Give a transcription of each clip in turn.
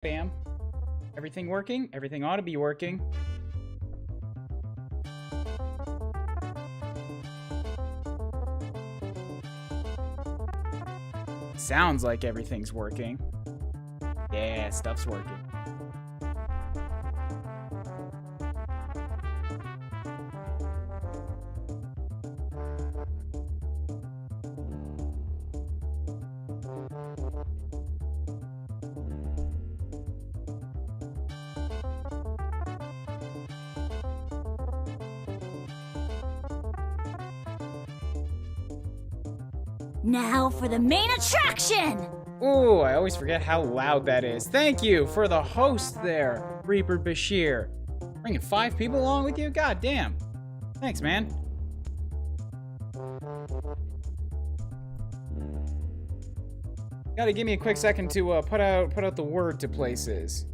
Bam. Everything working? Everything ought to be working. Sounds like everything's working. Yeah, stuff's working. Now for the main attraction! Ooh, I always forget how loud that is. Thank you for the host there, Reaper Bashir. Bringing 5 people along with you? God damn. Thanks, man. Gotta give me a quick second to put out the word to places.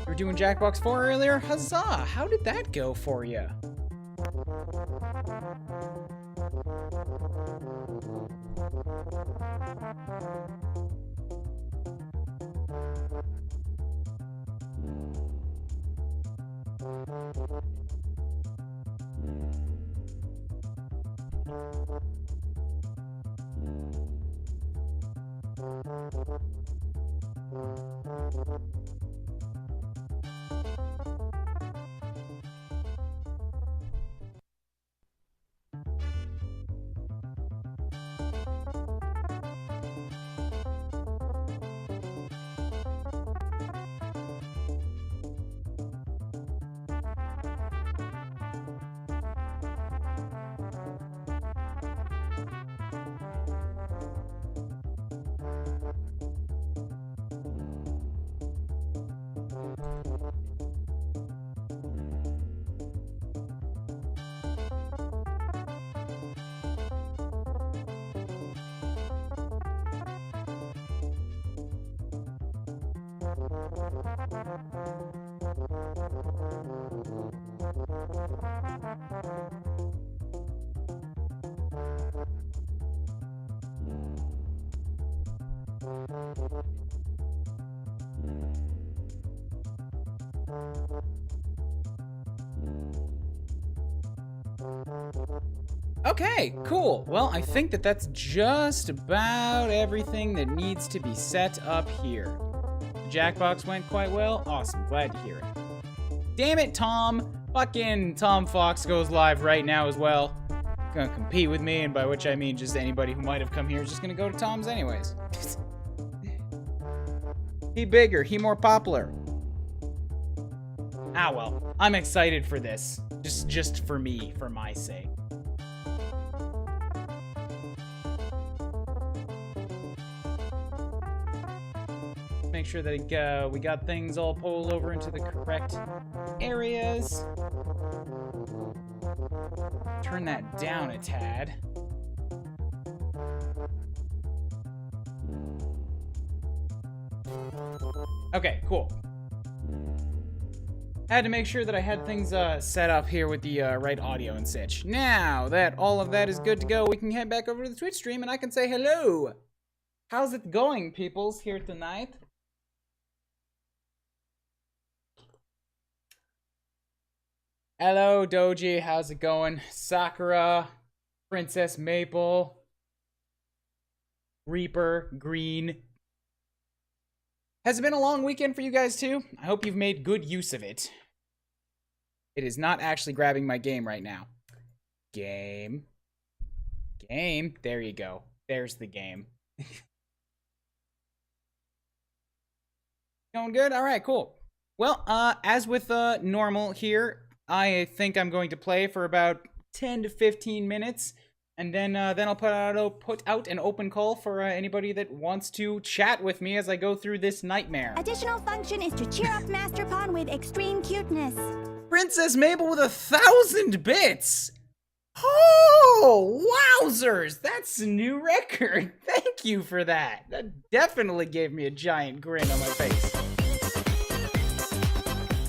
You were doing Jackbox 4 earlier? Huzzah! How did that go for you? Okay, cool. Well, I think that's just about everything that needs to be set up here. The Jackbox went quite well. Awesome, glad to hear it. Damn it, Tom. Fucking Tom Fox goes live right now as well. Gonna compete with me, and by which I mean just anybody who might have come here is just gonna go to Tom's anyways. He bigger, he more popular. Ah well, I'm excited for this. Just for me, for my sake. Make sure that we got things all pulled over into the correct areas. Turn that down a tad. Okay, cool. Had to make sure that I had things set up here with the right audio and such. Now that all of that is good to go, we can head back over to the Twitch stream and I can say hello. How's it going, peoples, here tonight? Hello, Doji. How's it going? Sakura, Princess Maple, Reaper, Green. Has it been a long weekend for you guys too? I hope you've made good use of it. It is not actually grabbing my game right now. Game. Game. There you go. There's the game. Going good? All right, cool. Well, as with normal here, I think I'm going to play for about 10 to 15 minutes. And then I'll put out an open call for anybody that wants to chat with me as I go through this nightmare. Additional function is to cheer up Master Pawn with extreme cuteness. Princess Mabel with 1,000 bits! Oh, wowzers! That's a new record. Thank you for that. That definitely gave me a giant grin on my face.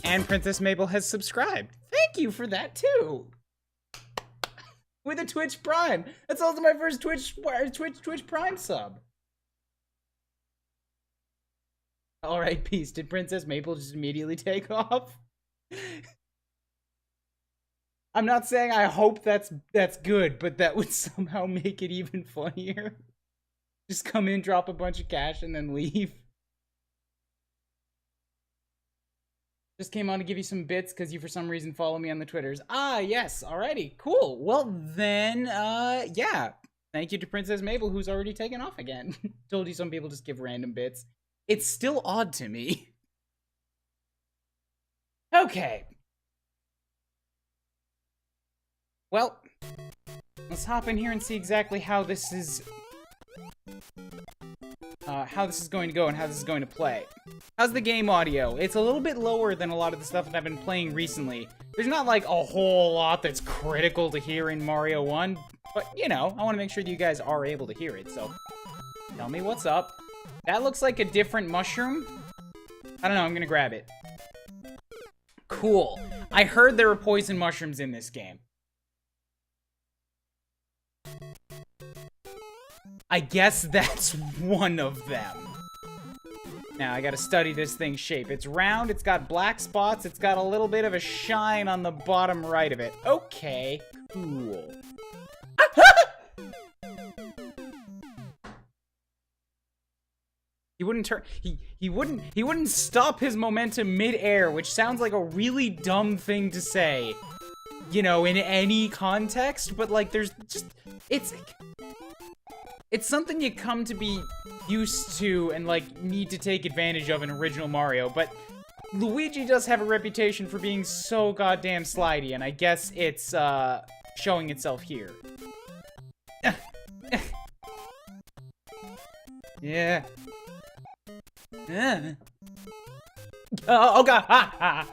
And Princess Mabel has subscribed. Thank you for that too. With a Twitch Prime. That's also my first Twitch Prime sub. All right, peace. Did Princess Mabel just immediately take off? I'm not saying I hope that's good, but that would somehow make it even funnier. Just come in, drop a bunch of cash, and then leave. Just came on to give you some bits because you for some reason follow me on the Twitters. Ah, yes, alrighty, cool. Well then, yeah. Thank you to Princess Mabel, who's already taken off again. Told you some people just give random bits. It's still odd to me. Okay. Well, let's hop in here and see exactly how this is going to go and how this is going to play. How's the game audio? It's a little bit lower than a lot of the stuff that I've been playing recently. There's not like a whole lot that's critical to hear in Mario 1, but you know, I want to make sure that you guys are able to hear it, so tell me what's up. That looks like a different mushroom. I don't know, I'm gonna grab it. Cool. I heard there were poison mushrooms in this game. I guess that's one of them. Now, I gotta study this thing's shape. It's round, it's got black spots, it's got a little bit of a shine on the bottom right of it. Okay, cool. He wouldn't turn, he wouldn't stop his momentum mid-air, which sounds like a really dumb thing to say, you know, in any context, but like there's just, it's something you come to be used to and, like, need to take advantage of in original Mario, but Luigi does have a reputation for being so goddamn slidey, and I guess it's, showing itself here. Yeah. Oh god! Ha! Ha!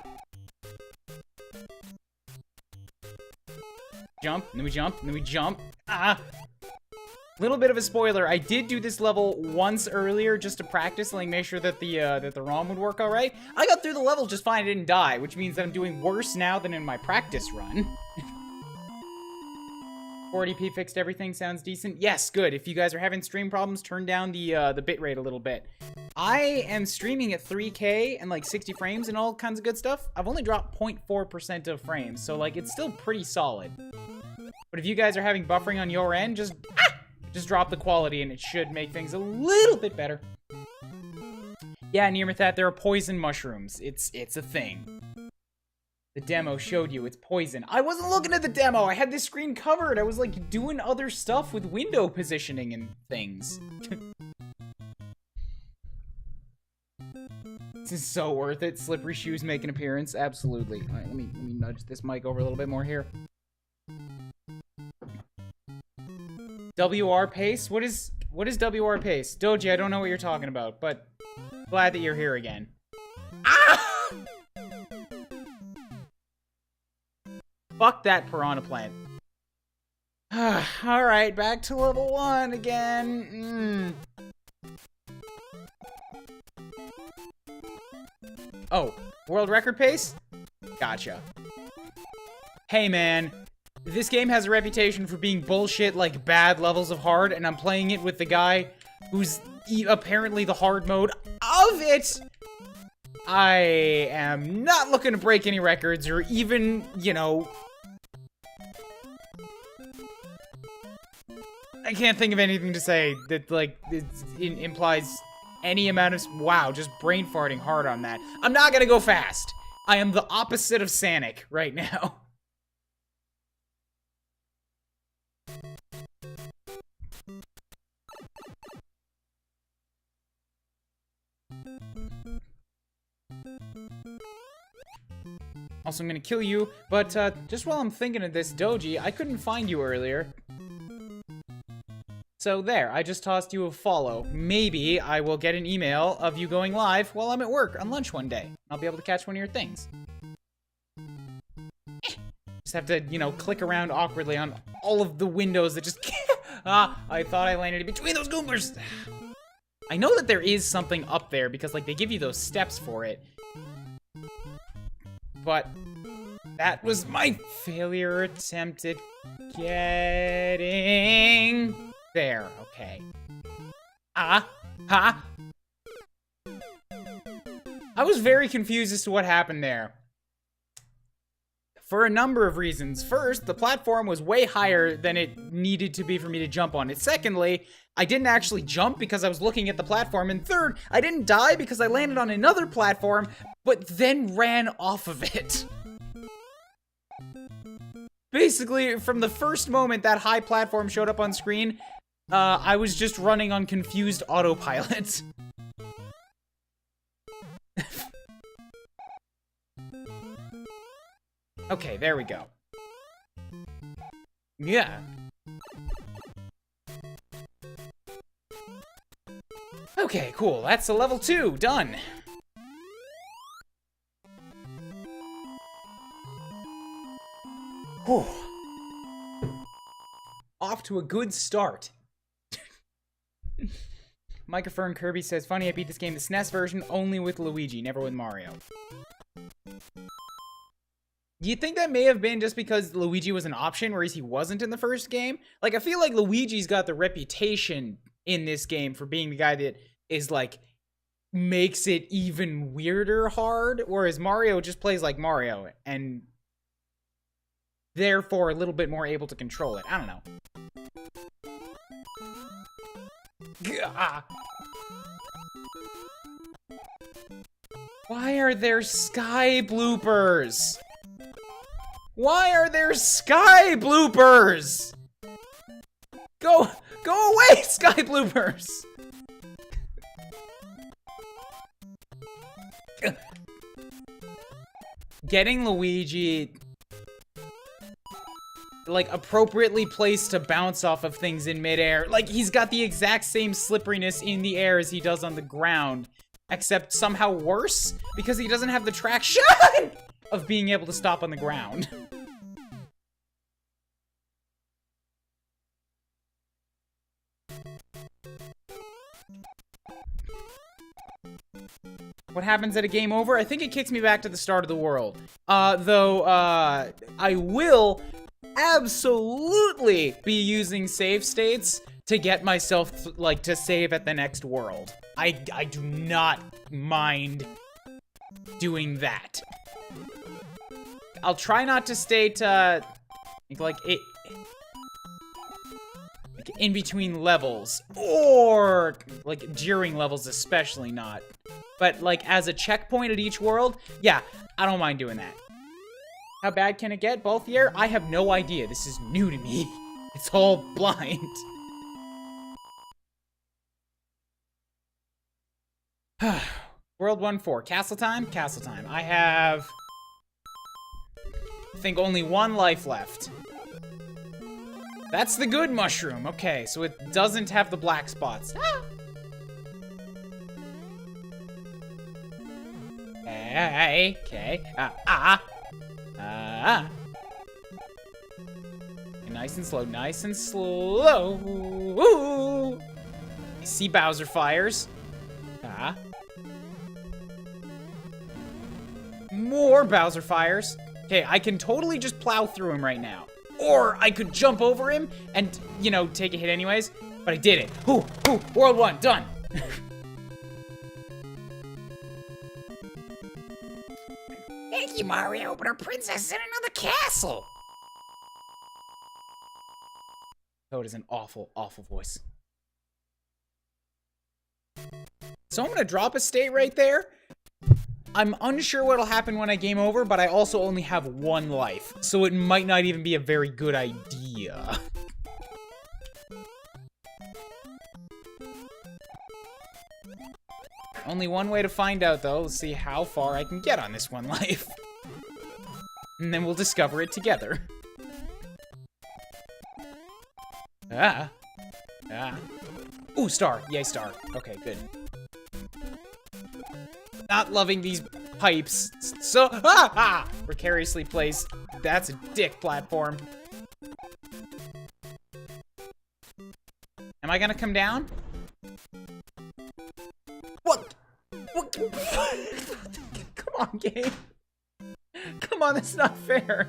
Jump, and then we jump, and then we jump. Ah! Little bit of a spoiler, I did do this level once earlier just to practice and like make sure that the ROM would work alright. I got through the level just fine, I didn't die, which means that I'm doing worse now than in my practice run. 40p fixed everything, sounds decent. Yes, good. If you guys are having stream problems, turn down the bitrate a little bit. I am streaming at 3K and like 60 frames and all kinds of good stuff. I've only dropped 0.4% of frames, so like it's still pretty solid. But if you guys are having buffering on your end, just drop the quality and it should make things a little bit better. Yeah, Neeeever, there are poison mushrooms. It's a thing. The demo showed you it's poison. I wasn't looking at the demo. I had this screen covered. I was like doing other stuff with window positioning and things. This is so worth it. Slippery shoes make an appearance. Absolutely. All right, let me nudge this mic over a little bit more here. WR pace? What is WR pace? Doji, I don't know what you're talking about, but glad that you're here again. Ah! Fuck that piranha plant. Alright, back to level 1 again. Oh, world record pace? Gotcha. Hey man, this game has a reputation for being bullshit, like bad levels of hard, and I'm playing it with the guy who's apparently the hard mode of it. I am not looking to break any records or even, you know, I can't think of anything to say that, like, it implies any amount of, wow, just brain farting hard on that. I'm not gonna go fast. I am the opposite of Sanic right now. Also, I'm gonna kill you, but just while I'm thinking of this, Doji, I couldn't find you earlier. So there, I just tossed you a follow. Maybe I will get an email of you going live while I'm at work on lunch one day. I'll be able to catch one of your things. Just have to, you know, click around awkwardly on all of the windows that just... I thought I landed in between those Goombers. I know that there is something up there because, like, they give you those steps for it. But that was my failure attempt at getting... There, okay. I was very confused as to what happened there. For a number of reasons. First, the platform was way higher than it needed to be for me to jump on it. Secondly, I didn't actually jump because I was looking at the platform. And third, I didn't die because I landed on another platform, but then ran off of it. Basically, from the first moment that high platform showed up on screen, I was just running on confused autopilot. Okay, there we go. Yeah. Okay, cool. That's a level 2. Done. Whew. Off to a good start. Microphone Kirby says, funny, I beat this game, the SNES version, only with Luigi, never with Mario. Do you think that may have been just because Luigi was an option, whereas he wasn't in the first game? Like, I feel like Luigi's got the reputation in this game for being the guy that is, like, makes it even weirder hard, whereas Mario just plays like Mario, and therefore a little bit more able to control it. I don't know. Gah. Why are there sky bloopers? Why are there sky bloopers? Go away, sky bloopers! Getting Luigi, like, appropriately placed to bounce off of things in midair. Like, he's got the exact same slipperiness in the air as he does on the ground, except somehow worse, because he doesn't have the traction of being able to stop on the ground. What happens at a game over? I think it kicks me back to the start of the world. Though, I will absolutely be using save states to get myself, like, to save at the next world. I do not mind doing that. I'll try not to state, like, in between levels, or, like, during levels especially not. But, like, as a checkpoint at each world, yeah, I don't mind doing that. How bad can it get? Both year? I have no idea. This is new to me. It's all blind. World 1-4. Castle time? Castle time. I have... I think only one life left. That's the good mushroom. Okay, so it doesn't have the black spots. Okay. Nice and slow, nice and slow. Ooh. I see Bowser fires. More Bowser fires. Okay, I can totally just plow through him right now. Or I could jump over him and, you know, take a hit anyways. But I did it. Ooh, World 1, done. Thank you, Mario, but our princess is in another castle. Toad is an awful, awful voice. So I'm gonna drop a state right there. I'm unsure what'll happen when I game over, but I also only have one life, so it might not even be a very good idea. Only one way to find out, though. Let's see how far I can get on this one life. And then we'll discover it together. Ah. Ooh, star. Yay, star. Okay, good. Not loving these pipes. So, precariously placed. That's a dick platform. Am I gonna come down? What? What? Come on, game. Come on, that's not fair.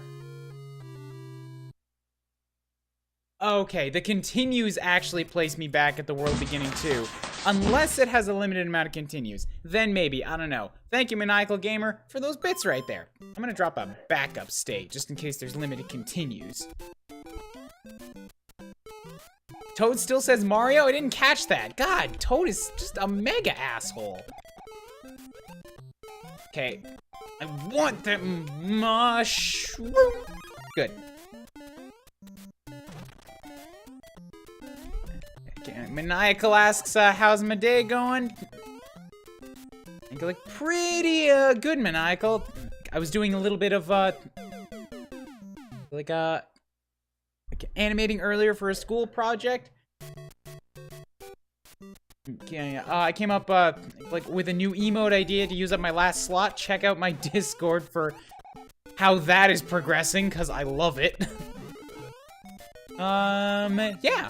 Okay, the continues actually place me back at the world beginning too. Unless it has a limited amount of continues. Then maybe, I don't know. Thank you, Maniacal Gamer, for those bits right there. I'm gonna drop a backup state, just in case there's limited continues. Toad still says Mario? I didn't catch that. God, Toad is just a mega asshole. Okay, I want that mushroom. Good. Okay, Maniacal asks, how's my day going? I think like pretty good, Maniacal. I was doing a little bit of like animating earlier for a school project. Okay, I came up like with a new emote idea to use up my last slot. Check out my Discord for how that is progressing, because I love it. Yeah.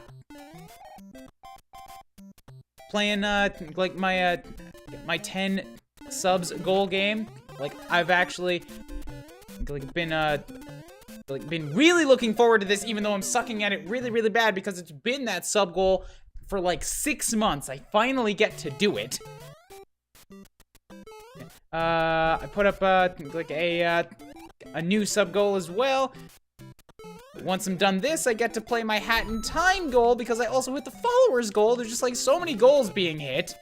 Playing like my 10 subs goal game. Like I've actually like been really looking forward to this, even though I'm sucking at it really bad, because it's been that sub goal for like 6 months. I finally get to do it. I put up like a new sub goal as well. Once I'm done this, I get to play my Hat in Time goal, because I also hit the followers goal. There's just like so many goals being hit.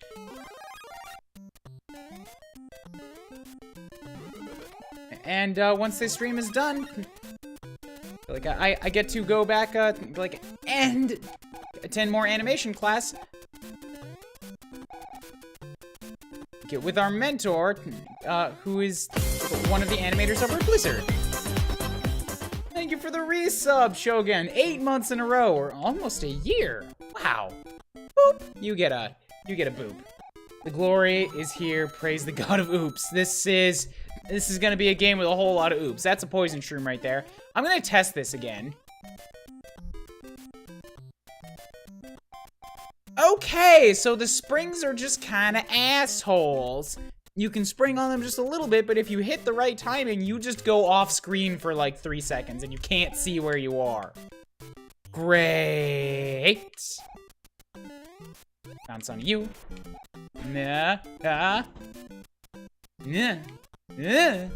And once this stream is done, like I get to go back like and attend more animation class. Get with our mentor, who is one of the animators over at Blizzard. Thank you for the resub, Shogun. 8 months in a row, or almost a year. Wow. Boop. You get a boop. The glory is here. Praise the god of oops. This is gonna be a game with a whole lot of oops. That's a poison shroom right there. I'm gonna test this again. Okay, so the springs are just kind of assholes. You can spring on them just a little bit, but if you hit the right timing, you just go off screen for like 3 seconds and you can't see where you are. Great. Bounce on you. Nah. Nah. Nah. Nah.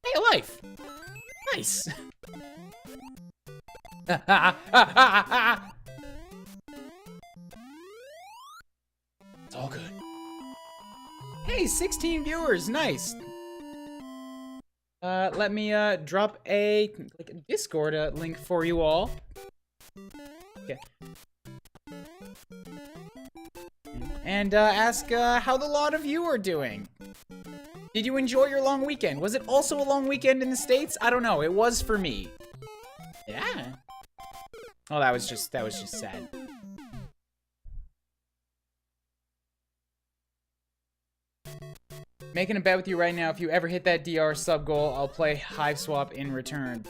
Hey, life. Nice. It's all good. Hey, 16 viewers, nice. Let me drop a Discord link for you all. Okay. And ask how the lot of you are doing. Did you enjoy your long weekend? Was it also a long weekend in the States? I don't know. It was for me. Yeah. Oh, that was just sad. Making a bet with you right now. If you ever hit that DR sub goal, I'll play Hive Swap in return.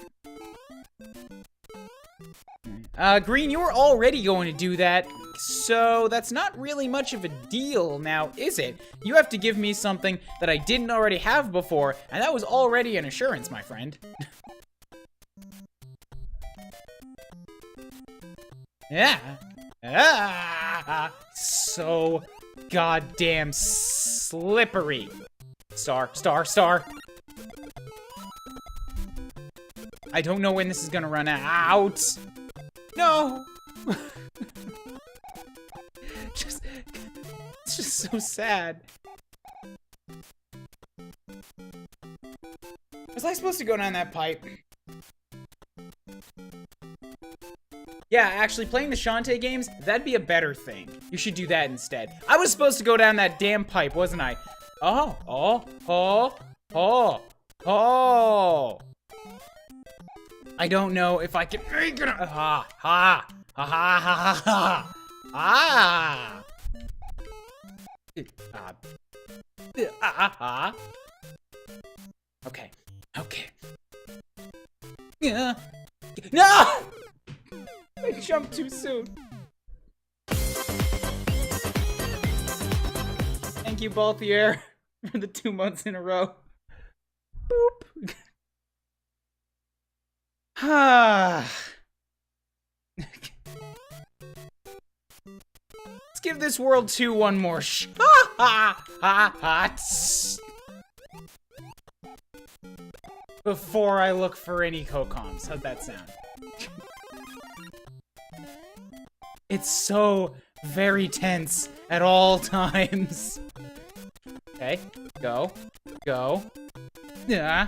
Green, you were already going to do that, so that's not really much of a deal now, is it? You have to give me something that I didn't already have before, and that was already an assurance, my friend. Yeah. Ah, so goddamn slippery. Star. I don't know when this is gonna run out. No. It's just so sad. Was I supposed to go down that pipe? Yeah, actually, playing the Shantae games, that'd be a better thing. You should do that instead. I was supposed to go down that damn pipe, wasn't I? Oh. I don't know if I can make it. Ha ha ha ha ha! Ah! Okay. Okay. Yeah. No! I jumped too soon. Thank you, Balthier, for the 2 months in a row. Boop. Ah. Let's give this world 2 one more before I look for any Kokoms. How'd that sound? It's so very tense at all times. Okay, go. Yeah.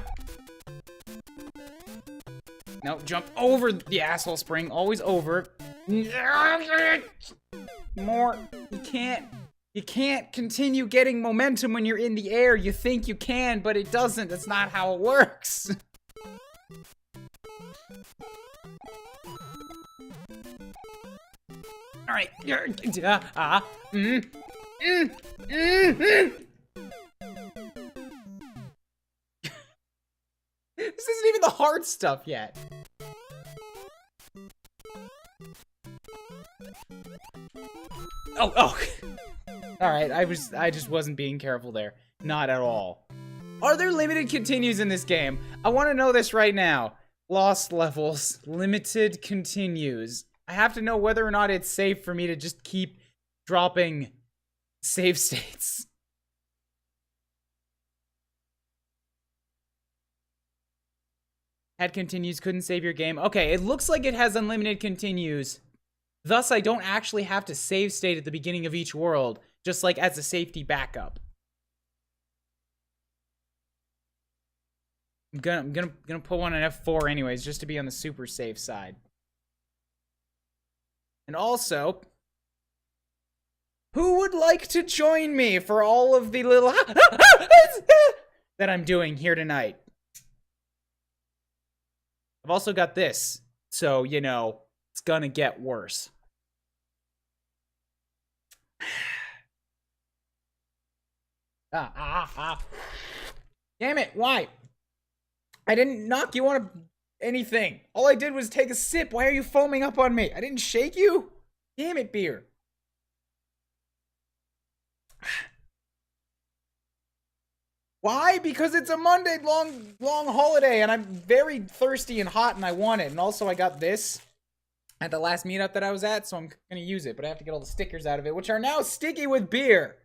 No, jump over the asshole spring. Always over. More. You can't continue getting momentum when you're in the air. You think you can, but it doesn't. That's not how it works. All right. This isn't even the hard stuff yet. Oh. All right, I just wasn't being careful there. Not at all. Are there limited continues in this game? I want to know this right now. Lost levels, limited continues. I have to know whether or not it's safe for me to just keep dropping save states. Had continues, couldn't save your game. Okay, it looks like it has unlimited continues. Thus, I don't actually have to save state at the beginning of each world, just like as a safety backup. I'm gonna put one on F4 anyways, just to be on the super safe side. And also, who would like to join me for all of the little that I'm doing here tonight? I've also got this, so, you know, it's gonna get worse. Damn it, why? I didn't knock you on anything. All I did was take a sip. Why are you foaming up on me? I didn't shake you? Damn it, beer. Why? Because it's a Monday long holiday and I'm very thirsty and hot and I want it. And also I got this at the last meetup that I was at, so I'm gonna use it, but I have to get all the stickers out of it, which are now sticky with beer.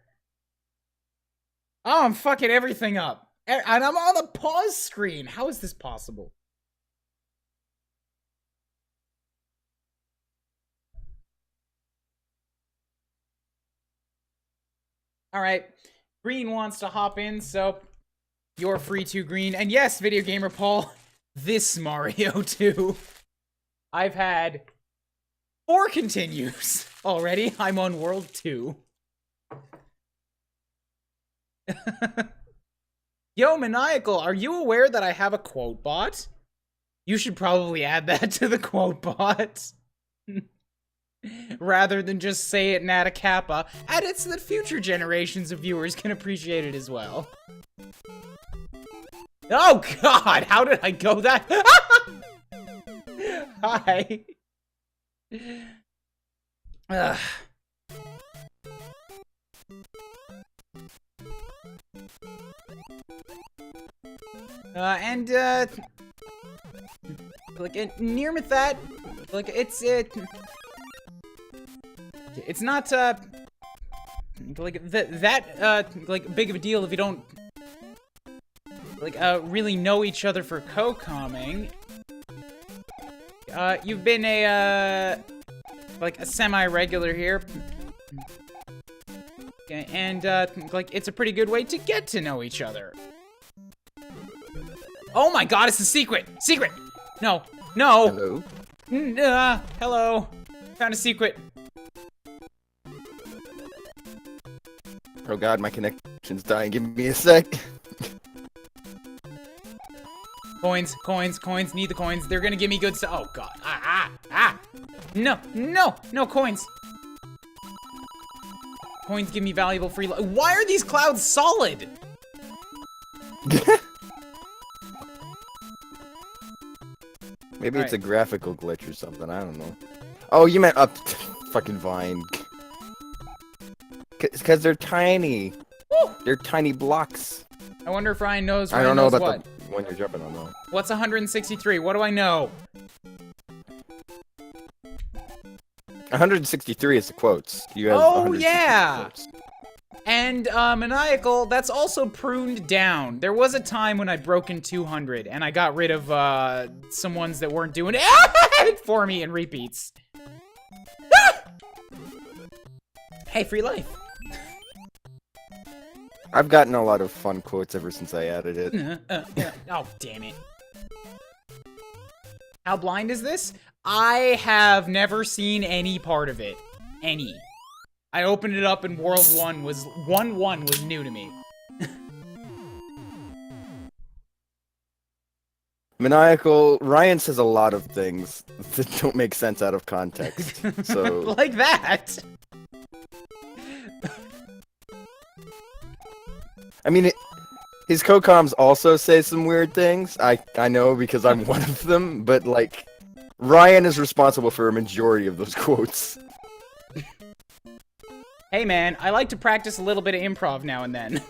Oh, I'm fucking everything up. And I'm on the pause screen. How is this possible? All right. Green wants to hop in, so you're free to, Green. And yes, Video Gamer Paul, this Mario too. I've had 4 continues already. I'm on World 2. Yo, Maniacal, are you aware that I have a quote bot? You should probably add that to the quote bot. Rather than just say it in Atta Kappa. Add it so that future generations of viewers can appreciate it as well. Oh god, how did I go that? Hi. Like near with that, like it's not like like big of a deal if you don't like really know each other for co-comming. You've been like a semi-regular here. And like it's a pretty good way to get to know each other. Oh my god, it's a secret! Secret! No. No! Hello? Hello. Found a secret. Oh god, my connection's dying. Give me a sec. Coins. Need the coins. They're gonna give me good stuff. Oh god. No, no, no coins. Coins give me valuable free life. Why are these clouds solid? Maybe All it's right. a graphical glitch or something. I don't know. Oh, you meant up fucking Vine. Because they're tiny. Woo! They're tiny blocks. I wonder if Ryan knows. I don't know about what. the when you're jumping on them. What's 163? What do I know? 163 is the quotes. You have Oh, 163 yeah! quotes. And, Maniacal, that's also pruned down. There was a time when I'd broken 200, and I got rid of, some ones that weren't doing it for me in repeats. Ah! Hey, free life. I've gotten a lot of fun quotes ever since I added it. Oh, damn it. How blind is this? I have never seen any part of it. Any. I opened it up and World 1 was... 1-1 was new to me. Maniacal, Ryan says a lot of things that don't make sense out of context. So Like that. I mean, his co-coms also say some weird things. I know because I'm one of them, but like, Ryan is responsible for a majority of those quotes. Hey man, I like to practice a little bit of improv now and then.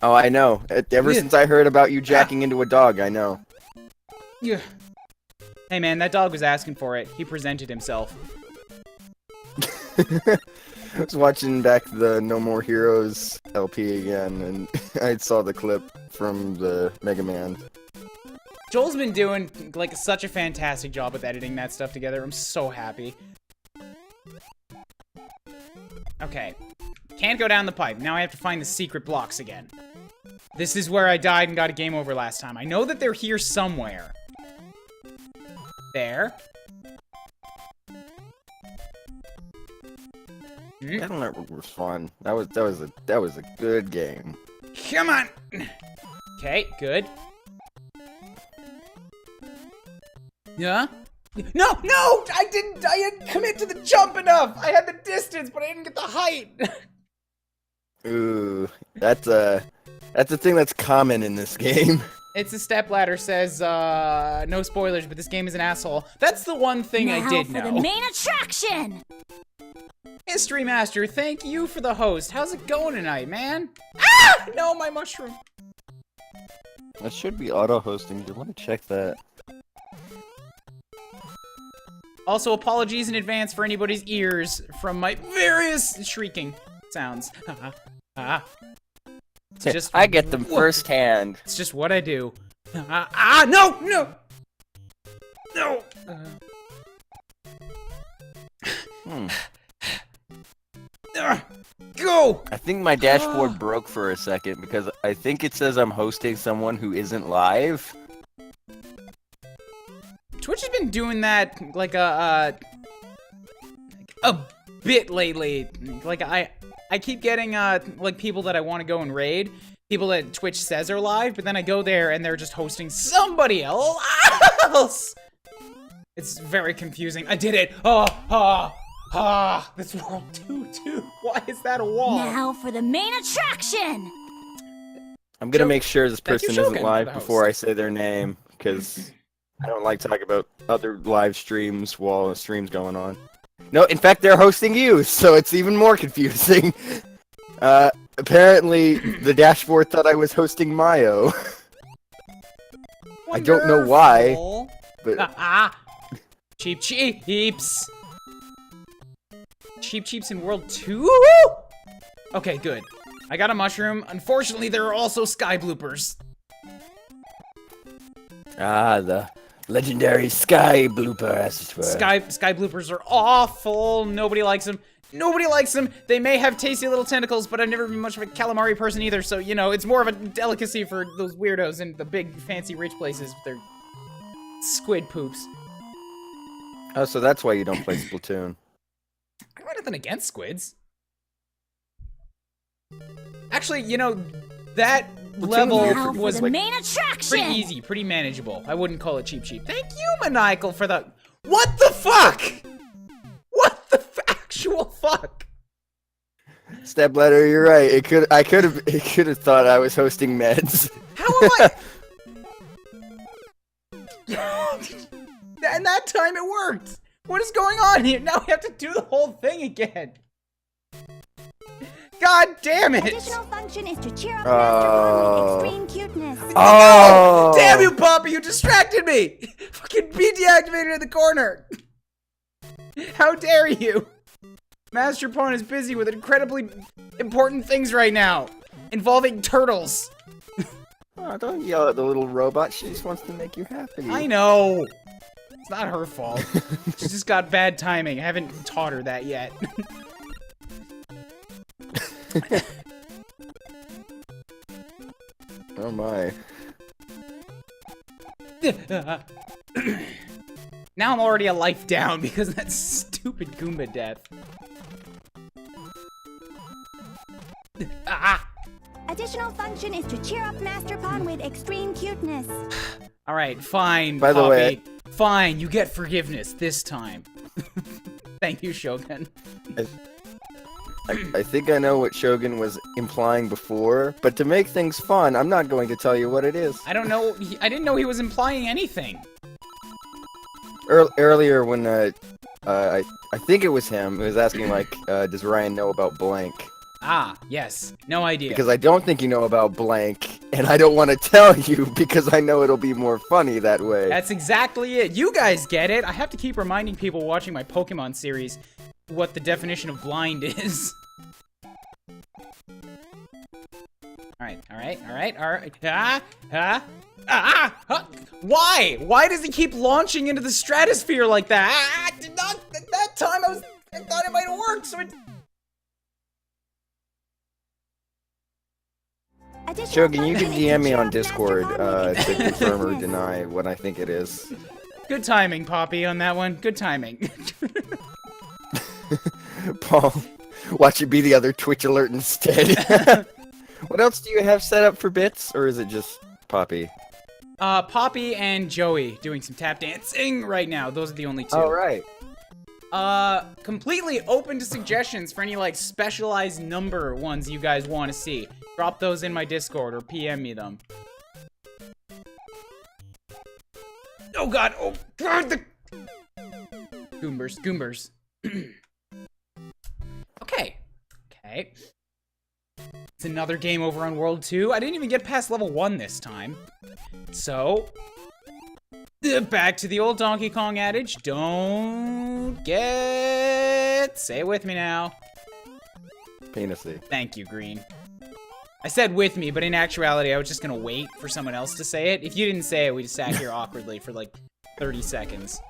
Oh, I know. Ever since I heard about you jacking into a dog, I know. Yeah. Hey man, that dog was asking for it. He presented himself. I was watching back the No More Heroes LP again, and I saw the clip from the Mega Man. Joel's been doing, like, such a fantastic job with editing that stuff together. I'm so happy. Okay. Can't go down the pipe. Now I have to find the secret blocks again. This is where I died and got a game over last time. I know that they're here somewhere. There. That was fun. That was a good game. Come on! Okay, good. Yeah? No! No! I didn't commit to the jump enough! I had the distance, but I didn't get the height! Ooh, that's a thing that's common in this game. It's a stepladder, says, no spoilers, but this game is an asshole. That's the one thing I did Now for know. the main attraction! History Master, thank you for the host. How's it going tonight, man? Ah! No, my mushroom. That should be auto-hosting. You want to check that. Also, apologies in advance for anybody's ears from my various shrieking sounds. It's just I get them firsthand. It's just what I do. No! No! No! Go! I think my dashboard broke for a second because I think it says I'm hosting someone who isn't live. Twitch has been doing that like a bit lately. Like I keep getting like people that I want to go and raid, people that Twitch says are live, but then I go there and they're just hosting somebody else. It's very confusing. I did it. That's World 2 too. Why is that a wall? Now for the main attraction! I'm gonna make sure this Thank you, person Shogun, isn't for live the before host. I say their name, because I don't like talking about other live streams while a stream's going on. No, in fact, they're hosting you, so it's even more confusing. Apparently, the dashboard thought I was hosting Mayo. I don't know why, but... Cheap Cheeps! Cheap Cheeps in World 2? Okay, good. I got a mushroom. Unfortunately, there are also sky bloopers. Ah, the legendary sky blooper, as it were. Sky bloopers are awful. Nobody likes them. Nobody likes them. They may have tasty little tentacles, but I've never been much of a calamari person either, so, you know, it's more of a delicacy for those weirdos in the big, fancy, rich places with their squid poops. Oh, so that's why you don't play Splatoon. I got nothing against squids. Actually, you know, that level Now for was the main attraction! pretty easy, pretty manageable. I wouldn't call it cheap. Thank you, Maniacal, for the... What the fuck? What the actual fuck? Stepladder, you're right. I could have thought I was hosting meds. How am I? And that time it worked. What is going on here? Now we have to do the whole thing again. God damn it! Additional function is to cheer up Master Pond with extreme cuteness. Oh! Damn you, Poppy! You distracted me! Fucking be deactivated in the corner! How dare you! Master Pawn is busy with incredibly important things right now, involving turtles. Oh, don't yell at the little robot. She just wants to make you happy. I know. It's not her fault. She's just got bad timing. I haven't taught her that yet. Oh my. Now I'm already a life down because of that stupid Goomba death. Ah! Additional function is to cheer up Master Pond with extreme cuteness. Alright, fine, By the Poppy. way- Fine, you get forgiveness this time. Thank you, Shogun. I think I know what Shogun was implying before, but to make things fun, I'm not going to tell you what it is. I don't know. I didn't know he was implying anything. Earlier when I think it was him who was asking like, does Ryan know about blank? Ah, yes. No idea. Because I don't think you know about blank, and I don't want to tell you because I know it'll be more funny that way. That's exactly it. You guys get it. I have to keep reminding people watching my Pokemon series what the definition of blind is. Alright. Why? Why does he keep launching into the stratosphere like that? Did not, at that time I thought it might have worked, so it... Additional Shogun, you can function is to DM me cheer on up Master Discord Pond with to extreme confirm or cuteness. deny what I think it is. Good timing, Poppy, on that one. Good timing. Paul, watch it be the other Twitch alert instead. What else do you have set up for bits, or is it just Poppy? Poppy and Joey doing some tap dancing right now. Those are the only two. Oh, right. Completely open to suggestions for any, like, specialized number ones you guys want to see. Drop those in my Discord or PM me them. Oh god, oh god, the... Goombers. Okay. It's another game over on World 2. I didn't even get past level 1 this time. So... back to the old Donkey Kong adage. Don't get... Say it with me now. Penisy. Thank you, Green. I said with me, but in actuality, I was just gonna wait for someone else to say it. If you didn't say it, we just sat here awkwardly for like 30 seconds.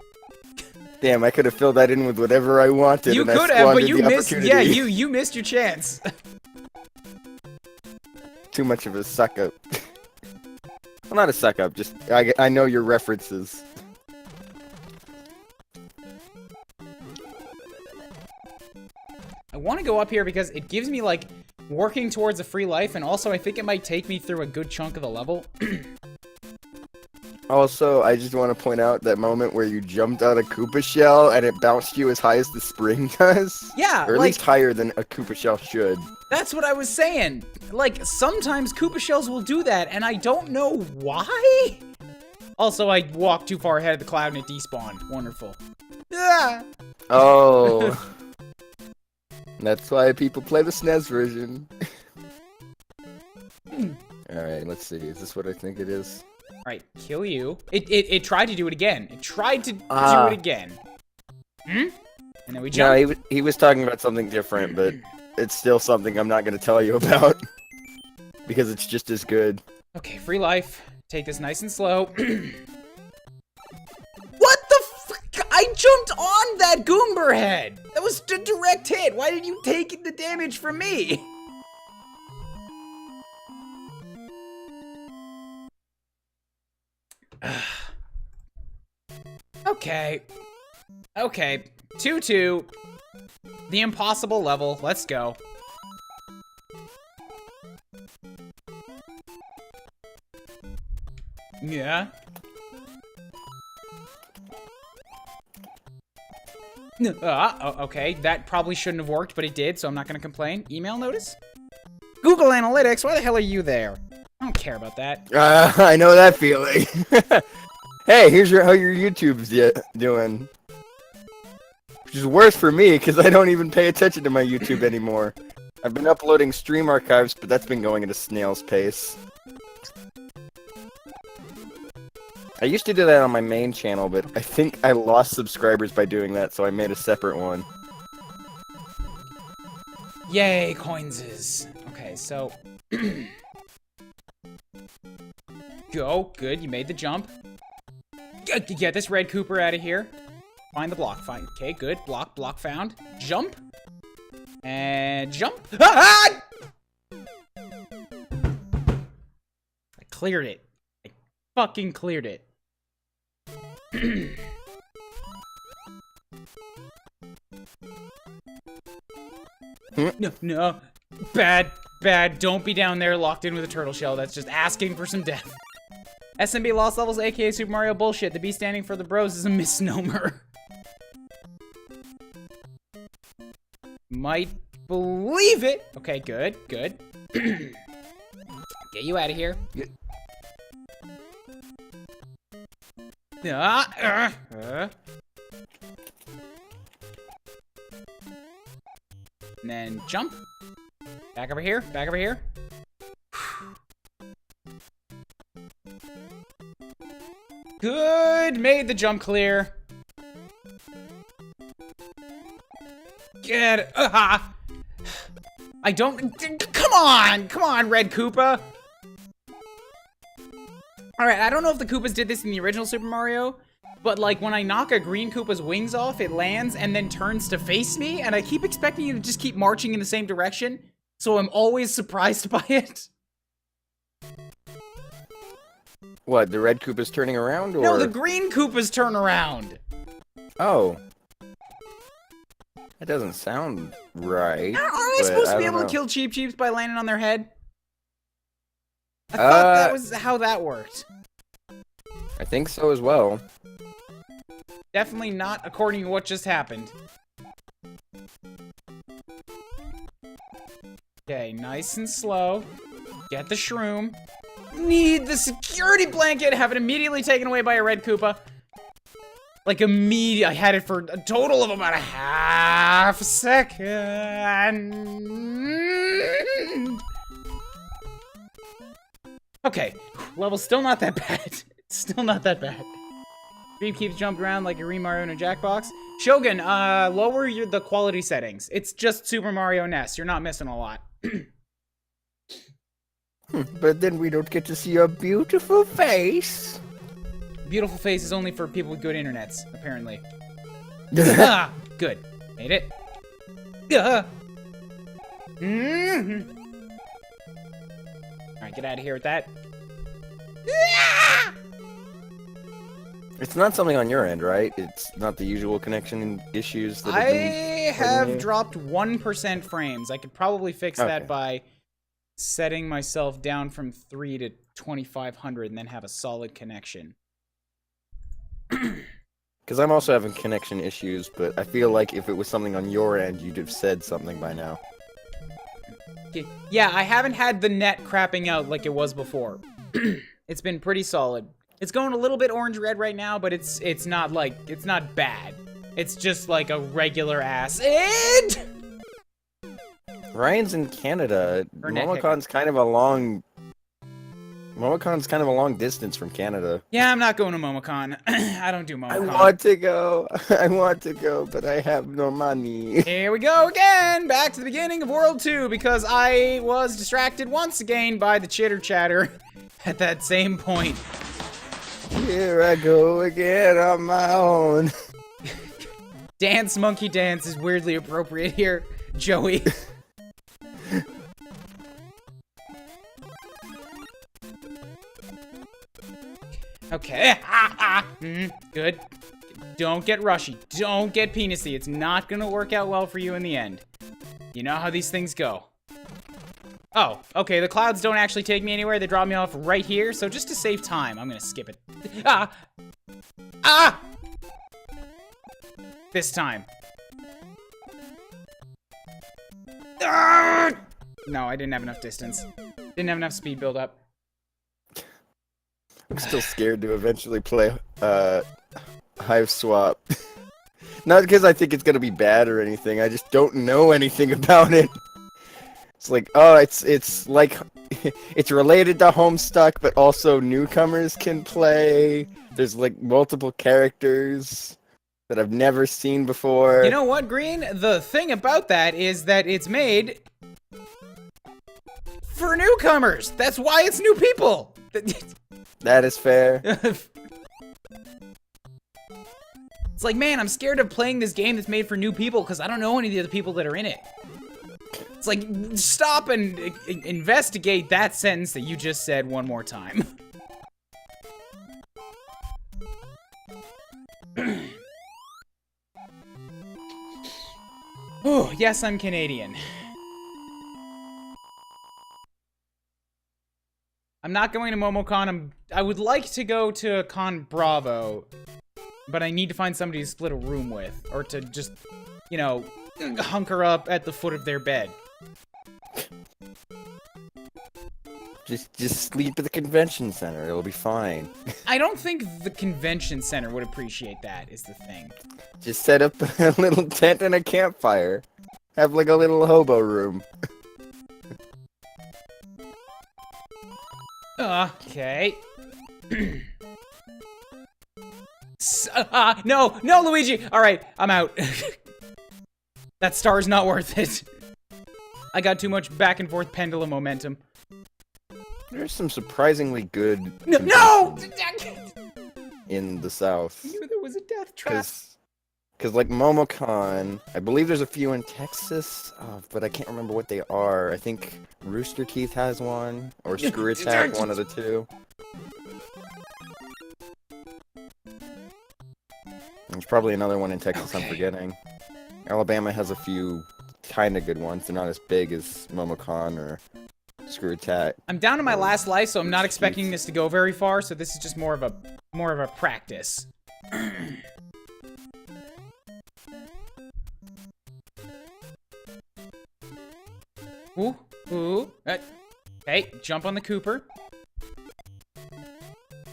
Damn, I could have filled that in with whatever I wanted. You and I could have, but squandered you the missed. opportunity. Yeah, you missed your chance. Too much of a suck up. Well, not a suck up. Just I know your references. I want to go up here because it gives me like working towards a free life, and also I think it might take me through a good chunk of the level. Also, I just want to point out that moment where you jumped out a Koopa shell and it bounced you as high as the spring does. Yeah, Or at like, least higher than a Koopa shell should. that's what I was saying. Like, sometimes Koopa shells will do that, and I don't know why. Also, I walked too far ahead of the cloud and it despawned. Wonderful. Ah! Oh. That's why people play the SNES version. Alright, let's see. Is this what I think it is? Alright, kill you. It tried to do it again. It tried to do it again. And then we jump. No, he was talking about something different, but it's still something I'm not going to tell you about. Because it's just as good. Okay, free life. Take this nice and slow. What the fuck? I jumped on that Goomber head. That was a direct hit. Why did you take the damage from me? Okay. 2-2. The impossible level. Let's go. Yeah. Okay, that probably shouldn't have worked, but it did, so I'm not gonna complain. Email notice? Google Analytics, why the hell are you there? I don't care about that. I know that feeling. Hey, here's how your YouTube's doing. Which is worse for me, because I don't even pay attention to my YouTube anymore. I've been uploading stream archives, but that's been going at a snail's pace. I used to do that on my main channel, but I think I lost subscribers by doing that, so I made a separate one. Yay, coinses. Okay, so... Go, good, you made the jump. Get this red Cooper out of here. Find the block, find, okay, good, block found. Jump. And jump. Ah! I cleared it. I fucking cleared it. No. Bad. Don't be down there locked in with a turtle shell. That's just asking for some death. SMB Lost Levels, aka Super Mario bullshit. The B standing for the bros is a misnomer. Might believe it. Okay, good. Get you out of here. And then jump. Back over here. Good. Made the jump clear. Get it. I don't. Come on, Red Koopa. Alright, I don't know if the Koopas did this in the original Super Mario, but like when I knock a green Koopa's wings off, it lands and then turns to face me, and I keep expecting you to just keep marching in the same direction, so I'm always surprised by it. What, the red Koopa's turning around, or...? No, the green Koopas turn around! Oh. That doesn't sound right. Aren't I supposed to be able to kill Cheep Cheeps by landing on their head? I thought that was how that worked. I think so as well. Definitely not according to what just happened. Okay, nice and slow. Get the shroom. Need the security blanket. Have it immediately taken away by a red Koopa. Like immediately. I had it for a total of about a half a second. Okay, level's still not that bad. Still not that bad. Dream keeps jumping around like a Green Mario in a Jackbox. Shogun, lower the quality settings. It's just Super Mario NES. You're not missing a lot. But then we don't get to see your beautiful face. Beautiful face is only for people with good internets, apparently. Good. Made it. Alright, get out of here with that. It's not something on your end, right? It's not the usual connection issues that I have dropped 1% frames. I could probably fix that by setting myself down from 3 to 2500 and then have a solid connection. Because I'm also having connection issues, but I feel like if it was something on your end, you'd have said something by now. Yeah, I haven't had the net crapping out like it was before. It's been pretty solid. It's going a little bit orange-red right now, but it's not like, it's not bad. It's just like a regular ass. Ryan's in Canada. Momocon's kind of a long distance from Canada. Yeah, I'm not going to Momocon. I don't do Momocon. I want to go, but I have no money. Here we go again, back to the beginning of World 2, because I was distracted once again by the chitter-chatter at that same point. Here I go again on my own. Dance, monkey dance is weirdly appropriate here, Joey. Okay. Good. Don't get rushy. Don't get penisy. It's not gonna work out well for you in the end. You know how these things go. Oh, okay. The clouds don't actually take me anywhere. They drop me off right here. So just to save time, I'm gonna skip it. This time. No, I didn't have enough distance. Didn't have enough speed build up. I'm still scared to eventually play Hive Swap. Not because I think it's gonna be bad or anything. I just don't know anything about it. It's like, oh, it's like it's related to Homestuck, but also newcomers can play. There's like multiple characters that I've never seen before. You know what, Green? The thing about that is that it's made for newcomers. That's why it's new people. That is fair. It's like, man, I'm scared of playing this game that's made for new people because I don't know any of the other people that are in it. It's like, stop and investigate that sentence that you just said one more time. Oh, yes, I'm Canadian. I'm not going to MomoCon. I would like to go to Con Bravo, but I need to find somebody to split a room with, or to just, you know, hunker up at the foot of their bed. Just sleep at the convention center. It'll be fine. I don't think the convention center would appreciate that, is the thing. Just set up a little tent and a campfire. Have like a little hobo room. Okay. No, Luigi! Alright, I'm out. That star's not worth it. I got too much back and forth pendulum momentum. There's some surprisingly good No! in the South. I knew there was a death trap. Because like MomoCon, I believe there's a few in Texas, but I can't remember what they are. I think Rooster Teeth has one, or Screw Attack, one of the two. There's probably another one in Texas I'm forgetting. Alabama has a few kind of good ones. They're not as big as MomoCon or Screw Attack. I'm down to my last life, so I'm not expecting this to go very far, so this is just more of a practice. Ooh. Hey, jump on the Cooper.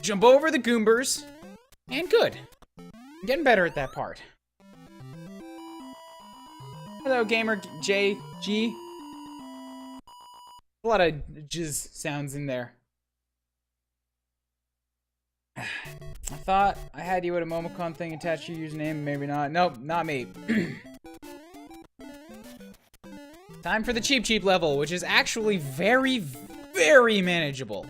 Jump over the Goombers. And good. I'm getting better at that part. Hello, Gamer JG. A lot of jizz sounds in there. I thought I had you at a MomoCon thing attached to your username, maybe not. Nope, not me. Time for the cheap level, which is actually very, very manageable.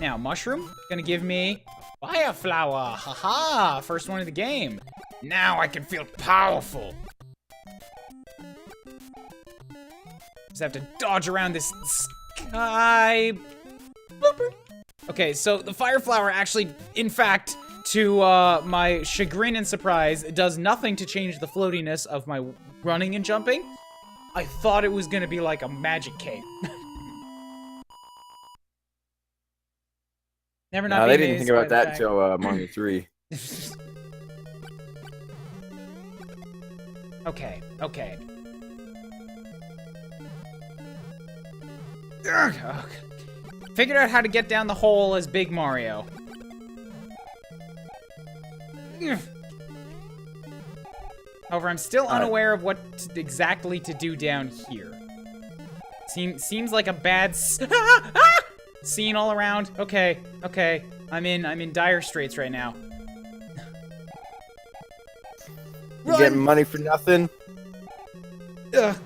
Now, Mushroom, gonna give me Fire Flower. Haha, first one of the game. Now I can feel powerful. Just have to dodge around this sky. Blooper. Okay, so the Fire Flower actually, in fact, to my chagrin and surprise, does nothing to change the floatiness of my running and jumping. I thought it was gonna be like a magic cape. Never not they be didn't think amazed about by the that until Mario 3. Okay. Ugh. Figured out how to get down the hole as Big Mario. Ugh. However, I'm still unaware of what exactly to do down here. Seems like a bad scene all around. Okay. I'm in dire straits right now. You getting money for nothing? Ugh.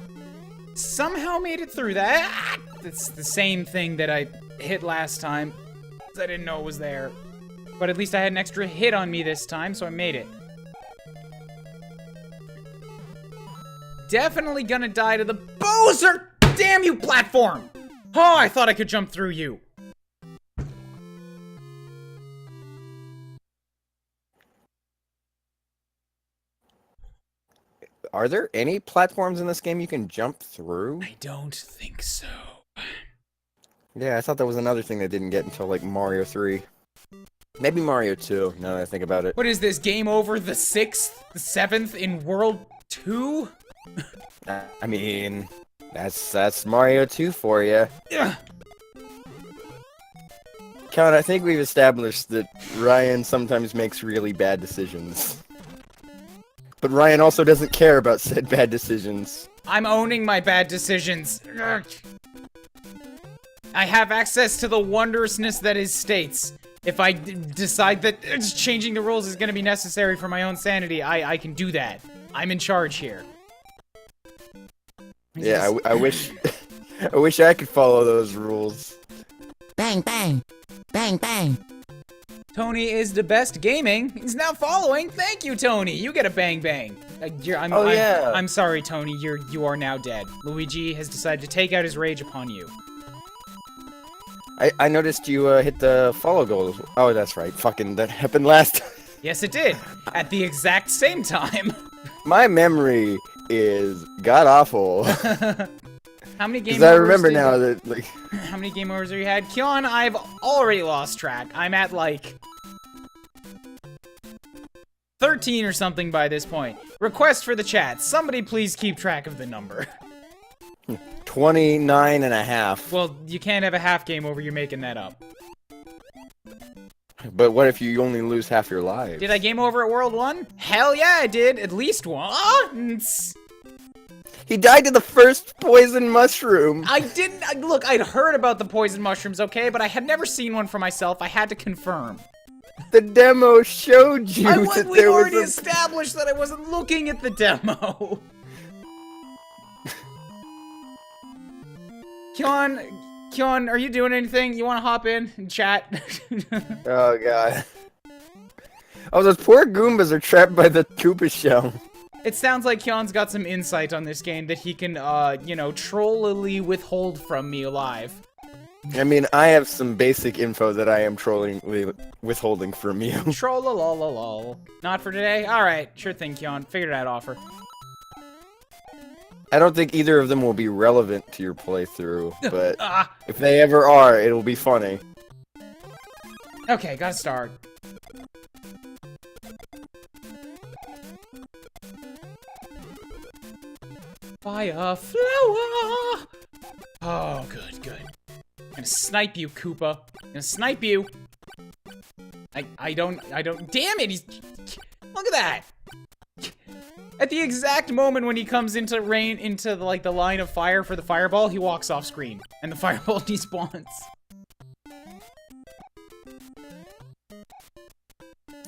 Somehow made it through that. It's the same thing that I hit last time. I didn't know it was there. But at least I had an extra hit on me this time, so I made it. Definitely gonna die to the Bowser! Damn you, platform! Oh, I thought I could jump through you. Are there any platforms in this game you can jump through? I don't think so. Yeah, I thought that was another thing they didn't get until like Mario 3. Maybe Mario 2, now that I think about it. What is this, game over the 6th, the 7th in World 2? I mean, that's Mario 2 for you. Ugh. Count, I think we've established that Ryan sometimes makes really bad decisions. But Ryan also doesn't care about said bad decisions. I'm owning my bad decisions. Ugh. I have access to the wondrousness that is states. If I decide that changing the rules is going to be necessary for my own sanity, I can do that. I'm in charge here. Yeah, I wish I wish I could follow those rules. Bang, bang. Bang, bang. Tony is the best gaming. He's now following. Thank you, Tony. You get a bang bang. I'm sorry, Tony. You are now dead. Luigi has decided to take out his rage upon you. I noticed you hit the follow goal. Oh, that's right. Fucking that happened last time. Yes, it did. At the exact same time. My memory is god awful. How many game Because I remember now that, like... How many game overs have you had? Kyon, I've already lost track. I'm at, like... 13 or something by this point. Request for the chat. Somebody please keep track of the number. 29 and a half. Well, you can't have a half game over. You're making that up. But what if you only lose half your lives? Did I game over at World 1? Hell yeah, I did. At least once. He died to the first poison mushroom. I didn't. Look, I'd heard about the poison mushrooms, okay, but I had never seen one for myself. I had to confirm. The demo showed you that we there already was established that I wasn't looking at the demo. Kyon, are you doing anything? You want to hop in and chat? Oh, God. Oh, those poor Goombas are trapped by the Koopa shell. It sounds like Kyon's got some insight on this game that he can, you know, trollily withhold from me alive. I mean, I have some basic info that I am withholding from you. Troll-a-lol-a-lol. Not for today? Alright, sure thing, Kyon. Figured it out, offer. I don't think either of them will be relevant to your playthrough, but if they ever are, it'll be funny. Okay, gotta start. Fire flower! Oh, good, good. I'm gonna snipe you, Koopa. I'm gonna snipe you. I don't, damn it, he's, look at that! At the exact moment when he comes into like, the line of fire for the fireball, he walks off screen, and the fireball despawns.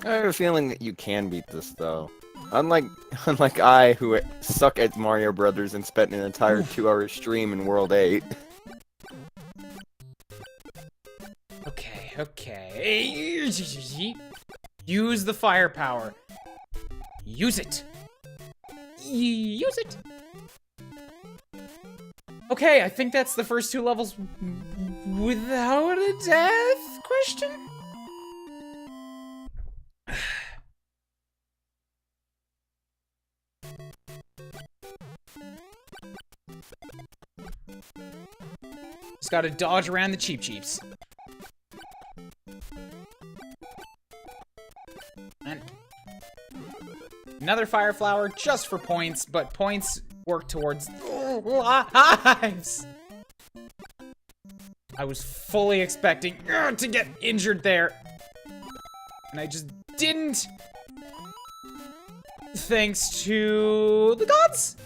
I have a feeling that you can beat this, though. Unlike I, who suck at Mario Brothers and spent an entire 2-hour stream in World 8. Okay. Use the firepower. Use it. Use it. Okay, I think that's the first 2 levels without a death? Question? Just gotta dodge around the Cheep Cheeps. And another fire flower just for points, but points work towards lives. I was fully expecting to get injured there, and I just didn't. Thanks to the gods.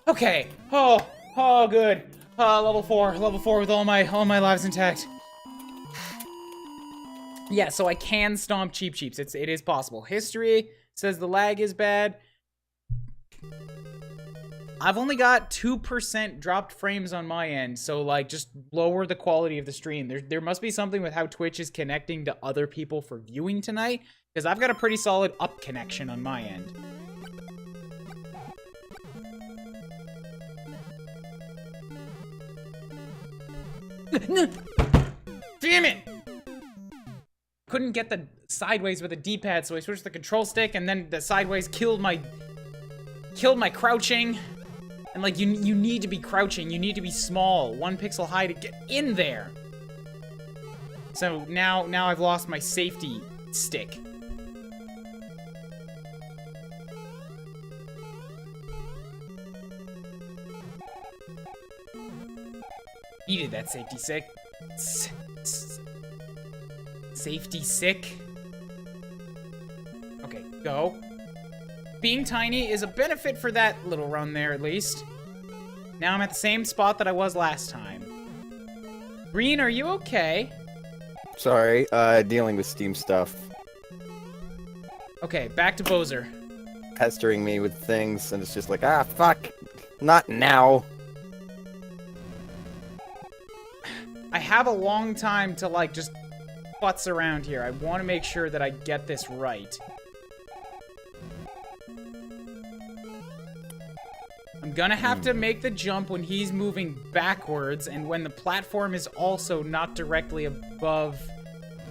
Okay. Oh, good. Level 4 with all my lives intact. Yeah, so I can stomp Cheep Cheeps. It is possible. History says the lag is bad. I've only got 2% dropped frames on my end, so like just lower the quality of the stream. There must be something with how Twitch is connecting to other people for viewing tonight, because I've got a pretty solid up connection on my end. Damn it! Couldn't get the sideways with a D-pad, so I switched the control stick, and then the sideways killed my crouching. And like you need to be crouching, you need to be small, 1 pixel high to get in there. So now I've lost my safety stick. Needed that safety stick. Safety stick. Okay, go. Being tiny is a benefit for that little run there, at least. Now I'm at the same spot that I was last time. Green, are you okay? Sorry, dealing with Steam stuff. Okay, back to Bowser. Pestering me with things, and it's just like, ah, fuck. Not now. I have a long time to, like, just futz around here. I want to make sure that I get this right. I'm gonna have to make the jump when he's moving backwards, and when the platform is also not directly above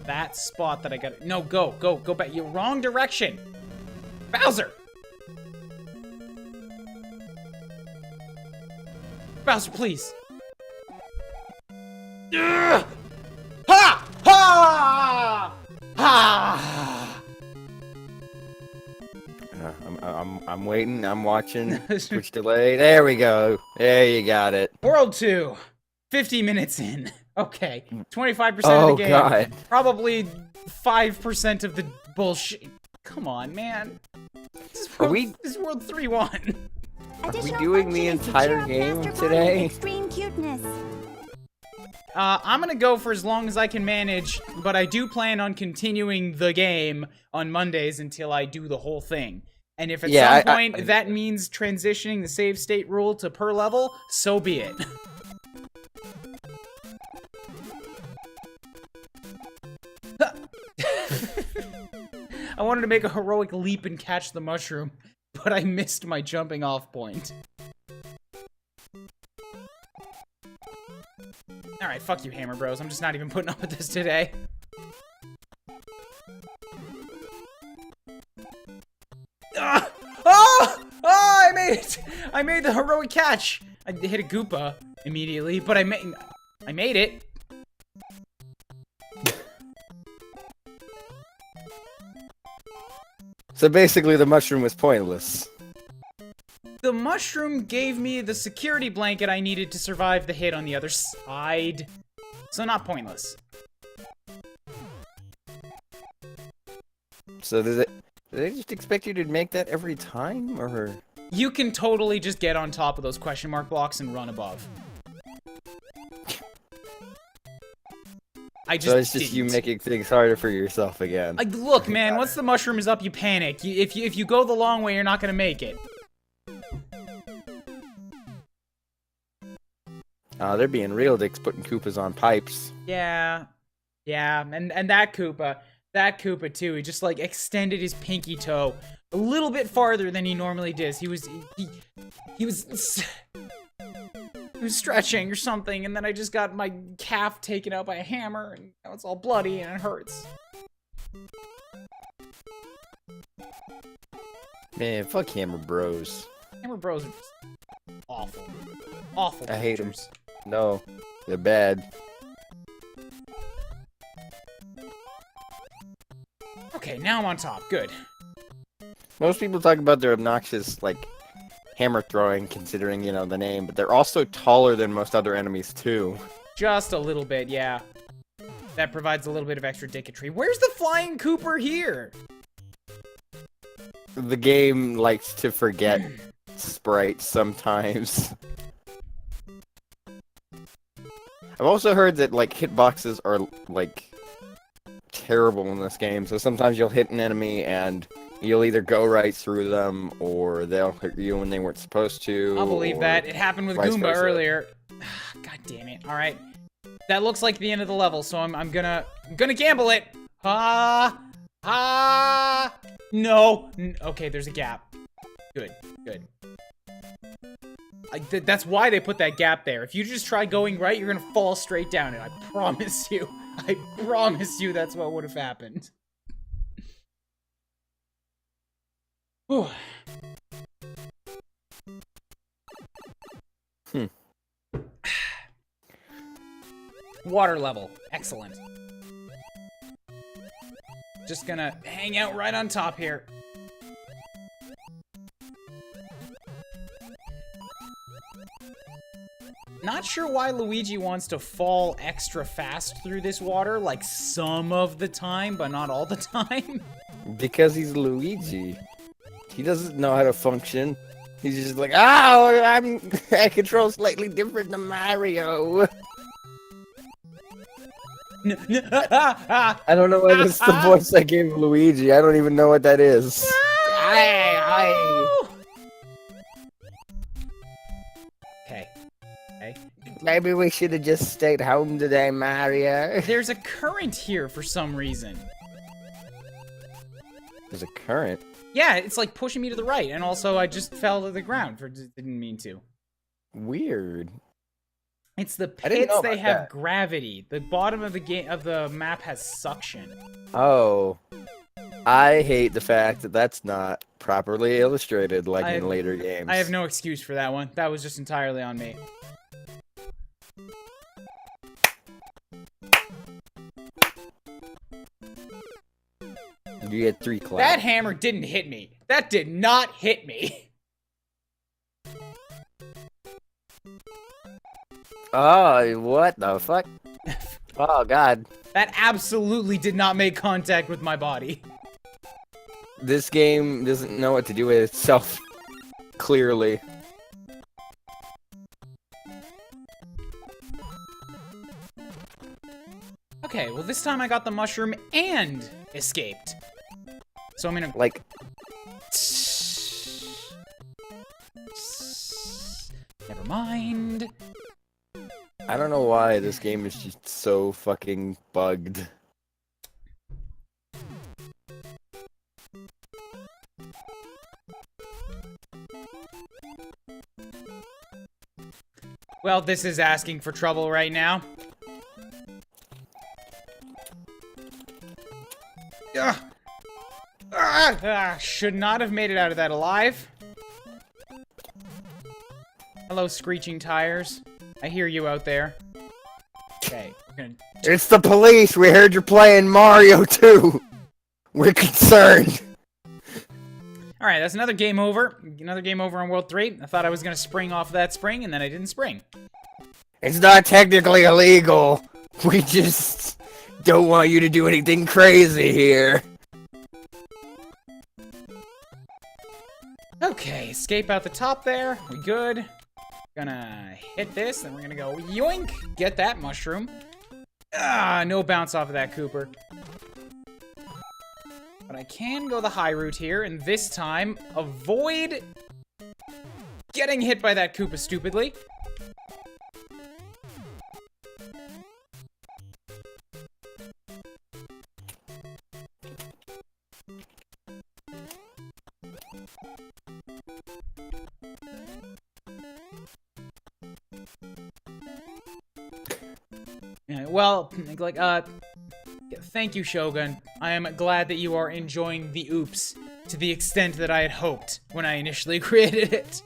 that spot that I got. No, go back. You're wrong direction. Bowser! Bowser, please. Ugh! Ha! Ha! Ha! I'm waiting. I'm watching. Switch delay. There we go. There you got it. World 2. 50 minutes in. Okay. 25% of Oh the game. God. Probably 5% of the bullshit. Come on, man. This is World 3-1. Are we Additional doing the function is to entire cheer up game Master Pawn today? with extreme cuteness. I'm gonna go for as long as I can manage, but I do plan on continuing the game on Mondays until I do the whole thing. And if at some point that means transitioning the save state rule to per level, so be it. I wanted to make a heroic leap and catch the mushroom, but I missed my jumping off point. Alright, fuck you, Hammer Bros. I'm just not even putting up with this today. Ah! Oh! Oh, I made it! I made the heroic catch! I hit a Goopa immediately, but I made it. So basically, the mushroom was pointless. The mushroom gave me the security blanket I needed to survive the hit on the other side. So not pointless. So do they just expect you to make that every time, or? You can totally just get on top of those question mark blocks and run above. I just So it's just you making things harder for yourself again. Like, look, man, once the mushroom is up, you panic. If you go the long way, you're not gonna make it. They're being real dicks putting Koopas on pipes. Yeah, and that Koopa too. He just like extended his pinky toe a little bit farther than he normally does. He was stretching or something, and then I just got my calf taken out by a hammer, and now it's all bloody and it hurts. Man, fuck Hammer Bros. Hammer Bros are just awful. Awful. I hate 'em. pictures. No, they're bad. Okay, now I'm on top. Good. Most people talk about their obnoxious, like, hammer throwing, considering, you know, the name, but they're also taller than most other enemies, too. Just a little bit, yeah. That provides a little bit of extra dicketry. Where's the flying Cooper here? The game likes to forget sprites sometimes. I've also heard that, like, hitboxes are, like, terrible in this game, so sometimes you'll hit an enemy and you'll either go right through them, or they'll hit you when they weren't supposed to. I'll believe that. It happened with vice Goomba versa. earlier. God damn it. Alright. That looks like the end of the level, so I'm gonna gamble it. No. Okay, there's a gap. Good. That's why they put that gap there. If you just try going right, you're gonna fall straight down it. I promise you. I promise you that's what would have happened. Whew. Hmm. Water level. Excellent. Just gonna hang out right on top here. Not sure why Luigi wants to fall extra fast through this water, like some of the time, but not all the time. Because he's Luigi. He doesn't know how to function. He's just like, oh, I control slightly different than Mario. I don't know why that's the voice I gave Luigi. I don't even know what that is. Okay. Okay. Maybe we should have just stayed home today, Mario. There's a current here for some reason. There's a current? Yeah, it's like pushing me to the right, and also I just fell to the ground didn't mean to. Weird. It's the I didn't pits, know they about have that. gravity. The bottom of the map has suction. Oh. I hate the fact that that's not properly illustrated like in later games. I have no excuse for that one. That was just entirely on me. You get 3 claps. That hammer didn't hit me. That did not hit me. Oh, what the fuck? Oh, God. That absolutely did not make contact with my body. This game doesn't know what to do with itself, clearly. Okay, well this time I got the mushroom and escaped. So I'm gonna... Like, Never mind. I don't know why this game is just so fucking bugged. Well, this is asking for trouble right now. Ugh. Should not have made it out of that alive. Hello, screeching tires. I hear you out there. Okay, we're gonna... It's the police! We heard you're playing Mario 2! We're concerned! Alright, that's another game over. Another game over on World 3. I thought I was gonna spring off that spring, and then I didn't spring. It's not technically illegal. We just don't want you to do anything crazy here. Okay, escape out the top there. We good. Gonna hit this, then we're gonna go yoink! Get that mushroom. No bounce off of that Cooper. But I can go the high route here, and this time, avoid getting hit by that Koopa stupidly. Yeah, well, like, thank you, Shogun. I am glad that you are enjoying the oops to the extent that I had hoped when I initially created it.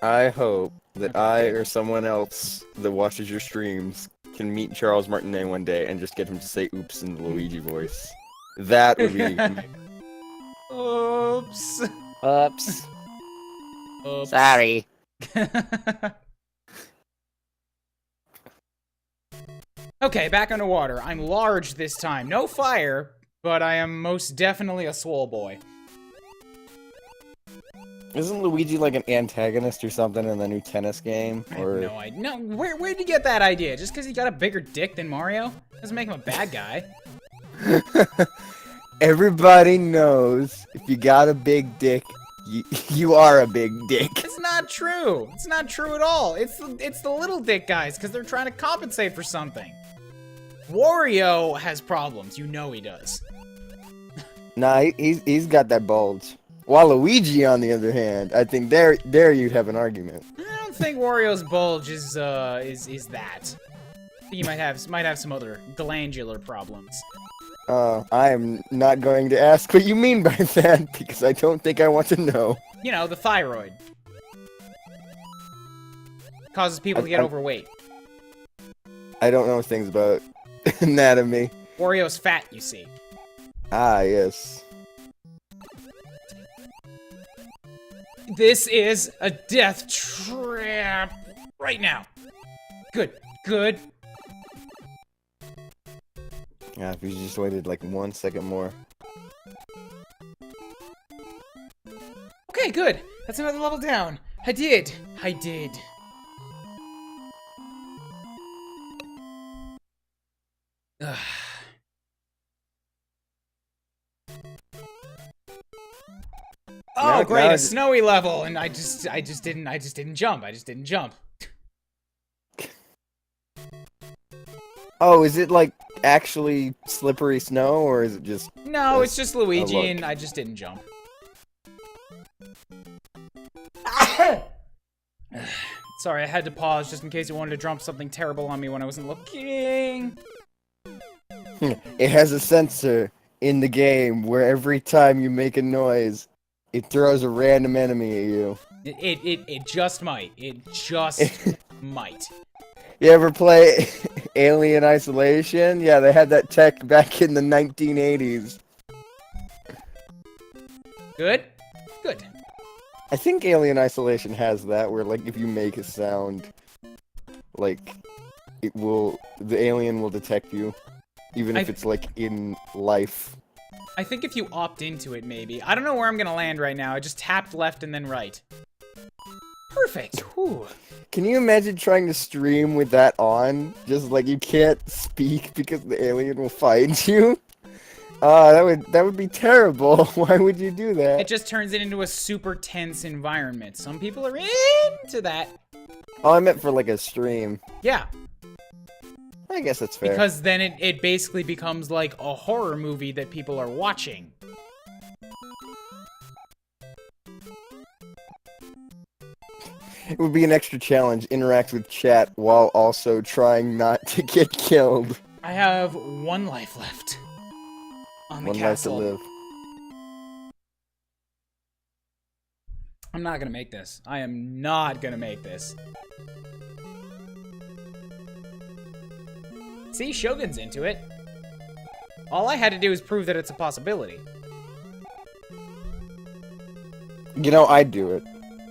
I hope that I or someone else that watches your streams can meet Charles Martinet one day and just get him to say oops in the Luigi voice. That would be... Oops. Oops. Oops. Sorry. Okay, back underwater. I'm large this time. No fire, but I am most definitely a swole boy. Isn't Luigi like an antagonist or something in the new tennis game? I have no idea. No, where'd you get that idea? Just because he got a bigger dick than Mario? Doesn't make him a bad guy. Everybody knows if you got a big dick, you are a big dick. It's not true. It's not true at all. It's the little dick guys because they're trying to compensate for something. Wario has problems. You know he does. Nah, he's got that bulge. While Luigi, on the other hand, I think there you'd have an argument. I don't think Wario's bulge is that. I think he might have some other glandular problems. I am not going to ask what you mean by that because I don't think I want to know. You know, the thyroid. Causes people to get overweight. I don't know things about anatomy. Wario's fat, you see. Ah, yes. This is a death trap right now. Good, good. Yeah, if you just waited like 1 second more. Okay, good. That's another level down. I did. Ugh. Oh, great, a snowy level, and I just didn't jump. Oh, is it like actually slippery snow, or is it just... No, it's just Luigi, look. and I just didn't jump. Sorry, I had to pause just in case you wanted to drop something terrible on me when I wasn't looking. It has a sensor in the game where every time you make a noise, it throws a random enemy at you. It just might. It just might. You ever play Alien Isolation? Yeah, they had that tech back in the 1980s. Good? Good. I think Alien Isolation has that, where like if you make a sound, like the alien will detect you, even if it's like in life. I think if you opt into it, maybe. I don't know where I'm gonna land right now. I just tapped left and then right. Perfect. Whew. Can you imagine trying to stream with that on? Just like you can't speak because the alien will find you? That would be terrible. Why would you do that? It just turns it into a super tense environment. Some people are into that. Oh, I meant for like a stream. Yeah. I guess that's fair. Because then it basically becomes like a horror movie that people are watching. It would be an extra challenge. Interact with chat while also trying not to get killed. I have 1 life left on the castle. 1 life to live. I'm not gonna make this. I am not gonna make this. See, Shogun's into it. All I had to do is prove that it's a possibility. You know, I'd do it.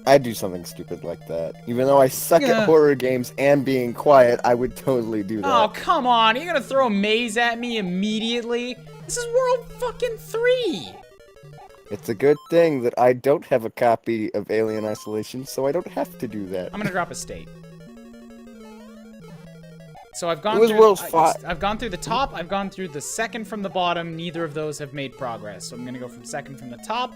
I'd do something stupid like that. Even though I suck at horror games and being quiet, I would totally do that. Oh, come on. You're gonna throw a maze at me immediately? This is World fucking 3. It's a good thing that I don't have a copy of Alien Isolation, so I don't have to do that. I'm gonna drop a state. So I've gone I've gone through the top, I've gone through the second from the bottom. Neither of those have made progress. So I'm gonna go from second from the top.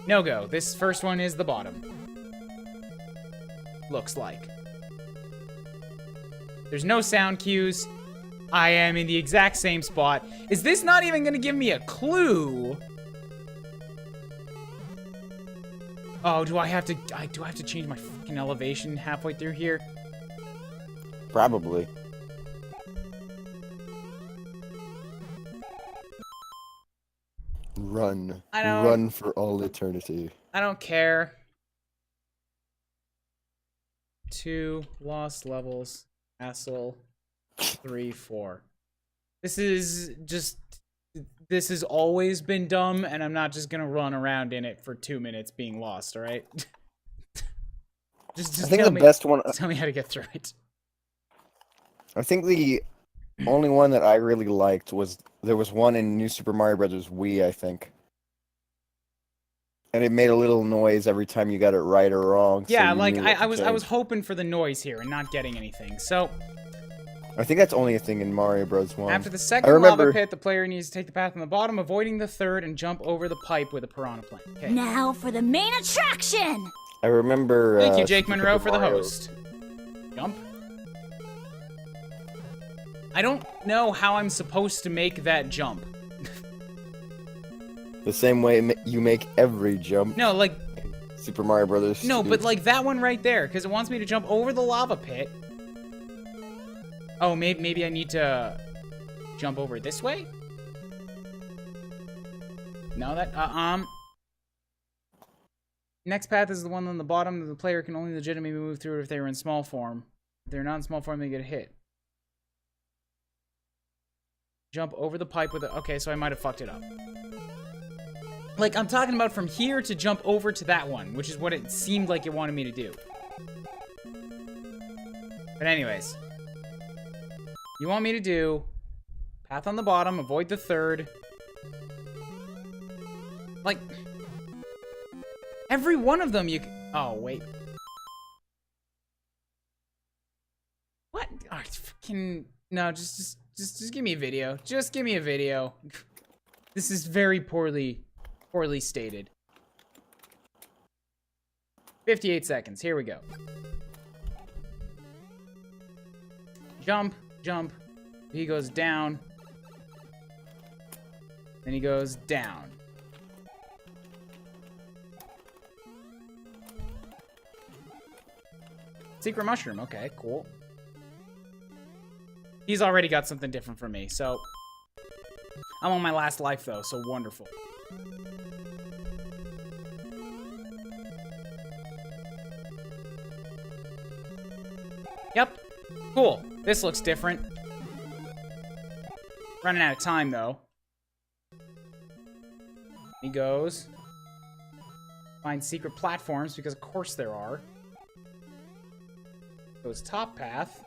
No go. This first one is the bottom. Looks like. There's no sound cues. I am in the exact same spot. Is this not even gonna give me a clue? Oh, do I have to change my fucking elevation halfway through here? Probably. Run. Run for all eternity. I don't care. 2 lost levels. Castle. 3, 4. This has always been dumb, and I'm not just gonna run around in it for 2 minutes being lost, alright? just I think the best one... Tell me how to get through it. I think the only one that I really liked was... There was one in New Super Mario Bros. Wii, I think. And it made a little noise every time you got it right or wrong. Yeah, so like, I was hoping for the noise here and not getting anything, so... I think that's only a thing in Mario Bros. 1. After the second lava pit, the player needs to take the path on the bottom, avoiding the third, and jump over the pipe with a piranha plant. Okay. Now for the main attraction! I remember... Thank you, Jake Monroe, for the host. Jump. I don't know how I'm supposed to make that jump. The same way you make every jump. No, like... Super Mario Brothers. No, but like that one right there, because it wants me to jump over the lava pit. Oh, maybe I need to jump over this way? No, that, Next path is the one on the bottom that the player can only legitimately move through if they were in small form. If they're not in small form, they get hit. Jump over the pipe with it. Okay, so I might have fucked it up. Like, I'm talking about from here to jump over to that one, which is what it seemed like it wanted me to do. But anyways. You want me to do path on the bottom, avoid the third. Like, every one of them you can... Oh, wait. What? Oh, fucking... No, just give me a video. Just give me a video. This is very poorly stated. 58 seconds. Here we go. Jump, jump. He goes down. Then he goes down. Secret mushroom. Okay, cool. He's already got something different from me, so... I'm on my last life, though, so wonderful. Yep. Cool. This looks different. Running out of time, though. He goes. Find secret platforms, because of course there are. Goes top path.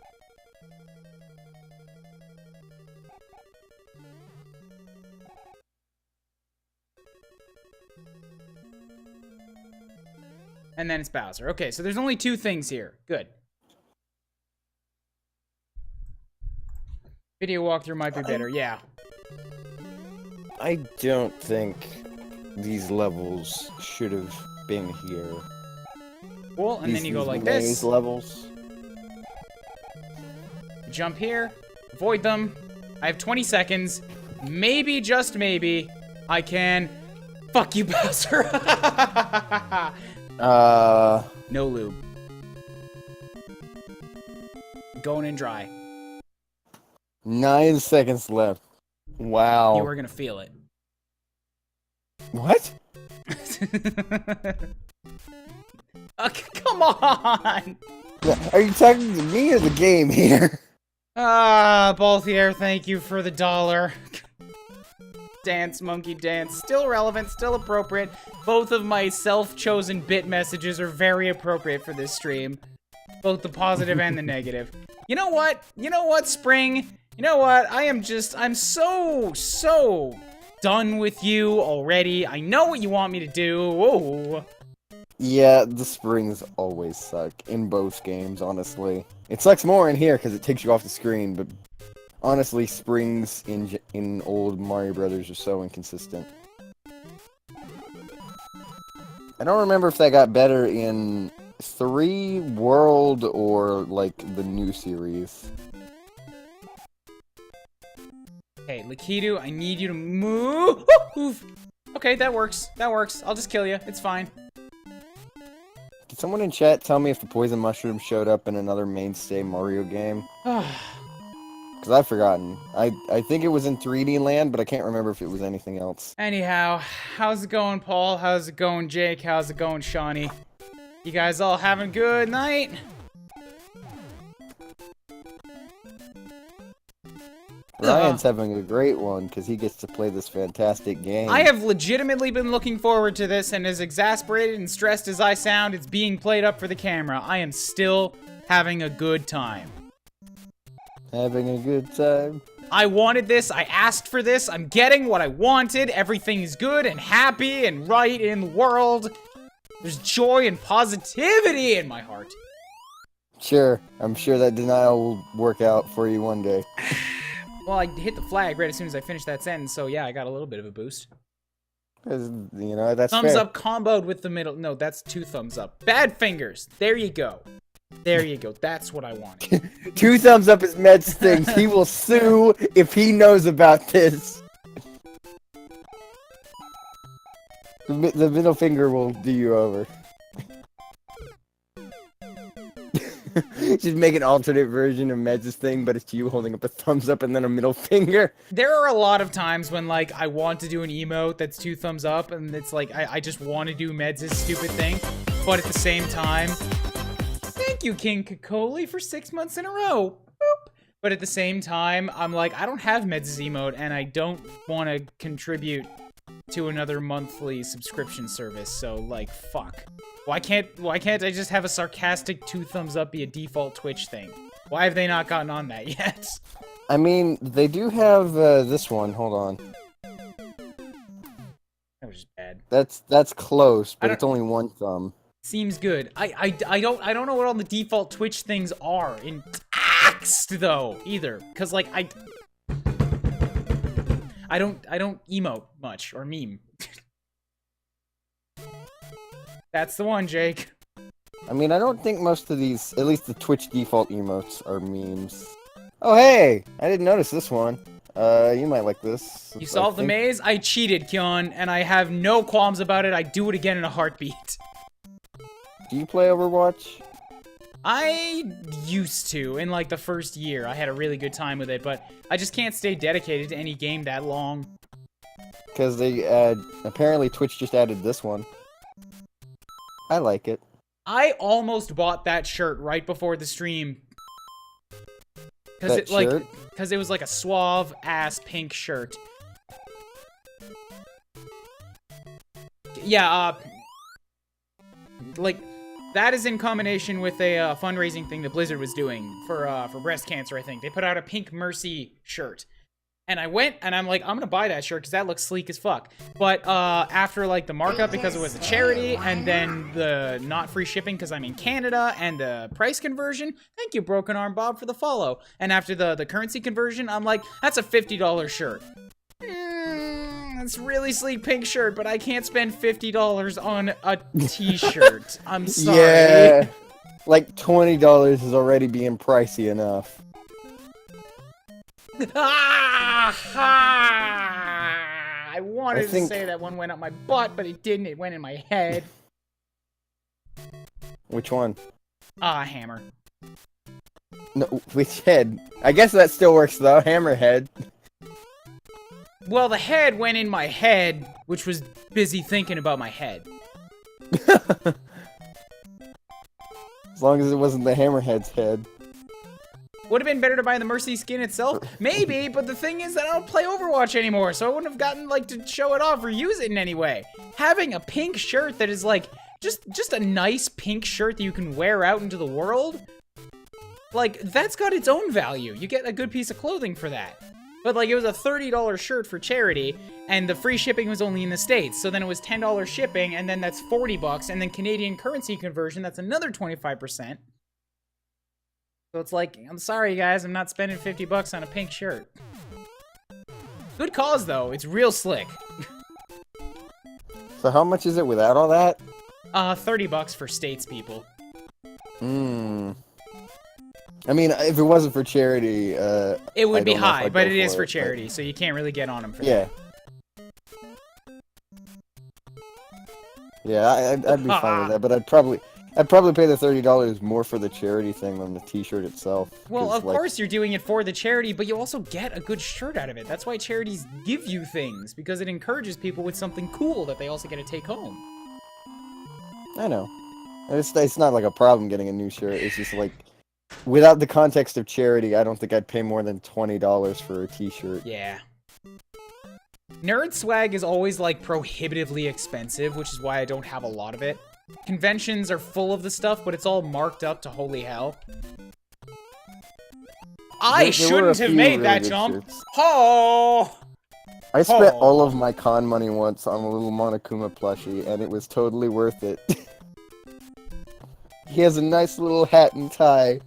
And then it's Bowser. Okay, so there's only 2 things here. Good. Video walkthrough might be better, yeah. I don't think these levels should have been here. Cool, and then you go like maze this. Levels. Jump here. Avoid them. I have 20 seconds. Maybe, just maybe, I can... Fuck you, Bowser. No lube. Going in dry. 9 seconds left. Wow. You were gonna feel it. What? Come on! Are you talking to me or the game here? Both here. Thank you for the $1. Dance, monkey dance. Still relevant, still appropriate. Both of my self-chosen bit messages are very appropriate for this stream. Both the positive and the negative. You know what? You know what, Spring? You know what? I'm so done with you already. I know what you want me to do. Whoa. Yeah, the springs always suck in both games, honestly. It sucks more in here because it takes you off the screen, but honestly, springs in old Mario Brothers are so inconsistent. I don't remember if that got better in 3, World, or, like, the new series. Okay, Lakitu, I need you to move. Okay, that works. That works. I'll just kill you. It's fine. Can someone in chat tell me if the poison mushroom showed up in another mainstay Mario game? Because I've forgotten. I think it was in 3D Land, but I can't remember if it was anything else. Anyhow, how's it going, Paul? How's it going, Jake? How's it going, Shawnee? You guys all having a good night? Ryan's having a great one because he gets to play this fantastic game. I have legitimately been looking forward to this, and as exasperated and stressed as I sound, it's being played up for the camera. I am still having a good time. Having a good time. I wanted this. I asked for this. I'm getting what I wanted. Everything is good and happy and right in the world. There's joy and positivity in my heart. Sure. I'm sure that denial will work out for you one day. Well, I hit the flag right as soon as I finished that sentence, so yeah, I got a little bit of a boost. You know, that's Thumbs fair. up comboed with the middle. No, that's 2 thumbs up. Bad fingers. There you go. There you go. That's what I wanted. 2 thumbs up is Med's thing. He will sue if he knows about this. The middle finger will do you over. Just make an alternate version of Med's thing, but it's you holding up a thumbs up and then a middle finger. There are a lot of times when, like, I want to do an emote that's 2 thumbs up, and it's like, I just want to do Meds' stupid thing, but at the same time, thank Thank you, King Kakoli, for 6 months in a row. Boop. But at the same time, I'm like, I don't have Meds emote, and I don't want to contribute to another monthly subscription service. So, like, fuck. Why can't I just have a sarcastic 2 thumbs up be a default Twitch thing? Why have they not gotten on that yet? I mean, they do have this one. Hold on. That was just bad. That's close, but it's only 1 thumb. Seems good. I don't know what all the default Twitch things are in text though either, cause like I don't emote much or meme. That's the one, Jake. I mean, I don't think most of these, at least the Twitch default emotes, are memes. Oh hey, I didn't notice this one. You might like this. You solved the maze? I cheated, Kyon, and I have no qualms about it. I'd do it again in a heartbeat. Do you play Overwatch? I used to, in like the first year. I had a really good time with it, but I just can't stay dedicated to any game that long. Because they apparently Twitch just added this one. I like it. I almost bought that shirt right before the stream. Because it was like a suave ass pink shirt. Yeah, like that is in combination with a fundraising thing that Blizzard was doing for breast cancer, I think. They put out a Pink Mercy shirt. And I went, and I'm like, I'm gonna buy that shirt, because that looks sleek as fuck. But, after, like, the markup, because it was a charity, and then the not free shipping, because I'm in Canada, and the price conversion, thank you, Broken Arm Bob, for the follow. And after the currency conversion, I'm like, that's a $50 shirt. It's really sleek pink shirt, but I can't spend $50 on a t-shirt. I'm sorry. Yeah, like $20 is already being pricey enough. I wanted to say that one went up my butt, but it didn't. It went in my head. Which one? Hammer. No, which head? I guess that still works though. Hammerhead. Well, the head went in my head, which was busy thinking about my head. As long as it wasn't the Hammerhead's head. Would have been better to buy the Mercy skin itself? Maybe, but the thing is that I don't play Overwatch anymore, so I wouldn't have gotten, like, to show it off or use it in any way. Having a pink shirt that is, like, just a nice pink shirt that you can wear out into the world, like, that's got its own value. You get a good piece of clothing for that. But, like, it was a $30 shirt for charity, and the free shipping was only in the States, so then it was $10 shipping, and then that's $40, and then Canadian currency conversion, that's another 25%. So it's like, I'm sorry, guys, I'm not spending $50 on a pink shirt. Good cause, though. It's real slick. So how much is it without all that? $30 for States people. I mean, if it wasn't for charity, it would be high, but it is for charity, so you can't really get on them for that. Yeah, I'd be fine with that, but I'd probably pay the $30 more for the charity thing than the t-shirt itself. Well, of course you're doing it for the charity, but you also get a good shirt out of it. That's why charities give you things, because it encourages people with something cool that they also get to take home. I know. It's not like a problem getting a new shirt. It's just like, without the context of charity, I don't think I'd pay more than $20 for a t-shirt. Yeah. Nerd swag is always, like, prohibitively expensive, which is why I don't have a lot of it. Conventions are full of the stuff, but it's all marked up to holy hell. I shouldn't have made that jump. Oh! I spent all of my con money once on a little Monokuma plushie, and it was totally worth it. He has a nice little hat and tie.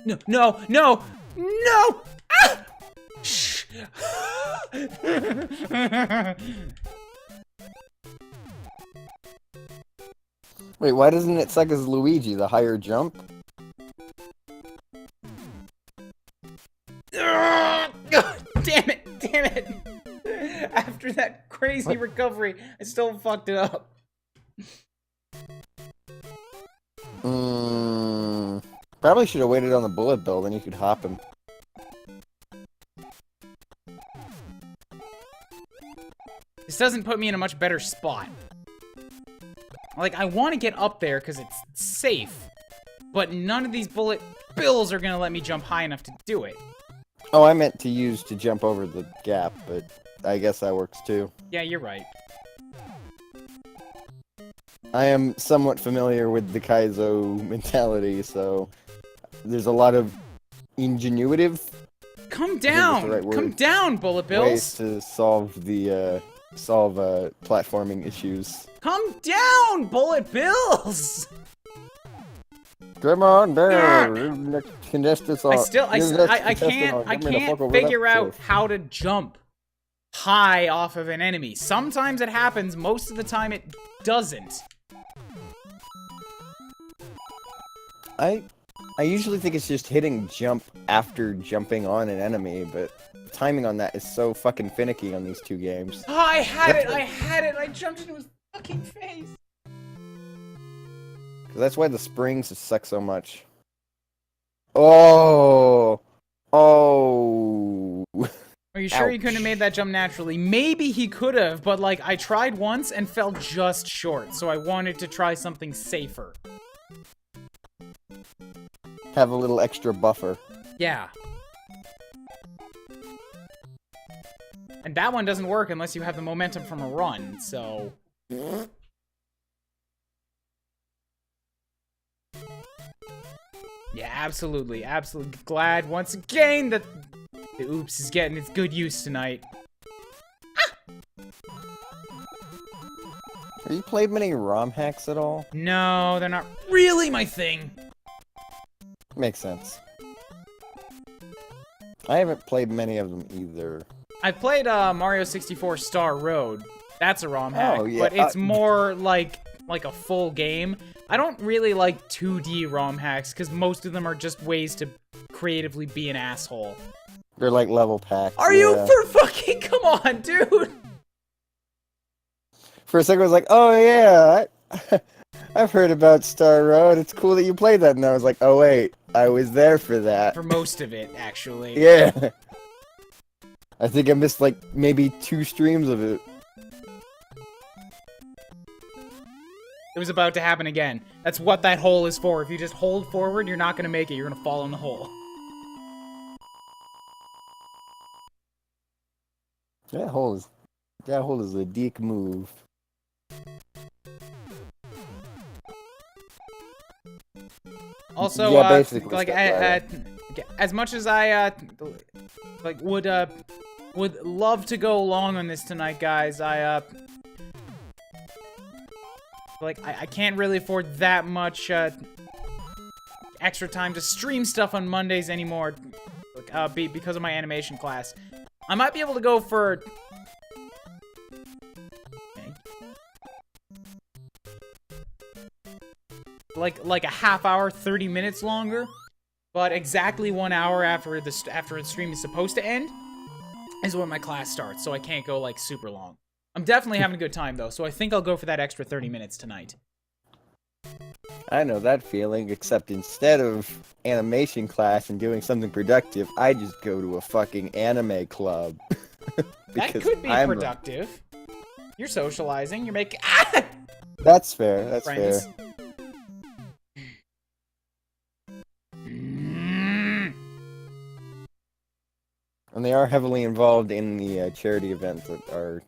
No, no, no, no! Ah! Shh! Wait, why doesn't it suck as Luigi, the higher jump? Damn it! Damn it! After that crazy recovery, I still fucked it up. Probably should have waited on the bullet bill, then you could hop him. This doesn't put me in a much better spot. Like, I want to get up there because it's safe, but none of these bullet bills are going to let me jump high enough to do it. Oh, I meant to use to jump over the gap, but I guess that works too. Yeah, you're right. I am somewhat familiar with the Kaizo mentality, so there's a lot of ingenuitive Come the down! right word. Come down, bullet ways bills! to solve platforming issues. Come down, bullet bills! Come on down, contestants. I can't figure out how to jump high off of an enemy. Sometimes it happens, most of the time it doesn't. I usually think it's just hitting jump after jumping on an enemy, but the timing on that is so fucking finicky on these two games. Oh, I had it! I jumped into his fucking face! That's why the springs suck so much. Oh! Oh! Are you sure he Ouch. couldn't have made that jump naturally? Maybe he could have, but like, I tried once and fell just short, so I wanted to try something safer. Have a little extra buffer. Yeah. And that one doesn't work unless you have the momentum from a run, so... Yeah, absolutely, absolutely glad once again that the oops is getting its good use tonight. Have you played many ROM hacks at all? No, they're not really my thing. Makes sense. I haven't played many of them either. I've played Mario 64 Star Road. That's a ROM hack, Oh, yeah, but it's more like a full game. I don't really like 2D ROM hacks because most of them are just ways to creatively be an asshole. They're like level packs. Are you for fucking come on, dude? For a second I was like, oh yeah, I've heard about Star Road. It's cool that you played that. And I was like, oh wait, I was there for that. For most of it, actually. Yeah. I think I missed like maybe 2 streams of it. It was about to happen again. That's what that hole is for. If you just hold forward, you're not gonna make it. You're gonna fall in the hole. That hole is a dick move. Also, Yeah, basically, like, as much as I like would love to go along on this tonight, guys, I can't really afford that much extra time to stream stuff on Mondays anymore, because of my animation class. I might be able to go for. Like a half hour, 30 minutes longer, but exactly 1 hour after the stream is supposed to end is when my class starts, so I can't go like super long. I'm definitely having a good time though, so I think I'll go for that extra 30 minutes tonight. I know that feeling, except instead of animation class and doing something productive, I just go to a fucking anime club. That could be productive. You're socializing, you're making That's fair, that's friends. fair. And they are heavily involved in the charity events that our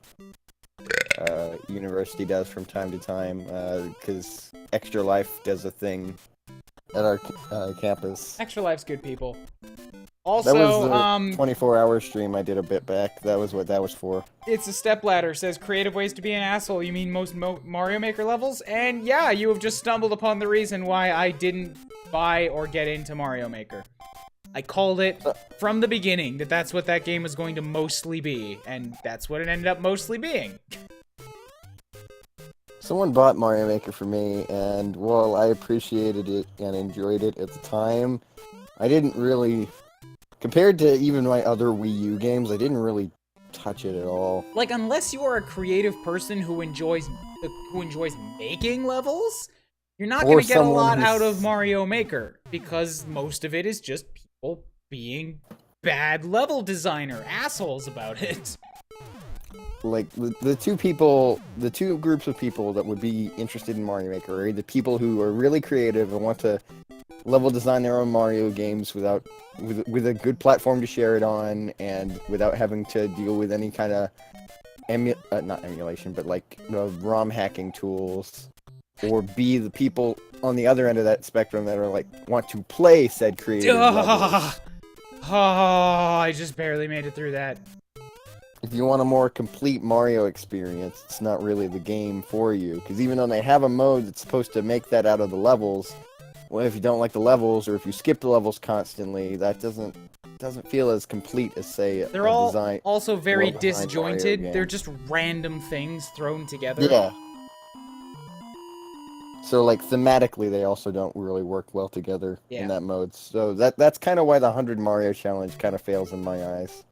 university does from time to time, because Extra Life does a thing at our campus. Extra Life's good people. That Also, was the 24-hour stream I did a bit back. That was what that was for. It's a stepladder. Says creative ways to be an asshole. You mean most Mario Maker levels? And yeah, you have just stumbled upon the reason why I didn't buy or get into Mario Maker. I called it from the beginning that that's what that game was going to mostly be, and that's what it ended up mostly being. Someone bought Mario Maker for me, and while I appreciated it and enjoyed it at the time, I didn't really, compared to even my other Wii U games, I didn't really touch it at all. Like, unless you are a creative person who enjoys making levels, you're not going to get a lot out of Mario Maker, because most of it is just people being bad level designer assholes about it. like the two groups of people that would be interested in Mario Maker are the people who are really creative and want to level design their own Mario games with a good platform to share it on, and without having to deal with any kind of not emulation, but like ROM hacking tools. Or be the people on the other end of that spectrum that are like want to play said creative levels. Oh, I just barely made it through that. If you want a more complete Mario experience, it's not really the game for you. Because even though they have a mode that's supposed to make that out of the levels, well, if you don't like the levels, or if you skip the levels constantly, that doesn't feel as complete as, say, They're all also very disjointed. They're just random things thrown together. Yeah. So, like, thematically, they also don't really work well together in that mode. So that's kind of why the 100 Mario Challenge kind of fails in my eyes.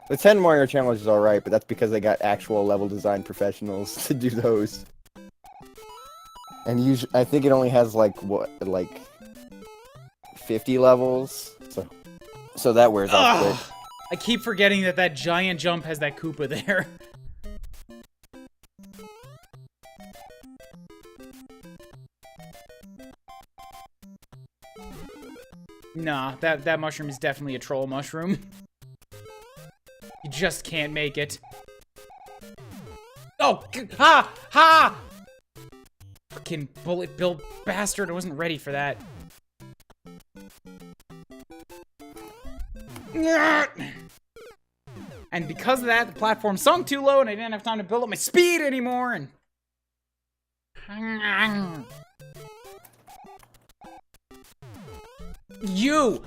The 10 Mario Challenge is alright, but that's because they got actual level design professionals to do those. And usually, I think it only has, like, 50 levels? So that wears off quick. I keep forgetting that giant jump has that Koopa there. Nah, that mushroom is definitely a troll mushroom. You just can't make it. Oh, ha! Ha! Fucking bullet bill bastard, I wasn't ready for that. And because of that, the platform sunk too low and I didn't have time to build up my speed anymore, and... You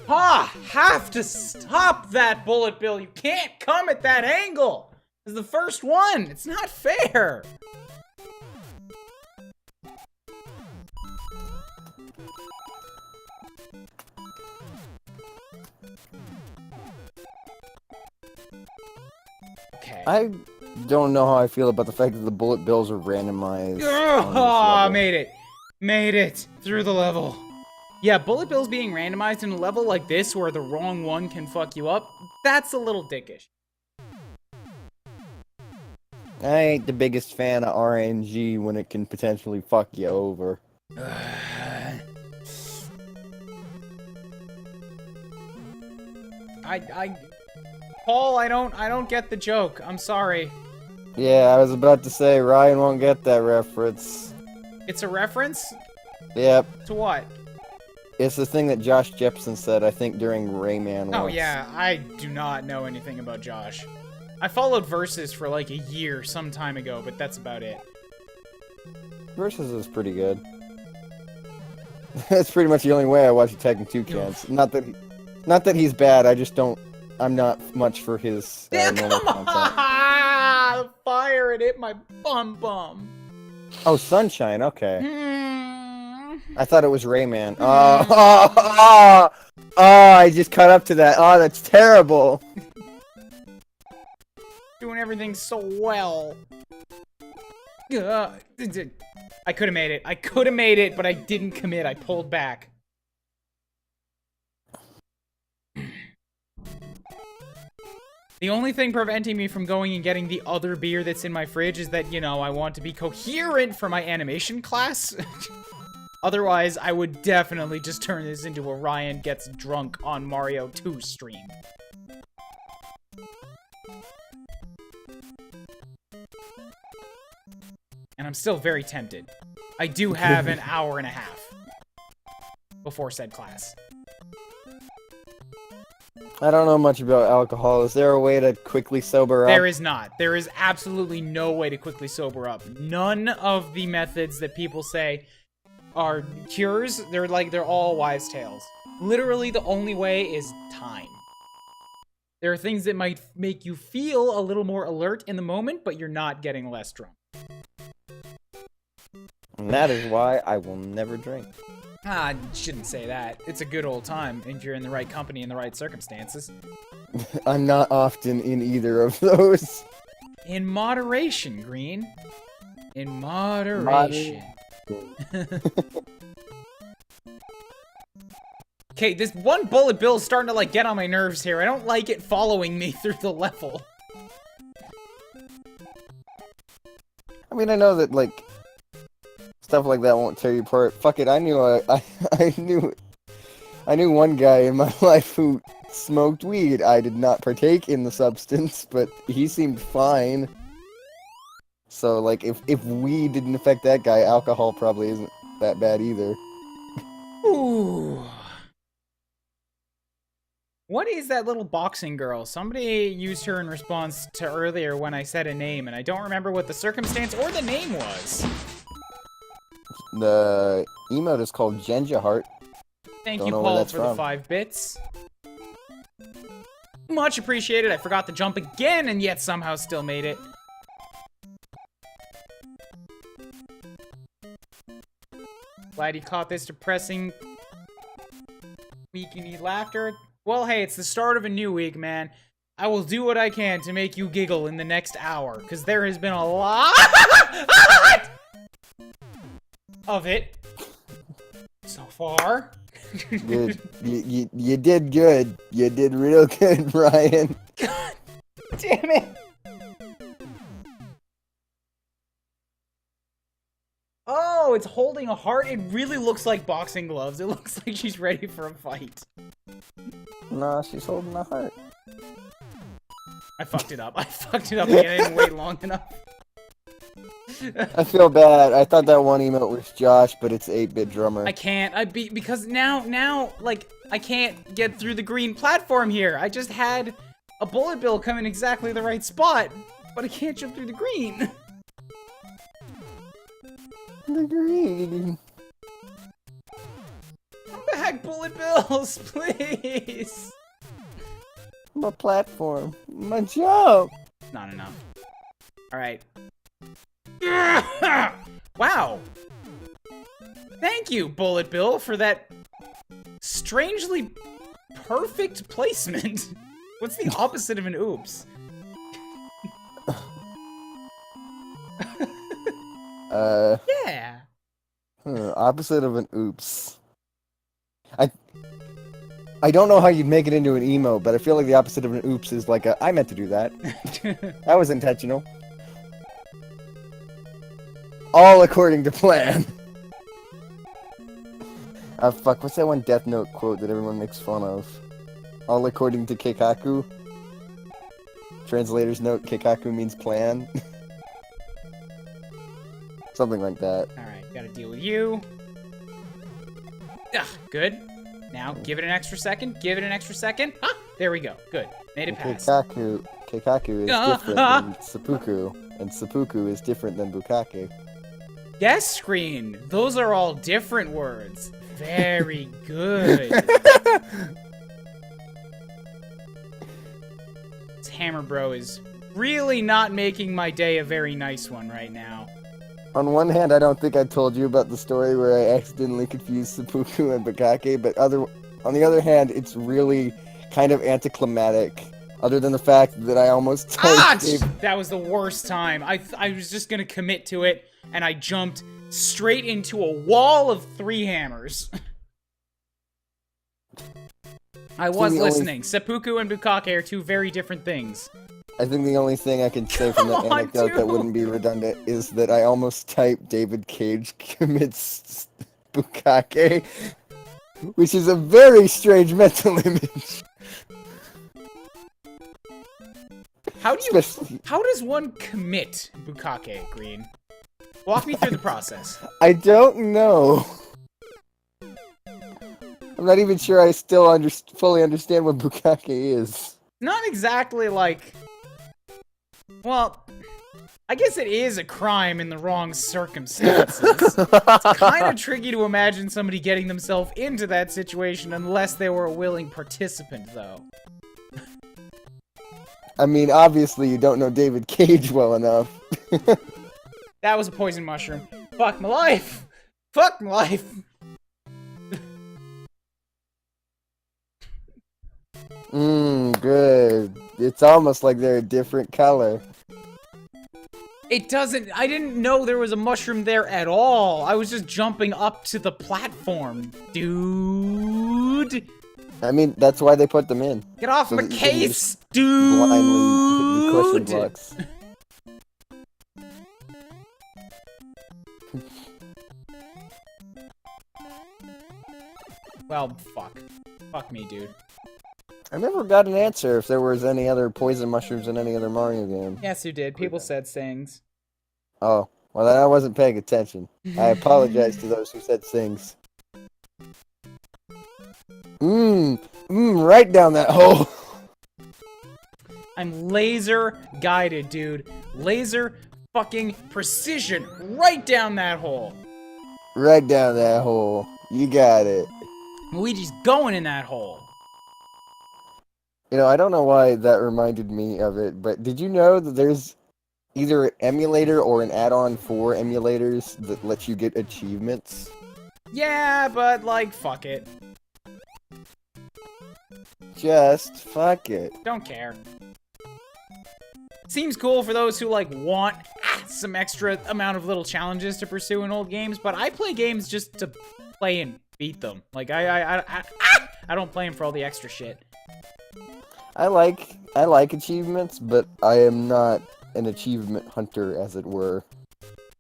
have to stop that, Bullet Bill. You can't come at that angle. It's the first one. It's not fair. Okay. I don't know how I feel about the fact that the bullet bills are randomized. Oh, made it. Made it through the level. Yeah, bullet bills being randomized in a level like this where the wrong one can fuck you up, that's a little dickish. I ain't the biggest fan of RNG when it can potentially fuck you over. Paul, I don't get the joke. I'm sorry. Yeah, I was about to say, Ryan won't get that reference. It's a reference? Yep. To what? It's the thing that Josh Jepson said, I think, during Rayman once. Oh yeah, I do not know anything about Josh. I followed Versus for like a year some time ago, but that's about it. Versus is pretty good. That's pretty much the only way I watch Tekken 2 cans. Not that he's bad, I just don't... I'm not much for his normal content. The fire, it hit my bum. Oh, Sunshine, okay. I thought it was Rayman. I just caught up to that. Oh, that's terrible. Doing everything so well. I could have made it. I could have made it, but I didn't commit. I pulled back. The only thing preventing me from going and getting the other beer that's in my fridge is that, you know, I want to be coherent for my animation class. Otherwise, I would definitely just turn this into a Ryan Gets Drunk on Mario 2 stream. And I'm still very tempted. I do have an hour and a half before said class. I don't know much about alcohol. Is there a way to quickly sober up? There is not. There is absolutely no way to quickly sober up. None of the methods that people say are cures, they're all wives' tales. Literally, the only way is time. There are things that might make you feel a little more alert in the moment, but you're not getting less drunk. And that is why I will never drink. I shouldn't say that. It's a good old time if you're in the right company in the right circumstances. I'm not often in either of those. In moderation, Green. In moderation. Okay, this one bullet bill is starting to, like, get on my nerves here. I don't like it following me through the level. mean, I know that, like, stuff like that won't tear you apart. Fuck it, I knew one guy in my life who smoked weed. I did not partake in the substance, but he seemed fine. So, like, if weed didn't affect that guy, alcohol probably isn't that bad either. Ooh. What is that little boxing girl? Somebody used her in response to earlier when I said a name, and I don't remember what the circumstance or the name was. The emote is called Genja Heart. Thank Don't you, know where Paul, that's for the from. 5 bits. Much appreciated. I forgot to jump again, and yet somehow still made it. Glad you caught this depressing week. You need laughter. Well, hey, it's the start of a new week, man. I will do what I can to make you giggle in the next hour, because there has been a lot of it so far. Good. You did good. You did real good, Ryan. God damn it. Oh, it's holding a heart. It really looks like boxing gloves. It looks like she's ready for a fight. Nah, she's holding a heart. I fucked it up. I fucked it up again. I didn't wait long enough. I feel bad. I thought that one emote was Josh, but it's 8-bit drummer. I can't. Because now, like, I can't get through the green platform here. I just had a bullet bill come in exactly the right spot, but I can't jump through the green. The green. Come back, bullet bills, please. My platform. My jump. Not enough. Alright. Wow. Thank you, Bullet Bill, for that strangely perfect placement. What's the opposite of an oops? Yeah. Opposite of an oops. I don't know how you'd make it into an emo, but I feel like the opposite of an oops is like I meant to do that. That was intentional. All according to plan. Fuck, what's that one Death Note quote that everyone makes fun of? All according to Keikaku? Translator's note, Keikaku means plan. Something like that. Alright, gotta deal with you. Ugh, good. Now, give it an extra second. Give it an extra second. Ah, there we go. Good. Made it pass. Keikaku is different than seppuku, and seppuku is different than bukkake. Yes, screen. Those are all different words. Very good. This Hammer Bro is really not making my day a very nice one right now. On one hand, I don't think I told you about the story where I accidentally confused seppuku and bukkake, but on the other hand, it's really kind of anticlimactic. Other than the fact that I almost That was the worst time. I was just gonna commit to it, and I jumped straight into a wall of 3 hammers. I was listening. Seppuku and bukkake are 2 very different things. I think the only thing I can say from that anecdote that wouldn't be redundant is that I almost typed David Cage commits bukkake, which is a very strange mental image. How does one commit bukkake, Green? Walk me through the process. I don't know. I'm not even sure I still fully understand what bukkake is. Not exactly like... Well, I guess it is a crime in the wrong circumstances. It's kind of tricky to imagine somebody getting themselves into that situation unless they were a willing participant, though. I mean, obviously you don't know David Cage well enough. That was a poison mushroom. Fuck my life! Fuck my life! Good. It's almost like they're a different color. It doesn't... I didn't know there was a mushroom there at all. I was just jumping up to the platform, dude. I mean, that's why they put them in. Get off So my that you can case, Blindly hit the cushion dude. blocks. Well, fuck. Fuck me, dude. I never got an answer if there was any other poison mushrooms in any other Mario game. Yes, you did. People said things. Oh, well then I wasn't paying attention. I apologize to those who said things. Right down that hole. I'm laser guided, dude. Laser fucking precision right down that hole. Right down that hole. You got it. Luigi's going in that hole. You know, I don't know why that reminded me of it, but did you know that there's either an emulator or an add-on for emulators that lets you get achievements? Yeah, but like, fuck it. Just fuck it. Don't care. Seems cool for those who like want some extra amount of little challenges to pursue in old games, but I play games just to play and beat them. Like I don't play them for all the extra shit. I like achievements, but I am not an achievement hunter, as it were.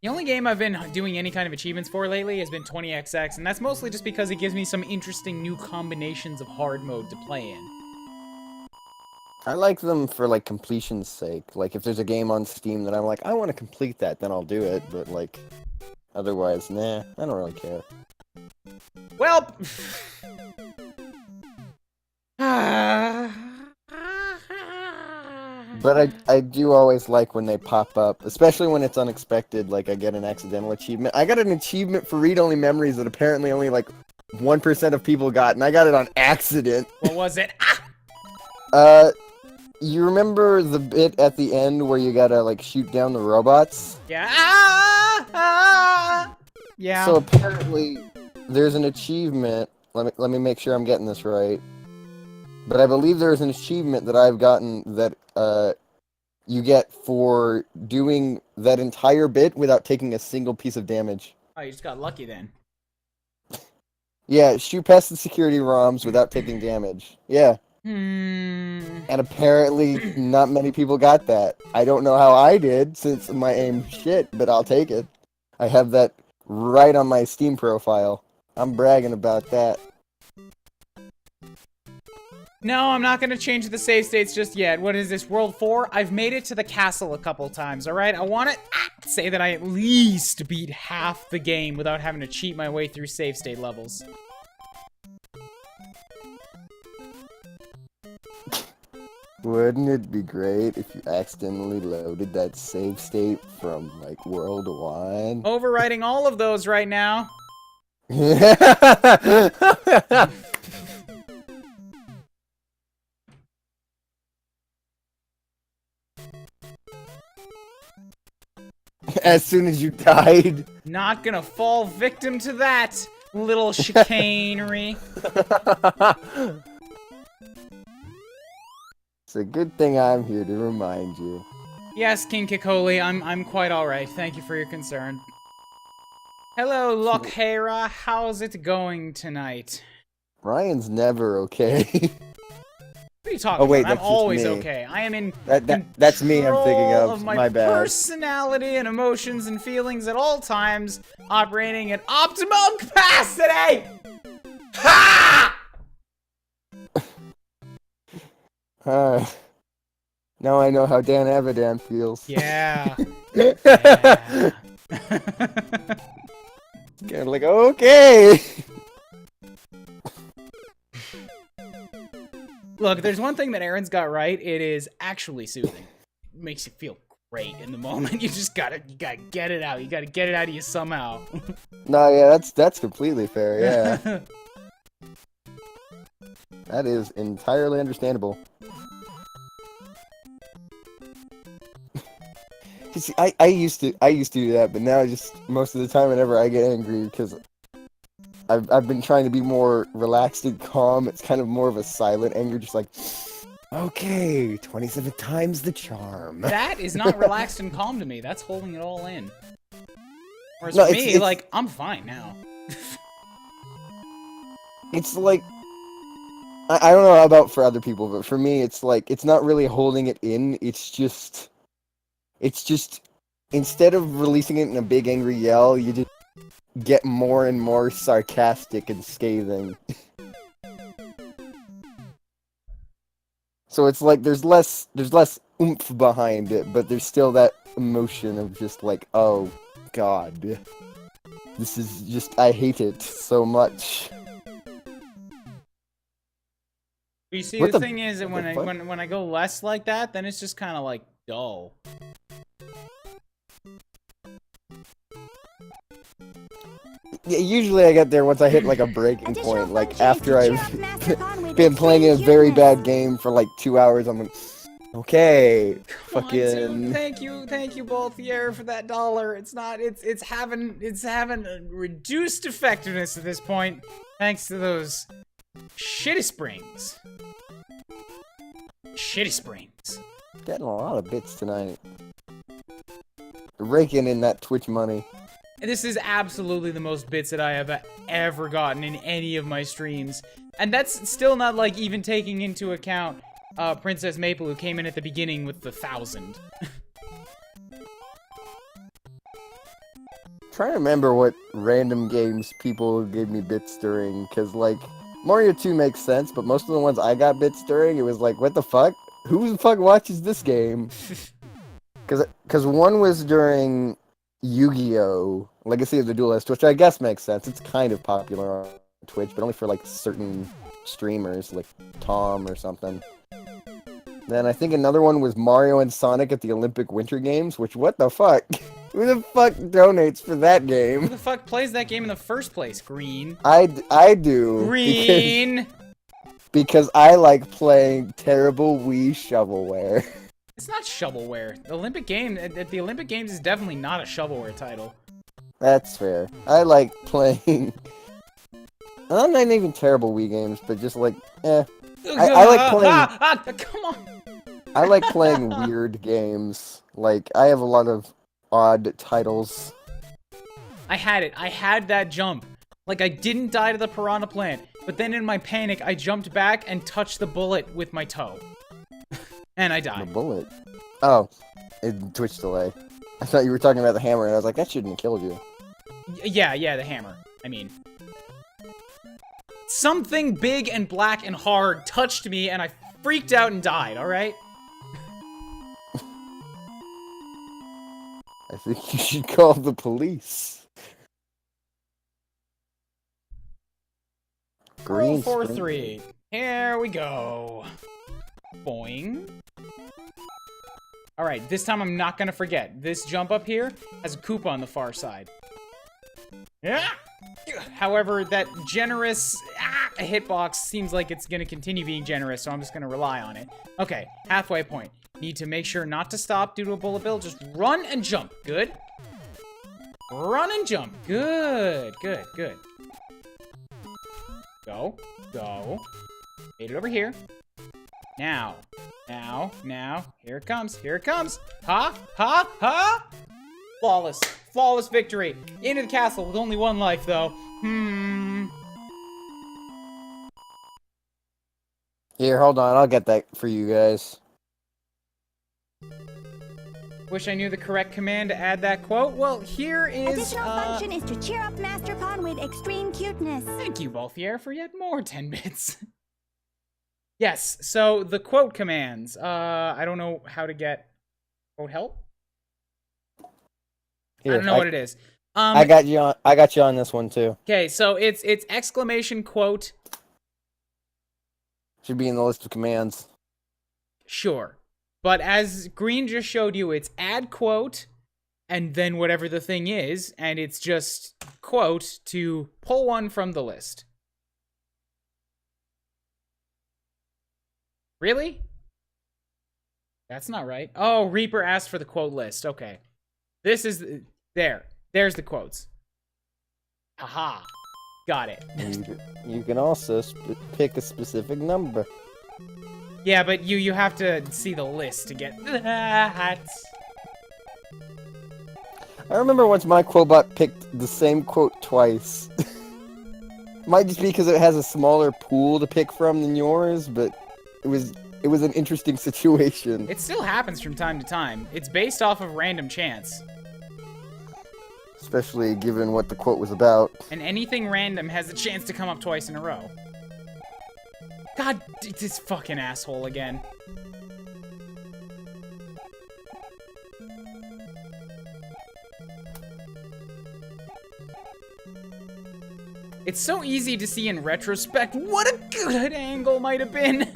The only game I've been doing any kind of achievements for lately has been 20XX, and that's mostly just because it gives me some interesting new combinations of hard mode to play in. I like them for, like, completion's sake. Like, if there's a game on Steam that I'm like, I want to complete that, then I'll do it. But, like, otherwise, nah, I don't really care. Well... But I do always like when they pop up, especially when it's unexpected, like I get an accidental achievement. I got an achievement for read-only memories that apparently only, like, 1% of people got, and I got it on accident. What was it? You remember the bit at the end where you gotta, like, shoot down the robots? Yeah. Yeah. So apparently, there's an achievement. Let me make sure I'm getting this right. But I believe there's an achievement that I've gotten that you get for doing that entire bit without taking a single piece of damage. Oh, you just got lucky then. Yeah, shoot past the security ROMs without taking damage. Yeah. And And apparently not many people got that. I don't know how I did, since my aim shit, but I'll take it. I have that right on my Steam profile. I'm bragging about that. No, I'm not gonna change the save states just yet. What is this, World 4? I've made it to the castle a couple times, alright? I want to say that I at least beat half the game without having to cheat my way through save state levels. Wouldn't it be great if you accidentally loaded that save state from, like, World 1? Overwriting all of those right now. As soon as you died. Not gonna fall victim to that little chicanery. It's a good thing I'm here to remind you. Yes, King Kikoli, I'm quite alright. Thank you for your concern. Hello, Lokhera. How's it going tonight? Ryan's never okay. What are you talking Oh, wait, about? I'm that's just always me. okay. I am in That's me I'm thinking control of. my My bad. personality and emotions and feelings at all times, operating at optimum capacity! Ha! Now I know how Dan Avidan feels. Yeah. Kind of like, okay. Look, there's one thing that Aaron's got right. It is actually soothing. It makes you feel great in the moment. You gotta get it out. You gotta get it out of you somehow. No, yeah, that's completely fair, yeah. That is entirely understandable. See, I used to do that, but now just most of the time whenever I get angry, because I've been trying to be more relaxed and calm. It's kind of more of a silent anger, just like, okay, 27 times the charm. That is not relaxed and calm to me. That's holding it all in. Whereas No, for it's- me, it's- like, I'm fine now. It's like, I don't know about for other people, but for me, it's like, it's not really holding it in. It's just, instead of releasing it in a big angry yell, you just get more and more sarcastic and scathing. So it's like there's less oomph behind it, but there's still that emotion of just like, oh god, this is just, I hate it so much. You see, What the the- thing is that what the fuck? when I go less like that, then it's just kind of like dull. Yeah, usually I get there once I hit like a breaking Additional point, like function is after to cheer I've up Master Pawn with been playing a extreme very cuteness. bad game for like 2 hours. I'm like, okay, Come on, dude. fucking. Thank you both, Pierre, for that $1. It's having a reduced effectiveness at this point, thanks to those shitty springs. Shitty springs. Getting a lot of bits tonight. Raking in that Twitch money. And this is absolutely the most bits that I have ever gotten in any of my streams. And that's still not like even taking into account Princess Maple, who came in at the beginning with the 1,000. Trying to remember what random games people gave me bits during, because like Mario 2 makes sense, but most of the ones I got bits during, it was like, what the fuck? Who the fuck watches this game? Because one was during Yu-Gi-Oh! Legacy of the Duelist, which I guess makes sense. It's kind of popular on Twitch, but only for like certain streamers, like Tom or something. Then I think another one was Mario and Sonic at the Olympic Winter Games, which, what the fuck? Who the fuck donates for that Who game? the fuck plays that game in the first place, Green? I do. Green! Because I like playing terrible Wii shovelware. It's not shovelware. The Olympic Games is definitely not a shovelware title. That's fair. I like playing... I'm not even terrible Wii games, but just like, eh. I like playing... Come on! I like playing weird games. Like, I have a lot of odd titles. I had it. I had that jump. Like, I didn't die to the piranha plant, but then in my panic, I jumped back and touched the bullet with my toe. And I The died. bullet. Oh, Twitch delay. I thought you were talking about the hammer, and I was like, that shouldn't have killed you. Yeah, the hammer. I mean... Something big and black and hard touched me, and I freaked out and died, alright? I think you should call the police. Green 4-3. Here we go. Boing. Alright, this time I'm not gonna forget. This jump up here has a Koopa on the far side. Yeah. However, that generous hitbox seems like it's gonna continue being generous, so I'm just gonna rely on it. Okay, halfway point. Need to make sure not to stop due to a bullet bill. Just run and jump. Good. Run and jump. Good. Go. Made it over here. Now. Here it comes. Ha! Flawless victory. Into the castle with only one life, though. Here, hold on. I'll get that for you guys. Wish I knew the correct command to add that quote. Well, here is, Additional function is to cheer up Master Pawn with extreme cuteness. Thank you, Balthier, for yet more 10 bits. Yes, so the quote commands. I don't know how to get quote help. Here, I don't know what it is. I got you on this one too. Okay, so it's exclamation quote. Should be in the list of commands. Sure. But as Green just showed you, it's add quote, and then whatever the thing is, and it's just quote to pull one from the list. Really? That's not right. Oh, Reaper asked for the quote list. Okay. This is... There's the quotes. Haha. Got it. You can also pick a specific number. Yeah, but you have to see the list to get that. I remember once my Quobot picked the same quote twice. Might just be because it has a smaller pool to pick from than yours, but it was an interesting situation. It still happens from time to time. It's based off of random chance. Especially given what the quote was about. And anything random has a chance to come up twice in a row. God, this fucking asshole again. It's so easy to see in retrospect what a good angle might have been.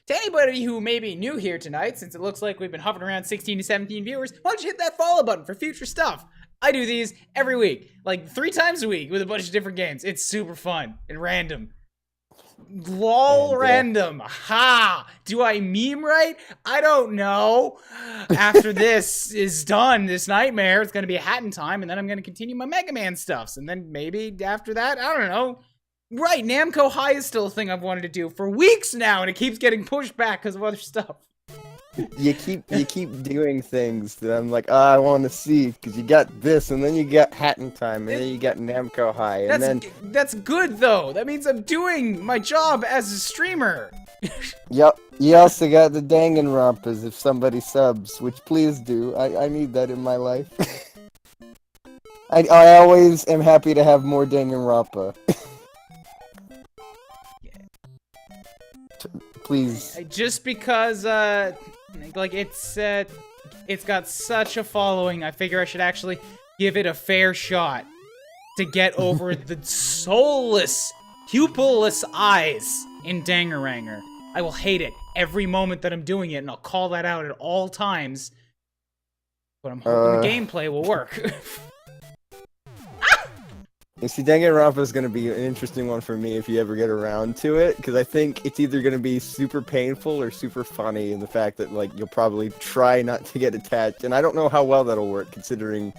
To anybody who may be new here tonight, since it looks like we've been hovering around 16 to 17 viewers, why don't you hit that follow button for future stuff? I do these every week, like 3 times a week with a bunch of different games. It's super fun and random. LOL random. Ha! Do I meme right? I don't know. After this is done, this nightmare, it's gonna be a hat in time, and then I'm gonna continue my Mega Man stuffs, and then maybe after that, I don't know. Right, Namco High is still a thing I've wanted to do for weeks now, and it keeps getting pushed back because of other stuff. You keep doing things that I'm like, I want to see, because you got this, and then you got Hat in Time, and then you got Namco High, and that's good though. That means I'm doing my job as a streamer. Yep. You also got the Danganronpas if somebody subs, which please do. I need that in my life. I always am happy to have more Danganronpa. Please. Just because, like, it's got such a following, I figure I should actually give it a fair shot to get over the soulless, pupilless eyes in Danganronpa. I will hate it every moment that I'm doing it, and I'll call that out at all times. But I'm hoping the gameplay will work. You see, Danganronpa is going to be an interesting one for me if you ever get around to it, because I think it's either going to be super painful or super funny in the fact that, like, you'll probably try not to get attached, and I don't know how well that'll work, considering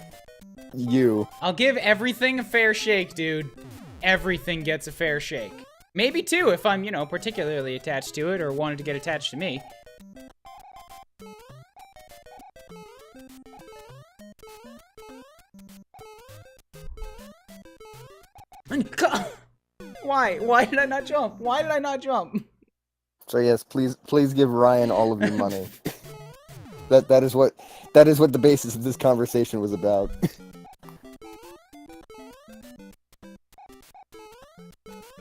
you. I'll give everything a fair shake, dude. Everything gets a fair shake. Maybe 2 if I'm, you know, particularly attached to it or wanted to get attached to me. Why? Why did I not jump? Why did I not jump? So yes, please give Ryan all of your money. that is what the basis of this conversation was about.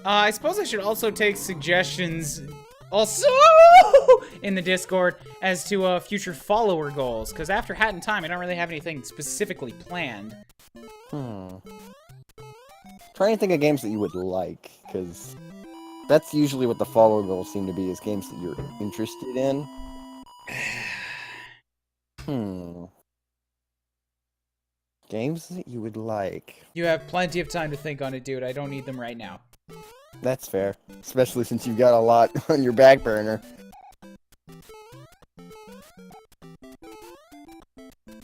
I suppose I should also take suggestions also in the Discord as to future follower goals, because after Hat in Time, I don't really have anything specifically planned. Trying to think of games that you would like, because that's usually what the follow goals seem to be, is games that you're interested in. Games that you would like. You have plenty of time to think on it, dude. I don't need them right now. That's fair. Especially since you've got a lot on your back burner.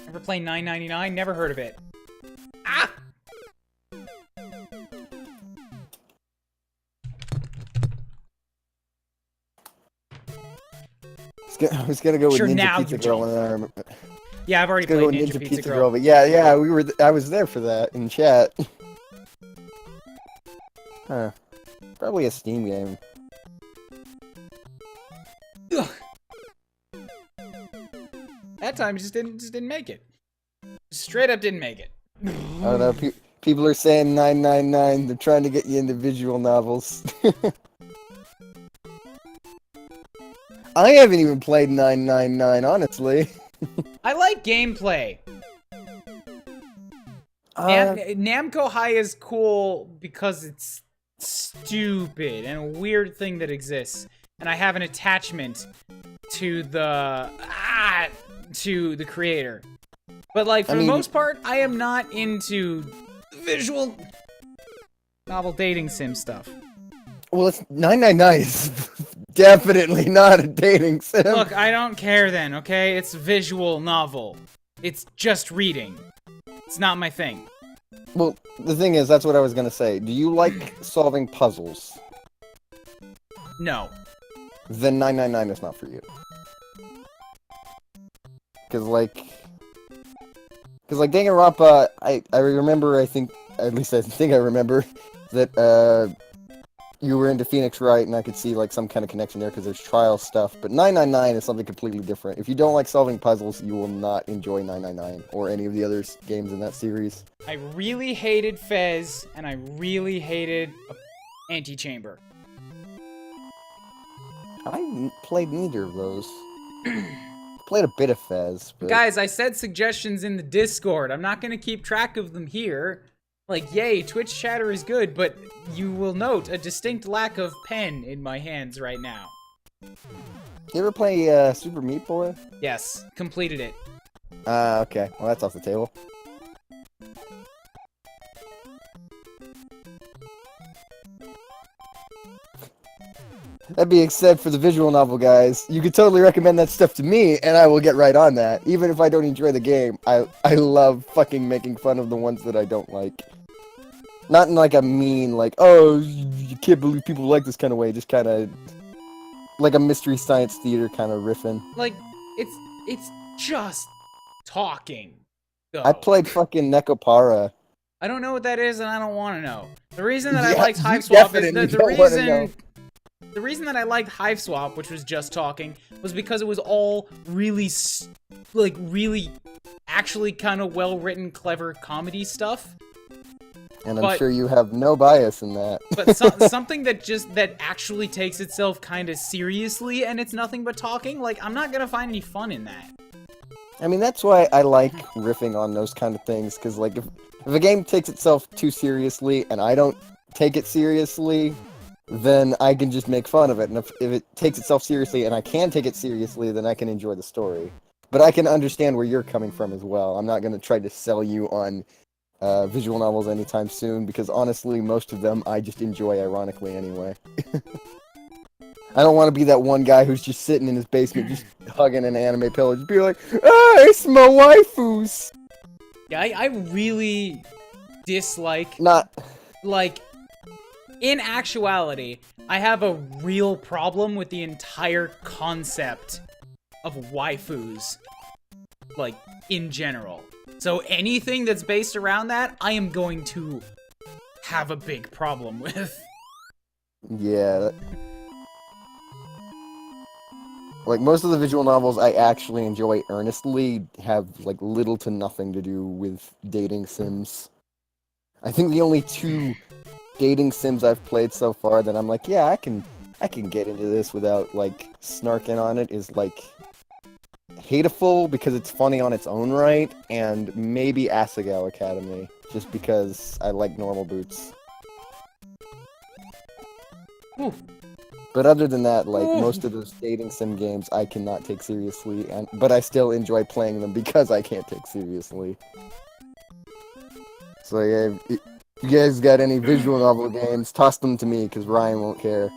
Ever play 999? Never heard of it. Ah! I was gonna go with Sure, Ninja now Pizza you Girl, jump. and then I remember. Yeah, I've already Go played with Ninja Pizza Girl. but yeah, I was there for that in chat. Huh. Probably a Steam game. Ugh. That time it just didn't make it. Straight up didn't make it. I don't know. People are saying 999. They're trying to get you into visual novels. I haven't even played 999, honestly. I like gameplay. Namco High is cool because it's stupid and a weird thing that exists, and I have an attachment to the creator. But like for the most part, I am not into visual novel dating sim stuff. Well, it's 999 is definitely not a dating sim. Look, I don't care then, okay? It's a visual novel. It's just reading. It's not my thing. Well, the thing is, that's what I was gonna say. Do you like solving puzzles? No. Then 999 is not for you. Cause like Danganronpa, I remember, I think I remember, that, you were into Phoenix Wright, and I could see like some kind of connection there because there's trial stuff. But 999 is something completely different. If you don't like solving puzzles, you will not enjoy 999 or any of the other games in that series. I really hated Fez, and I really hated Antichamber. I played neither of those. Played a bit of Fez, but... Guys, I said suggestions in the Discord. I'm not gonna keep track of them here. Like, yay, Twitch chatter is good, but you will note a distinct lack of pen in my hands right now. You ever play Super Meat Boy? Yes, completed it. Okay. Well, that's off the table. That being said, for the visual novel guys, you could totally recommend that stuff to me, and I will get right on that. Even if I don't enjoy the game, I love fucking making fun of the ones that I don't like. Not in like a mean, like, oh, you can't believe people like this kind of way, just kind of like a Mystery Science Theater kind of riffing. Like, it's just talking, though. I played fucking Nekopara. I don't know what that is, and I don't want to know. The reason that I Yeah, liked you Hive Swap is definitely the don't wanna know. The reason that I liked Hive Swap, which was just talking, was because it was all really, really, actually kind of well-written, clever comedy stuff. And I'm sure you have no bias in that. But something that actually takes itself kind of seriously, and it's nothing but talking, like, I'm not gonna find any fun in that. I mean, that's why I like riffing on those kind of things, because, like, if a game takes itself too seriously, and I don't take it seriously, then I can just make fun of it. And if it takes itself seriously, and I can take it seriously, then I can enjoy the story. But I can understand where you're coming from as well. I'm not going to try to sell you on visual novels anytime soon, because honestly, most of them I just enjoy ironically anyway. I don't want to be that one guy who's just sitting in his basement, just hugging an anime pillow, just be like, ah, it's my waifus! Yeah, I really dislike... Not... Like, in actuality, I have a real problem with the entire concept of waifus. Like, in general. So anything that's based around that, I am going to have a big problem with. Yeah. Like, most of the visual novels I actually enjoy earnestly have, like, little to nothing to do with dating sims. I think the only two dating sims I've played so far that I'm like, yeah, I can get into this without, like, snarking on it is, like, Hateful, because it's funny on its own right, and maybe Asagao Academy, just because I like normal boots. Ooh. But other than that, like, most of those dating sim games I cannot take seriously, but I still enjoy playing them because I can't take seriously. So yeah, if you guys got any visual novel games, toss them to me, because Ryan won't care.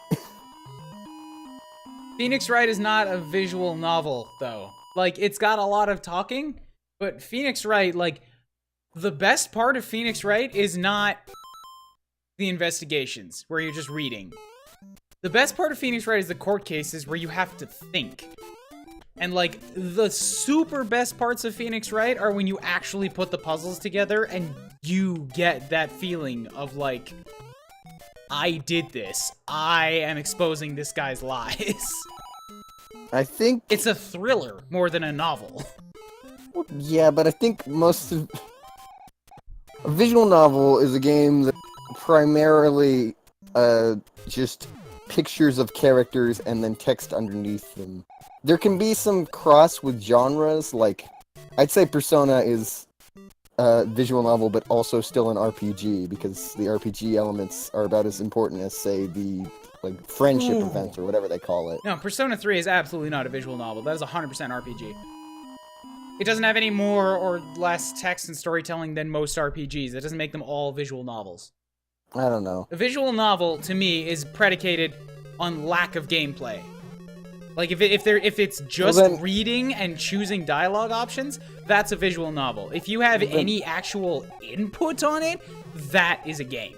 Phoenix Wright is not a visual novel, though. Like, it's got a lot of talking, but Phoenix Wright, like, the best part of Phoenix Wright is not the investigations, where you're just reading. The best part of Phoenix Wright is the court cases, where you have to think. And, like, the super best parts of Phoenix Wright are when you actually put the puzzles together, and you get that feeling of, like, I did this. I am exposing this guy's lies. I think... It's a thriller more than a novel. Yeah, but I think most of... A visual novel is a game that primarily just pictures of characters and then text underneath them. There can be some cross with genres, like, I'd say Persona is a visual novel, but also still an RPG, because the RPG elements are about as important as, say, the, like, friendship events, or whatever they call it. No, Persona 3 is absolutely not a visual novel. That is 100% RPG. It doesn't have any more or less text and storytelling than most RPGs. It doesn't make them all visual novels. I don't know. A visual novel, to me, is predicated on lack of gameplay. Like, if it's just reading and choosing dialogue options, that's a visual novel. If you have any actual input on it, that is a game.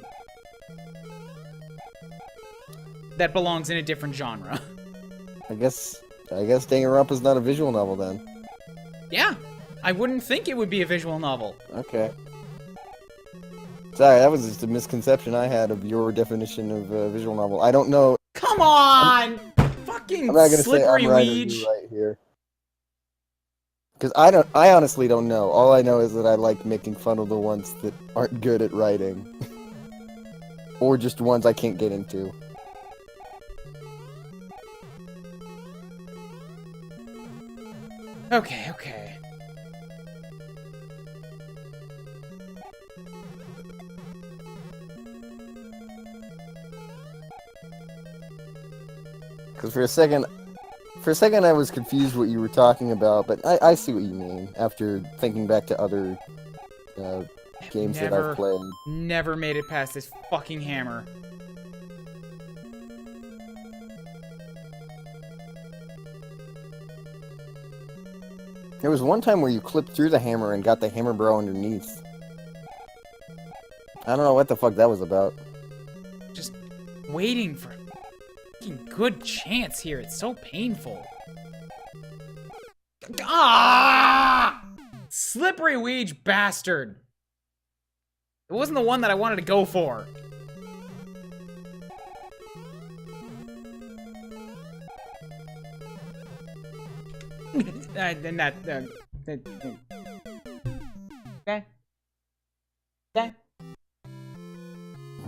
That belongs in a different genre. I guess Danganronpa is not a visual novel then. Yeah, I wouldn't think it would be a visual novel. Okay. It's Sorry, that was just a misconception I had of your definition of a visual novel. I don't know. Come on! Fucking I'm not gonna say slippery I'm right or Luigi. you right here. Because I honestly don't know. All I know is that I like making fun of the ones that aren't good at writing. Or just ones I can't get into. Okay, okay. Because for a second I was confused what you were talking about, but I see what you mean after thinking back to other games that I've played. Never made it past this fucking hammer. There was one time where you clipped through the hammer and got the hammer bro underneath. I don't know what the fuck that was about. Just waiting for a fucking good chance here. It's so painful. Ah! Slippery Luigi bastard. It wasn't the one that I wanted to go for. Okay. Okay.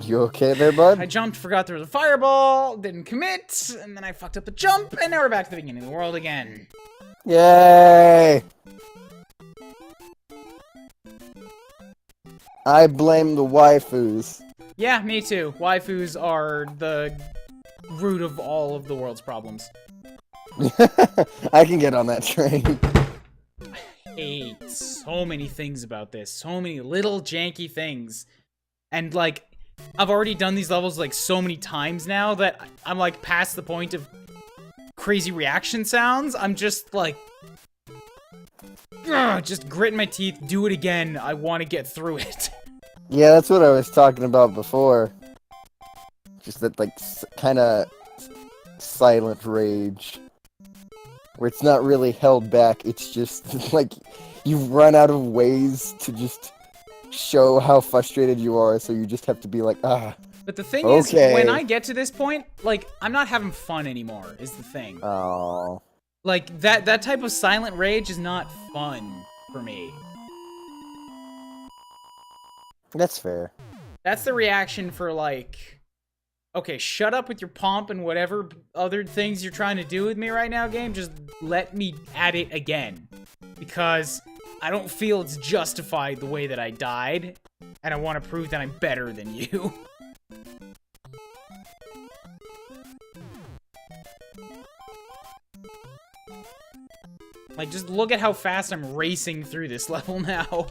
You okay there, bud? I jumped, forgot there was a fireball, didn't commit, and then I fucked up the jump, and now we're back to the beginning of the world again. Yay! I blame the waifus. Yeah, me too. Waifus are the root of all of the world's problems. I can get on that train. I hate so many things about this. So many little janky things. And, like, I've already done these levels, like, so many times now that I'm, like, past the point of crazy reaction sounds. I'm just, like, just gritting my teeth, do it again. I want to get through it. Yeah, that's what I was talking about before. Just that, like, kind of silent rage. Where it's not really held back, it's just, like, you've run out of ways to just show how frustrated you are, so you just have to be like, ah. But the thing okay. is, when I get to this point, like, I'm not having fun anymore, is the thing. Oh. Like, that type of silent rage is not fun for me. That's fair. That's the reaction for, like, okay, shut up with your pomp and whatever other things you're trying to do with me right now, game. Just let me at it again. Because I don't feel it's justified the way that I died, and I want to prove that I'm better than you. Like, just look at how fast I'm racing through this level now.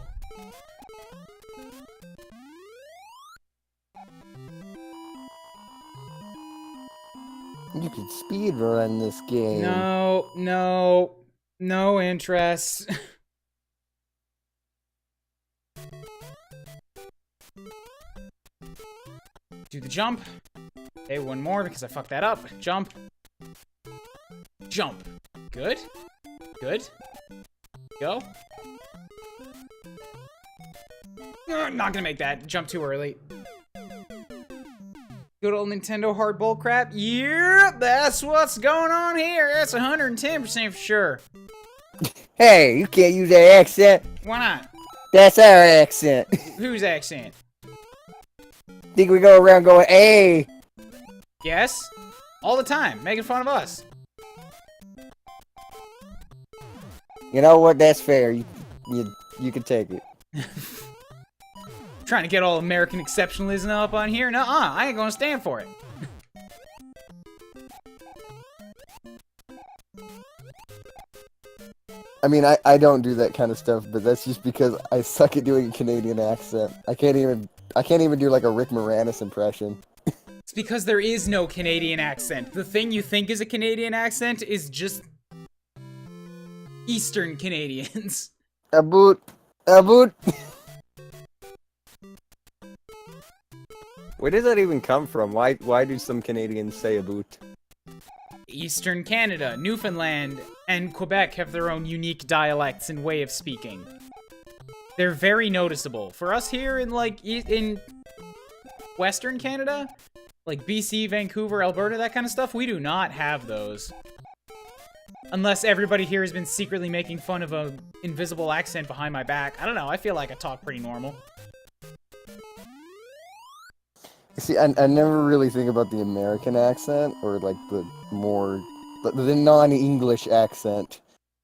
You could speedrun this game. No interest. Do the jump. Okay, one more because I fucked that up. Jump. Jump. Good. Good. Go. Not gonna make that. Jump too early. Good old Nintendo hard bull crap. Yeah, that's what's going on here. That's 110% for sure. Hey, you can't use that accent. Why not? That's our accent. Whose accent? Think we go around going, hey. Yes. All the time, making fun of us. You know what? That's fair. You can take it. Trying to get all American exceptionalism up on here? Nuh-uh, I ain't gonna stand for it. I mean, I don't do that kind of stuff, but that's just because I suck at doing a Canadian accent. I can't even do like a Rick Moranis impression. It's because there is no Canadian accent. The thing you think is a Canadian accent is just Eastern Canadians. A boot. Where does that even come from? Why do some Canadians say a boot? Eastern Canada, Newfoundland, and Quebec have their own unique dialects and way of speaking. They're very noticeable. For us here in, like, in Western Canada, like BC, Vancouver, Alberta, that kind of stuff, we do not have those. Unless everybody here has been secretly making fun of a invisible accent behind my back. I don't know, I feel like I talk pretty normal. See, I never really think about the American accent, or like the more, the non-English accent,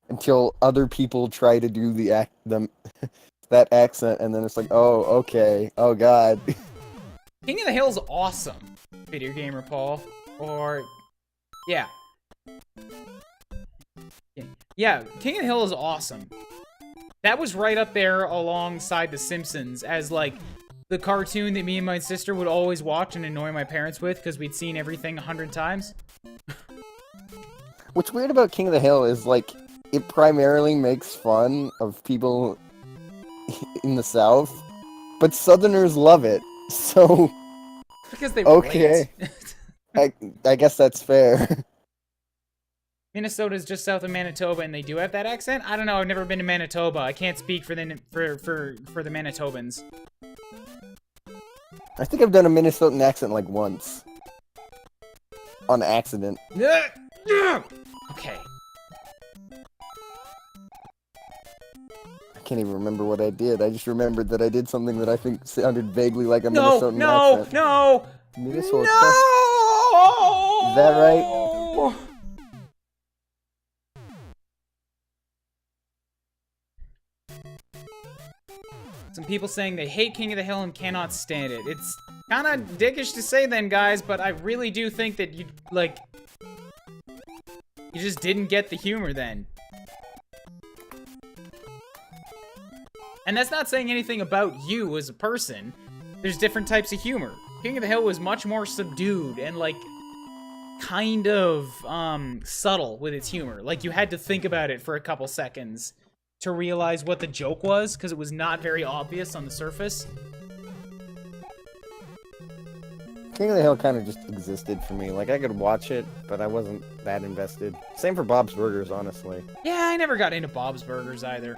until other people try to do that accent, and then it's like, oh, okay, oh god. King of the Hill's awesome, Video Gamer Paul. Or, yeah. Yeah, King of the Hill is awesome. That was right up there alongside The Simpsons as, like, the cartoon that me and my sister would always watch and annoy my parents with because we'd seen everything 100 times. What's weird about King of the Hill is, like, it primarily makes fun of people in the South, but Southerners love it, so... Because they relate. Okay. I guess that's fair. Minnesota is just south of Manitoba, and they do have that accent? I don't know, I've never been to Manitoba. I can't speak for the Manitobans. I think I've done a Minnesotan accent, like, once. On accident. Okay. I can't even remember what I did. I just remembered that I did something that I think sounded vaguely like a Minnesotan accent. No! Minnesota. No! Is that right? Some people saying they hate King of the Hill and cannot stand it. It's kind of dickish to say then, guys, but I really do think that you, like... You just didn't get the humor then. And that's not saying anything about you as a person. There's different types of humor. King of the Hill was much more subdued and, like, kind of, subtle with its humor. Like, you had to think about it for a couple seconds to realize what the joke was, because it was not very obvious on the surface. King of the Hill kind of just existed for me. Like, I could watch it, but I wasn't that invested. Same for Bob's Burgers, honestly. Yeah, I never got into Bob's Burgers either.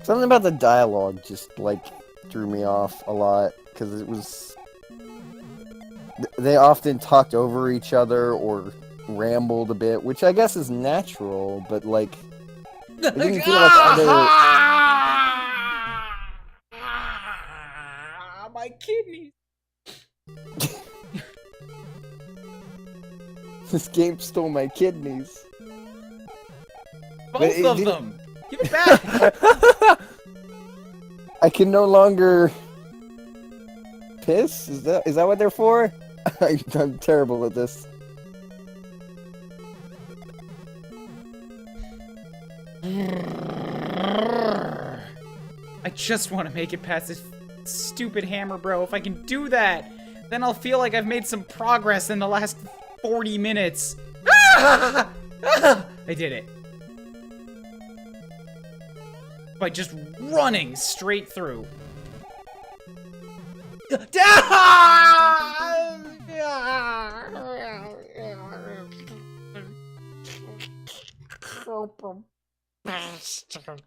Something about the dialogue just, like, threw me off a lot, because it was... They often talked over each other, or rambled a bit, which I guess is natural, but, like... It didn't feel like other... My kidneys! This game stole my kidneys. Both of them! Give it back! I can no longer piss? Is that what they're for? I'm terrible at this. I just want to make it past this stupid hammer, bro. If I can do that, then I'll feel like I've made some progress in the last 40 minutes. I did it. By just running straight through. Bastard.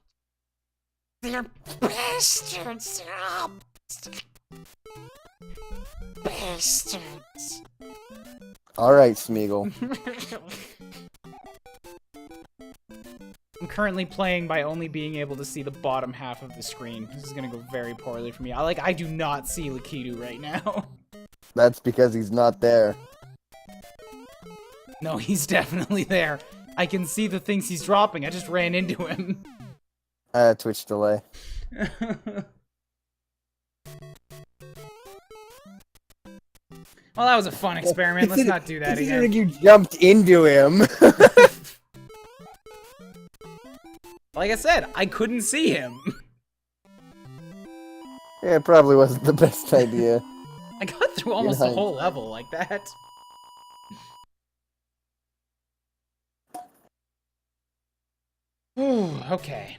They're bastards. Bastards. Alright, Smeagol. I'm currently playing by only being able to see the bottom half of the screen. This is gonna go very poorly for me. I do not see Lakitu right now. That's because he's not there. No, he's definitely there. I can see the things he's dropping. I just ran into him. Twitch delay. Well, that was a fun experiment. Let's not do that again. Like you jumped into him. Like I said, I couldn't see him. Yeah, it probably wasn't the best idea. I got through almost the whole level like that. Ooh, okay.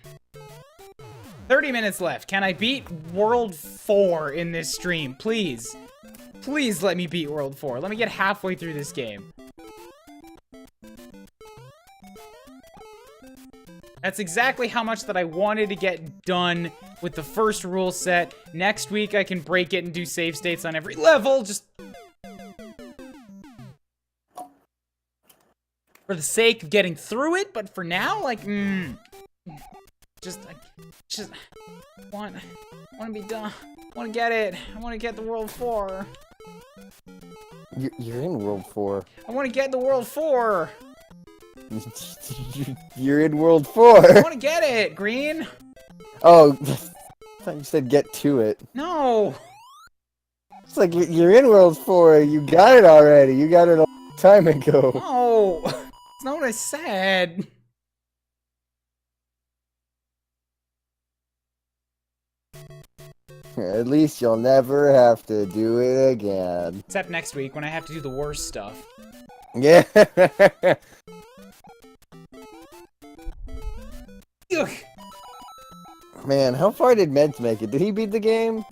30 minutes left. Can I beat World 4 in this stream? Please. Please let me beat World 4. Let me get halfway through this game. That's exactly how much that I wanted to get done with the first rule set. Next week, I can break it and do save states on every level, just for the sake of getting through it. But for now, like, I want to be done. I want to get it. I want to get the World 4. You're in World 4. I want to get the World 4. You're in World 4. I want to get it, Green. Oh, I thought you said get to it. No. It's like you're in World 4. You got it already. You got it a long time ago. No. It's not what I said. At least you'll never have to do it again. Except next week when I have to do the worst stuff. Yeah. Ugh. Man, how far did Meds make it? Did he beat the game?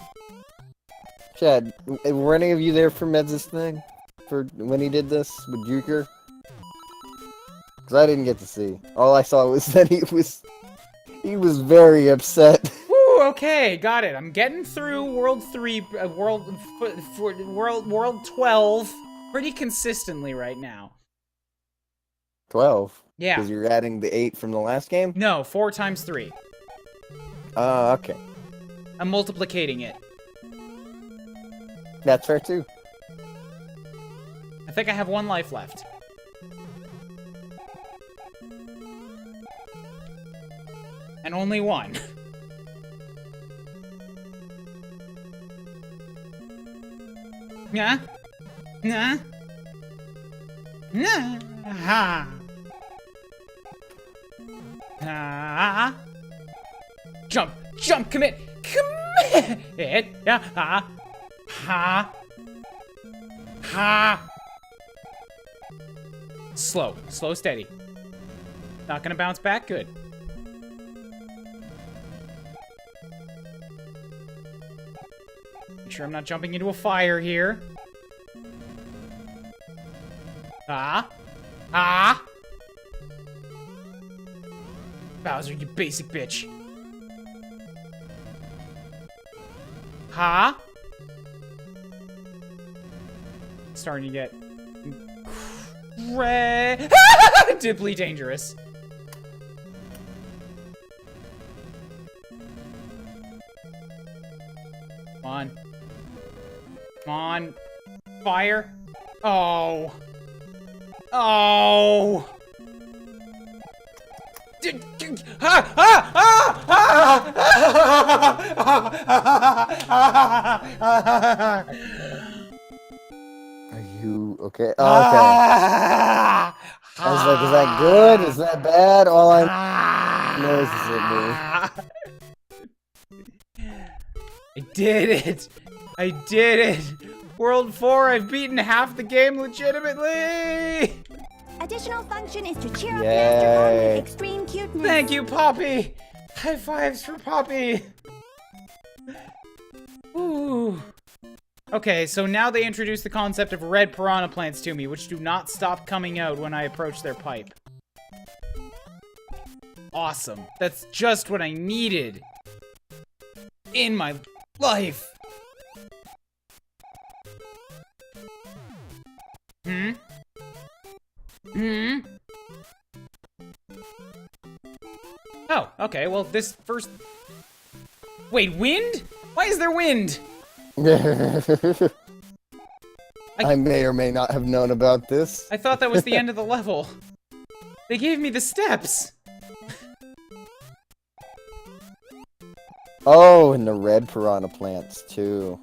Chad, were any of you there for Meds' thing? For when he did this with Juker? Because I didn't get to see. All I saw was that he was very upset. Woo, okay, got it. I'm getting through World 3, World 12 pretty consistently right now. 12? Yeah. Because you're adding the 8 from the last game? No, 4 times 3. Okay. I'm multiplicating it. That's fair too. I think I have 1 life left. And only 1. Yeah? Nah? Nah? Ha! Ah! Jump! Jump! Commit! Commit! Ha! Ha! Ha! Slow. Slow, steady. Not gonna bounce back? Good. Make sure I'm not jumping into a fire here. Ah! Ah! Bowser, you basic bitch. Ha! Starting to get incredibly dangerous. Come on. Come on. Fire. Oh. Oh. Are you okay? Oh, okay. I was like, is that good? Is that bad? All I noise is at me. I did it! I did it! World 4, I've beaten half the game legitimately! Additional function is to cheer up Yay. Master Pond with extreme cuteness. Thank you, Poppy! High fives for Poppy! Ooh. Okay, so now they introduce the concept of red piranha plants to me, which do not stop coming out when I approach their pipe. Awesome. That's just what I needed in my life. Hmm? Hmm? Oh, okay, well, this first... Wait, wind? Why is there wind? I may or may not have known about this. I thought that was the end of the level. They gave me the steps. Oh, and the red piranha plants, too.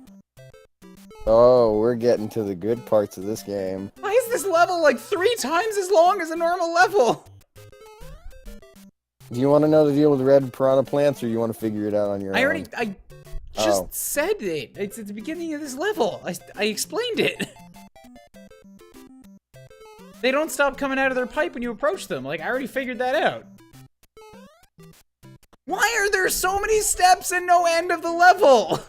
Oh, we're getting to the good parts of this game. Why is this level like 3 times as long as a normal level? Do you want to know the deal with red piranha plants, or you want to figure it out on your own? I just said it. It's at the beginning of this level. I explained it. They don't stop coming out of their pipe when you approach them. Like, I already figured that out. Why are there so many steps and no end of the level?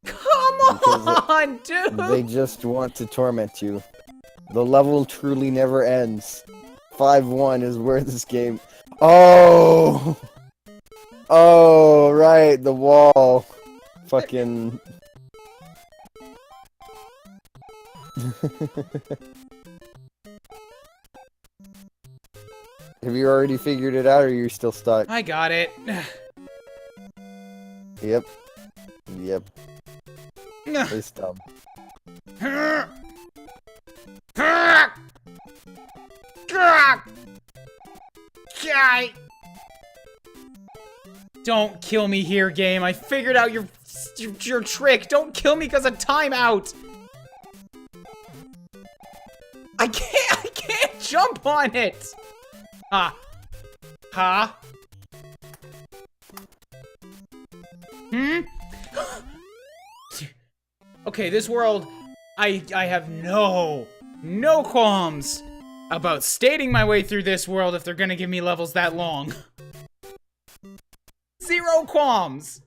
Come on, dude! They just want to torment you. The level truly never ends. 5-1 is where this game... Oh! Oh, right, the wall. Fucking... Have you already figured it out, or are you still stuck? I got it. Yep. Yep. It's dumb. Don't kill me here, game. I figured out your trick. Don't kill me because of timeout. I can't jump on it. Ha. Ha. Okay, this world, I have no qualms about stating my way through this world if they're gonna give me levels that long. Zero qualms.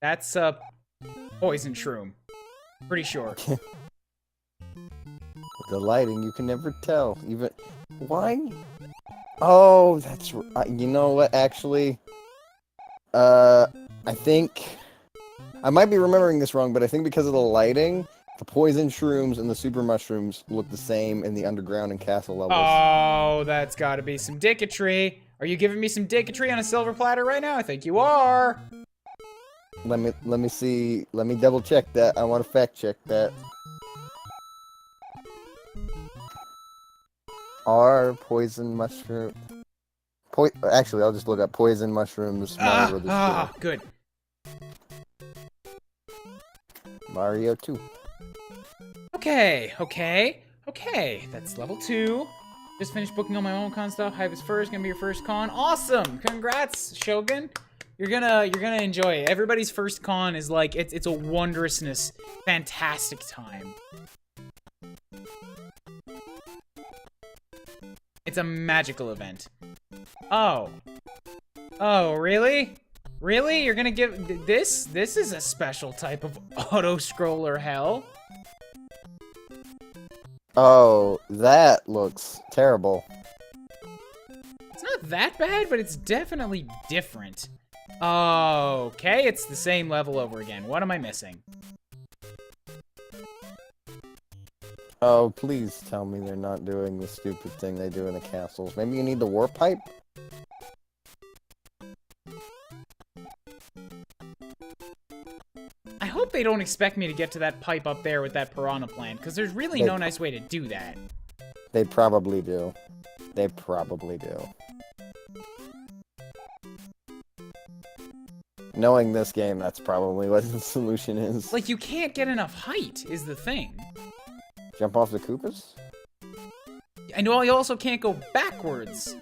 That's a poison shroom. Pretty sure. The lighting, you can never tell. Even... Why? Oh, that's... You know what, actually? I think... I might be remembering this wrong, but I think because of the lighting, the poison shrooms and the super mushrooms look the same in the underground and castle levels. Oh, that's gotta be some dicketry. Are you giving me some dicketry on a silver platter right now? I think you are. Let me see. Let me double check that. I want to fact check that. Are poison mushroom... Actually, I'll just look up poison mushrooms. Good. Mario 2. Okay. That's level 2. Just finished booking all my own con stuff. Hype is first. Gonna be your first con. Awesome. Congrats, Shogun. You're gonna enjoy it. Everybody's first con is like it's a wondrousness, fantastic time. It's a magical event. Oh, really? Really? You're gonna give this? This is a special type of auto-scroller hell. Oh, that looks terrible. It's not that bad, but it's definitely different. Okay, it's the same level over again. What am I missing? Oh, please tell me they're not doing the stupid thing they do in the castles. Maybe you need the warp pipe? I hope they don't expect me to get to that pipe up there with that piranha plant, because there's really no nice way to do that. They probably do. They probably do. Knowing this game, that's probably what the solution is. Like, you can't get enough height, is the thing. Jump off the Koopas? I know you also can't go backwards.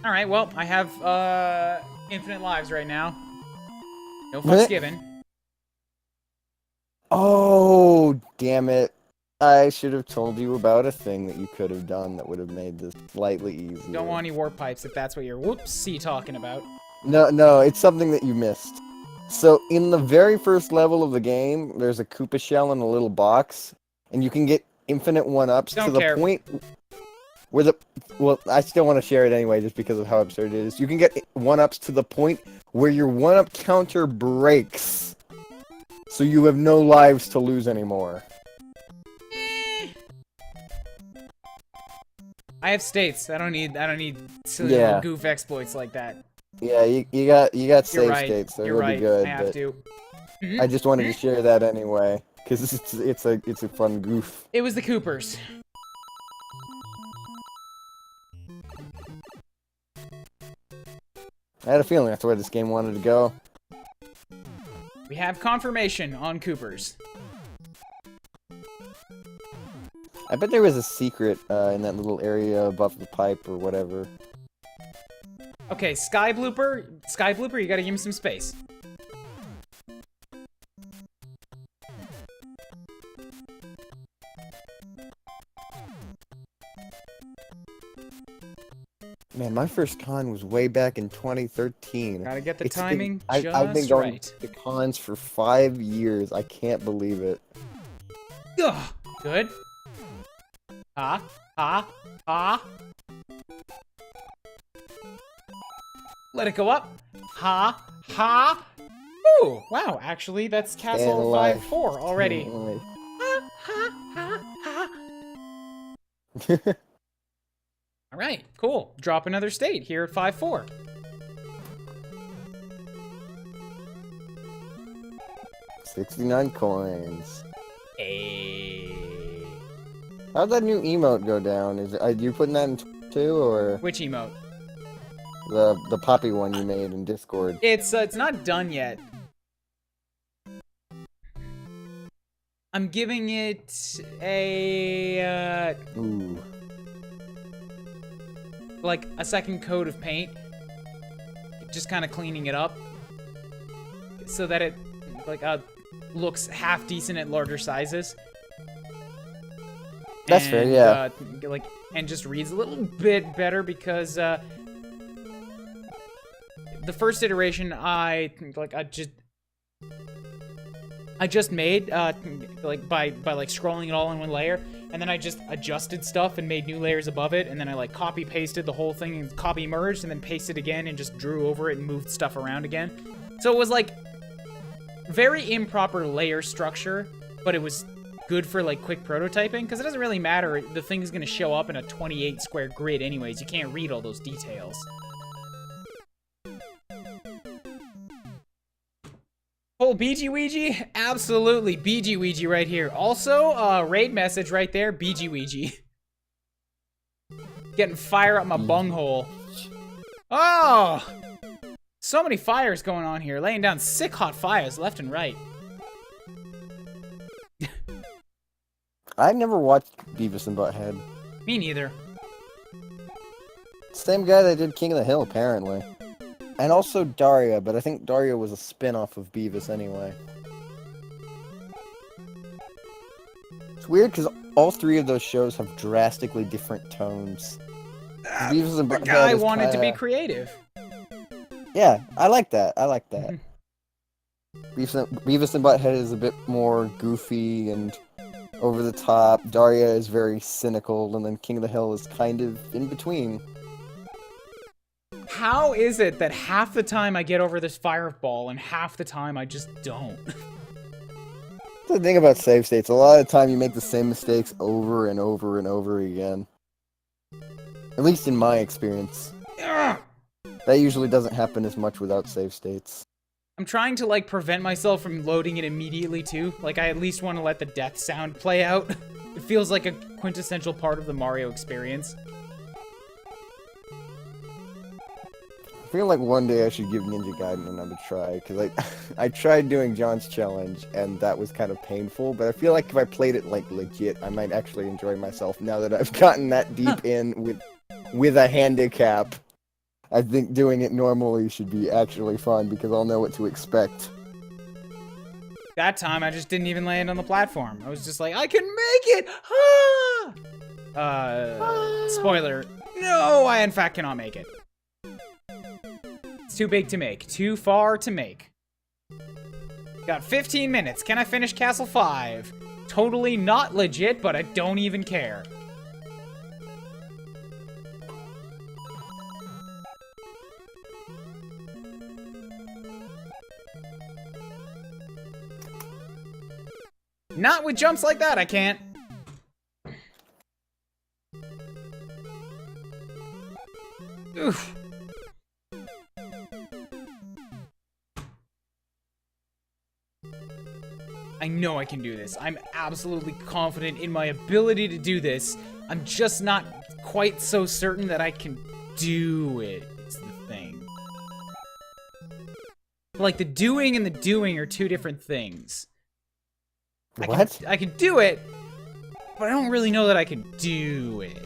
Alright, well, I have, infinite lives right now. No fucks given. Oh, damn it. I should have told you about a thing that you could have done that would have made this slightly easier. Don't want any warp pipes if that's what you're whoopsie talking about. No, it's something that you missed. So, in the very first level of the game, there's a Koopa shell in a little box, and you can get infinite 1-ups to the point where the... Well, I still want to share it anyway, just because of how absurd it is. You can get 1-ups to the point where your 1-up counter breaks. So you have no lives to lose anymore. I have states. I don't need silly little goof exploits like that. Yeah, you got save states. They're really good. I have to. I just wanted to share that anyway, because it's a fun goof. It was the Coopers. I had a feeling that's where this game wanted to go. We have confirmation on Coopers. I bet there was a secret in that little area above the pipe or whatever. Okay, Sky Blooper, you gotta give me some space. Man, my first con was way back in 2013. Gotta get the It's been- timing I've been just going right. to cons for 5 years. I can't believe it. Ugh. Good. Ha. Ha. Ha. Let it go up. Ha. Ha. Ooh. Wow, actually, that's Castle alive. 5-4 already. Staying Ha. Ha. Ha. Ha. alive. All right, cool. Drop another state here at 5-4. $69 coins. Hey. How'd that new emote go down? Is it, are you putting that in too, or Which emote? the poppy one you made in Discord? It's not done yet. I'm giving it a Ooh. like a second coat of paint, just kind of cleaning it up so that it like looks half decent at larger sizes. That's fair, yeah. Like, and just reads a little bit better because the first iteration I just made like by like scrolling it all in one layer, and then I just adjusted stuff and made new layers above it, and then I like copy pasted the whole thing and copy merged and then pasted again and just drew over it and moved stuff around again. So it was like very improper layer structure, but it was good for like quick prototyping because it doesn't really matter. The thing is going to show up in a 28 square grid anyways. You can't read all those details. Full BG Ouija? Absolutely, BG Ouija right here. Also, raid message right there, BG Ouija. Getting fire up my bunghole. Oh! So many fires going on here, laying down sick hot fires left and right. I've never watched Beavis and Butthead. Me neither. Same guy that did King of the Hill, apparently. And also Daria, but I think Daria was a spin-off of Beavis anyway. It's weird because all three of those shows have drastically different tones. Beavis and The Butthead guy is wanted to be kinda- creative. Yeah, I like that. I like that. Beavis and Butthead is a bit more goofy and over the top. Daria is very cynical, and then King of the Hill is kind of in between. How is it that half the time I get over this fireball and half the time I just don't? The thing about save states, a lot of the time you make the same mistakes over and over and over again. At least in my experience. Ugh! That usually doesn't happen as much without save states. I'm trying to like prevent myself from loading it immediately too. Like I at least want to let the death sound play out. It feels like a quintessential part of the Mario experience. I feel like one day I should give Ninja Gaiden another try, because I tried doing John's challenge, and that was kind of painful, but I feel like if I played it like legit, I might actually enjoy myself now that I've gotten that deep in with a handicap. I think doing it normally should be actually fun, because I'll know what to expect. That time I just didn't even land on the platform. I was just like, I can make it! Ah! Spoiler. No, I in fact cannot make it. It's too big to make. Too far to make. Got 15 minutes. Can I finish Castle 5? Totally not legit, but I don't even care. Not with jumps like that, I can't. Oof. I know I can do this. I'm absolutely confident in my ability to do this. I'm just not quite so certain that I can do it. It's the thing. Like, the doing and the doing are two different things. What? I can do it, but I don't really know that I can do it.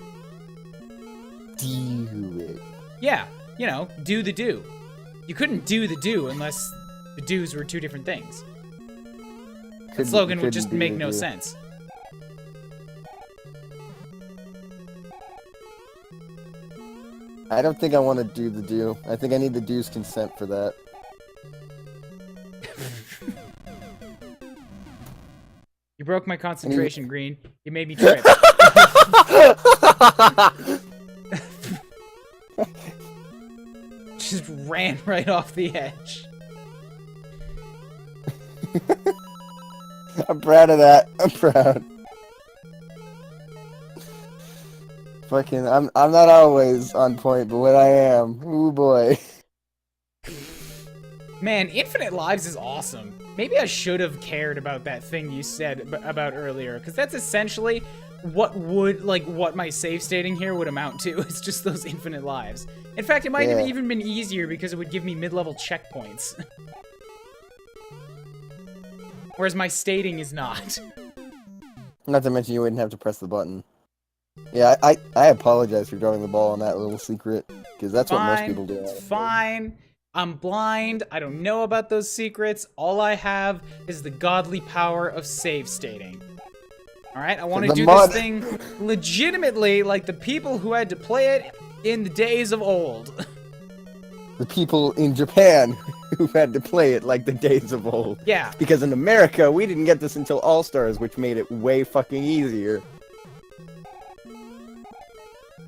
Do it. Yeah, you know, do the do. You couldn't do the do unless the do's were two different things. The slogan would just make no sense. I don't think I want to do the do. I think I need the do's consent for that. You broke my concentration, Green. You made me trip. Just ran right off the edge. I'm proud of that. I'm proud. Fucking, I'm not always on point, but when I am, ooh boy. Man, infinite lives is awesome. Maybe I should have cared about that thing you said about earlier, because that's essentially what my save stating here would amount to. It's just those infinite lives. In fact, it might have even been easier because it would give me mid-level checkpoints. Whereas my stating is not. Not to mention you wouldn't have to press the button. Yeah, I apologize for throwing the ball on that little secret, because that's what most people do. It's fine. I'm blind. I don't know about those secrets. All I have is the godly power of save stating. Alright, I want to do this thing legitimately like the people who had to play it in the days of old. The people in Japan who had to play it like the days of old. Yeah. Because in America, we didn't get this until All-Stars, which made it way fucking easier.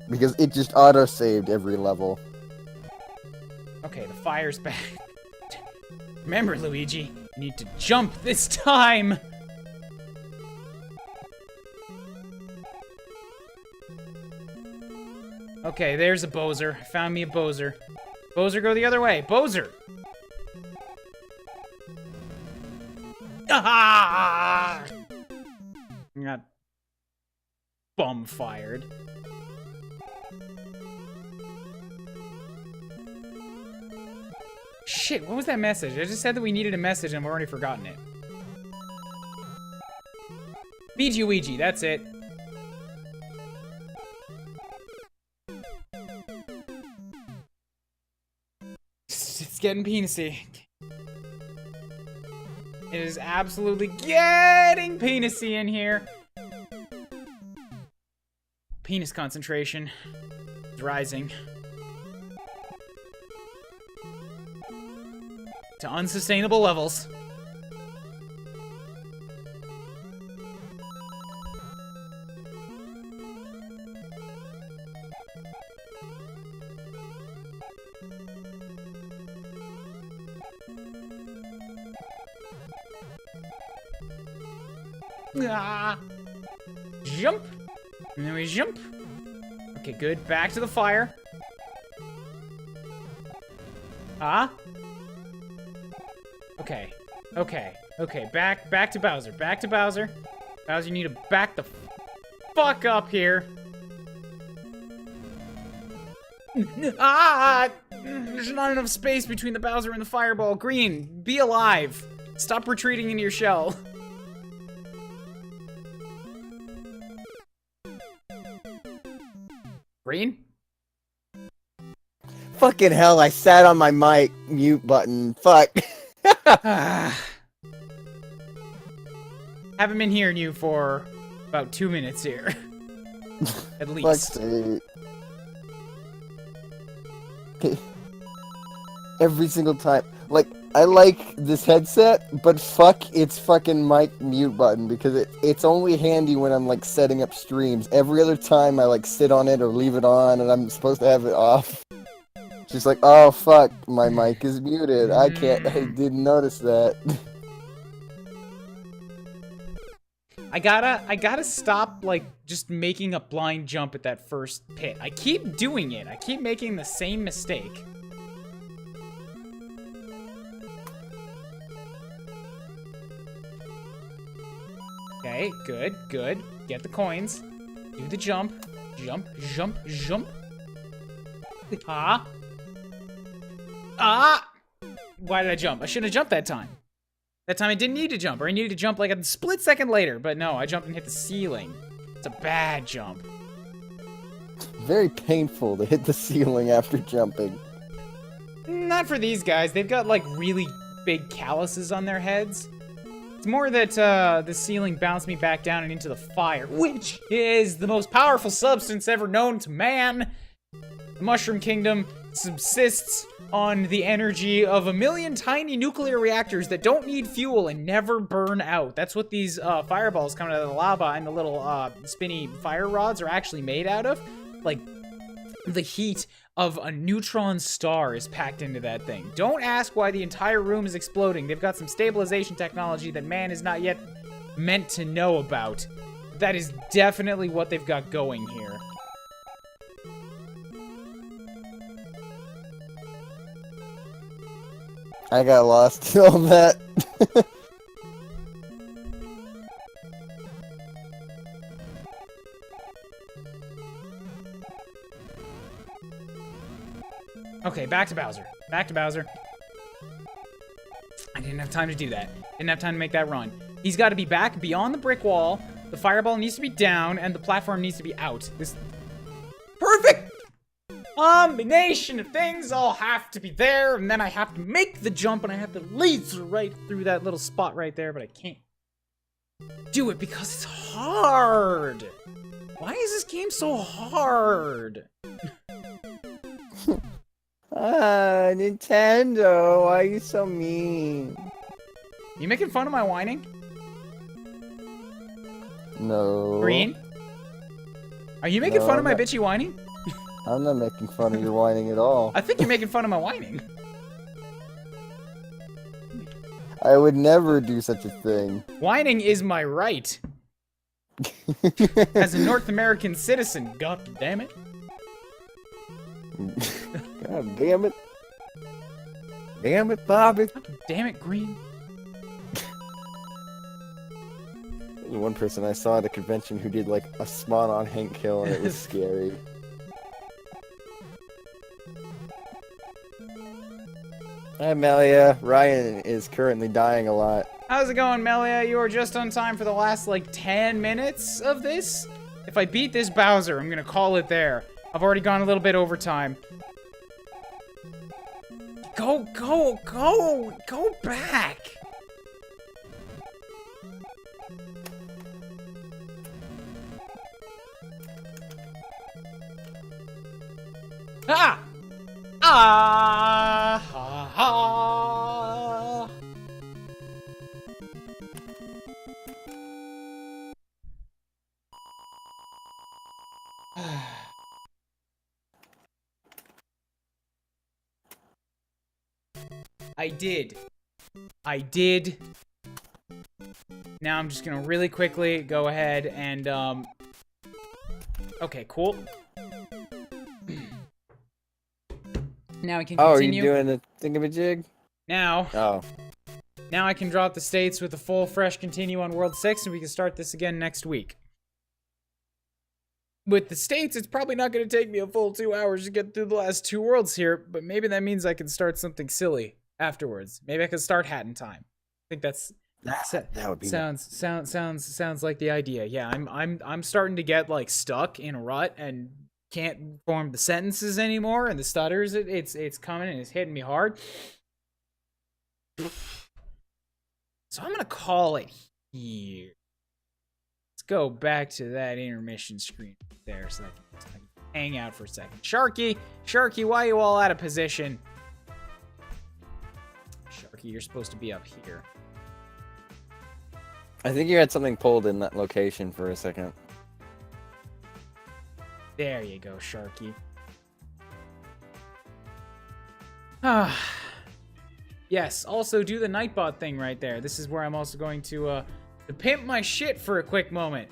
Because it just auto-saved every level. Okay, the fire's back. Remember, Luigi, you need to jump this time! Okay, there's a Bowser. I found me a Bowser. Bowser, go the other way. Bowser! Ah! I got bum-fired. Shit, what was that message? I just said that we needed a message and I've already forgotten it. Luigi, Luigi, that's it. It's getting penisy. It is absolutely getting penisy in here. Penis concentration is rising to unsustainable levels. Ah. Jump. And then we jump. Okay, good. Back to the fire. Ah. Okay. Okay. Okay. Back to Bowser. Back to Bowser. Bowser, you need to back the fuck up here. Ah! There's not enough space between the Bowser and the fireball. Green, be alive. Stop retreating into your shell. Green? Fucking hell, I sat on my mic mute button. Fuck. Haven't been hearing you for about 2 minutes here. At least. Every single time. Like, I like this headset, but fuck its fucking mic mute button, because it's only handy when I'm, like, setting up streams. Every other time I, like, sit on it or leave it on, and I'm supposed to have it off. Just like, oh fuck, my mic is muted. I didn't notice that. I gotta stop, like, just making a blind jump at that first pit. I keep doing it. I keep making the same mistake. Okay, good, good. Get the coins. Do the jump. Jump, jump, jump. Ah. Ah! Why did I jump? I shouldn't have jumped that time. That time I didn't need to jump, or I needed to jump like a split second later. But no, I jumped and hit the ceiling. It's a bad jump. Very painful to hit the ceiling after jumping. Not for these guys. They've got, like, really big calluses on their heads. It's more that the ceiling bounced me back down and into the fire, which is the most powerful substance ever known to man. The Mushroom Kingdom subsists on the energy of 1,000,000 tiny nuclear reactors that don't need fuel and never burn out. That's what these fireballs coming out of the lava and the little spinny fire rods are actually made out of. Like, the heat of a neutron star is packed into that thing. Don't ask why the entire room is exploding. They've got some stabilization technology that man is not yet meant to know about. That is definitely what they've got going here. I got lost in all that. Okay, back to Bowser. Back to Bowser. I didn't have time to do that. Didn't have time to make that run. He's got to be back beyond the brick wall. The fireball needs to be down, and the platform needs to be out. This perfect combination of things all have to be there, and then I have to make the jump, and I have to laser right through that little spot right there, but I can't do it because it's hard. Why is this game so hard? Nintendo, why are you so mean? You making fun of my whining? No. Green? Are you making No, fun of my I'm not- bitchy whining? I'm not making fun of your whining at all. I think you're making fun of my whining. I would never do such a thing. Whining is my right as a North American citizen. God damn it. God damn it. Damn it, Bobby. God damn it, Green. There's one person I saw at a convention who did like a spot on Hank Hill and it was scary. Hi, Melia. Ryan is currently dying a lot. How's it going, Melia? You were just on time for the last, like, 10 minutes of this? If I beat this Bowser, I'm gonna call it there. I've already gone a little bit over time. Go back! Ah! Ah! Ha, ha. I did. Now I'm just gonna really quickly go ahead and, okay, cool. Now I can Oh, are continue. you doing the thingamajig? Now Oh. I can drop the states with a full, fresh continue on World 6, and we can start this again next week. With the states, it's probably not going to take me a full 2 hours to get through the last 2 worlds here, but maybe that means I can start something silly afterwards. Maybe I can start Hat in Time. I think that would be sounds like the idea. Yeah, I'm starting to get like stuck in a rut and can't form the sentences anymore, and the stutters it's coming and it's hitting me hard. So I'm gonna call it here. Let's go back to that intermission screen there so I can hang out for a second. Sharky, why are you all out of position? Sharky, you're supposed to be up here. I think you had something pulled in that location for a second. There you go, Sharky. Ah. Yes, also do the Nightbot thing right there. This is where I'm also going to pimp my shit for a quick moment.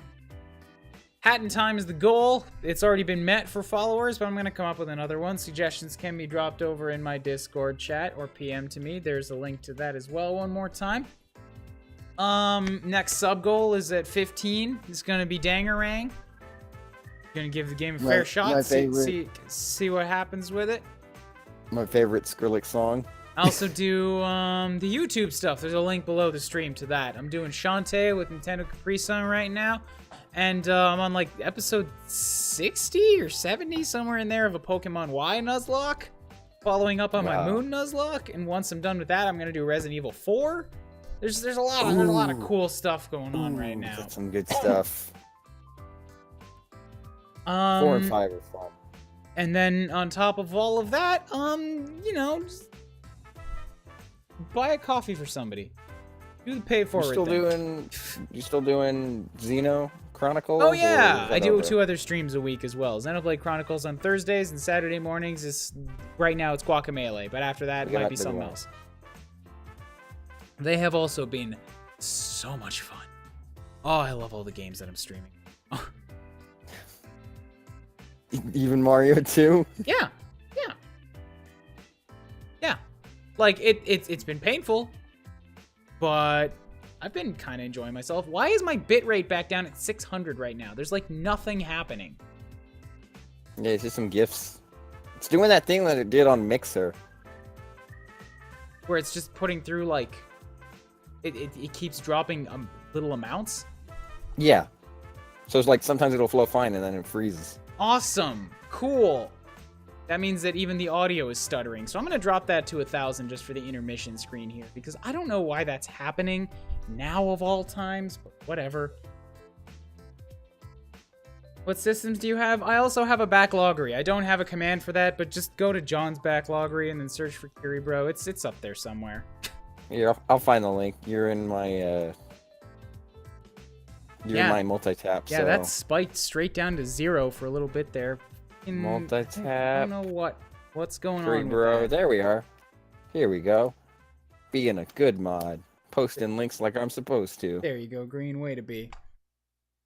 Hat in Time is the goal. It's already been met for followers, but I'm going to come up with another one. Suggestions can be dropped over in my Discord chat or PM to me. There's a link to that as well one more time. Next sub goal is at 15. It's going to be Dangarang. Gonna give the game a fair shot. See what happens with it. My favorite Skrillex song. I also do the YouTube stuff. There's a link below the stream to that. I'm doing Shantae with Nintendo Capri Sun right now. And I'm on like episode 60 or 70, somewhere in there, of a Pokemon Y Nuzlocke. Following up on my Moon Nuzlocke. And once I'm done with that, I'm gonna do Resident Evil 4. There's a lot of cool stuff going on right now. That's some good stuff. 4 and 5 are fun. And then on top of all of that, you know, just buy a coffee for somebody. Do the pay it forward thing. You still doing Xeno Chronicles? Oh yeah, or I is that do over? 2 other streams a week as well. Xenoblade Chronicles on Thursdays and Saturday mornings is right now it's Guacamelee, but after that it might be something else. They have also been so much fun. Oh, I love all the games that I'm streaming. Even Mario 2? Yeah. Like it's been painful, but I've been kind of enjoying myself. Why is my bitrate back down at 600 right now? There's like nothing happening. Yeah, it's just some gifs. It's doing that thing that it did on Mixer. Where it's just putting through like it keeps dropping little amounts. Yeah. So it's like sometimes it'll flow fine and then it freezes. Awesome. Cool. That means that even the audio is stuttering. So I'm going to drop that to 1,000 just for the intermission screen here. Because I don't know why that's happening now of all times. But whatever. What systems do you have? I also have a backloggery. I don't have a command for that. But just go to John's backloggery and then search for Kiribro. It's up there somewhere. Here, I'll find the link. You're in my... in my multi-tap, Yeah, so... that spiked straight down to 0 for a little bit there. Multi-tap. I don't know what's going on with Bro, that. there we are. Here we go. Being a good mod. Posting links like I'm supposed to. There you go, Green. Way to be.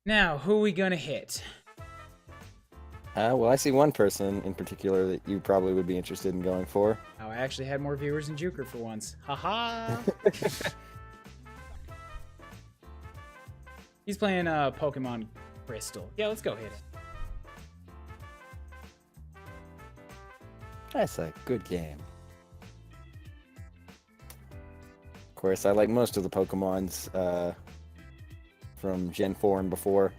Now, who are we gonna hit? Well, I see one person in particular that you probably would be interested in going for. Oh, I actually had more viewers than Juker for once. Haha. He's playing Pokemon Crystal. Yeah, let's go hit it. That's a good game. Of course, I like most of the Pokemons from Gen 4 and before.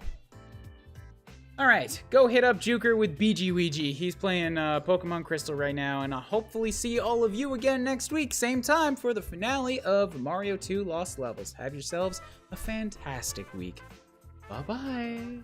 Alright, go hit up Juker with BG Ouija. He's playing Pokemon Crystal right now, and I'll hopefully see all of you again next week, same time, for the finale of Mario 2 Lost Levels. Have yourselves a fantastic week. Bye-bye.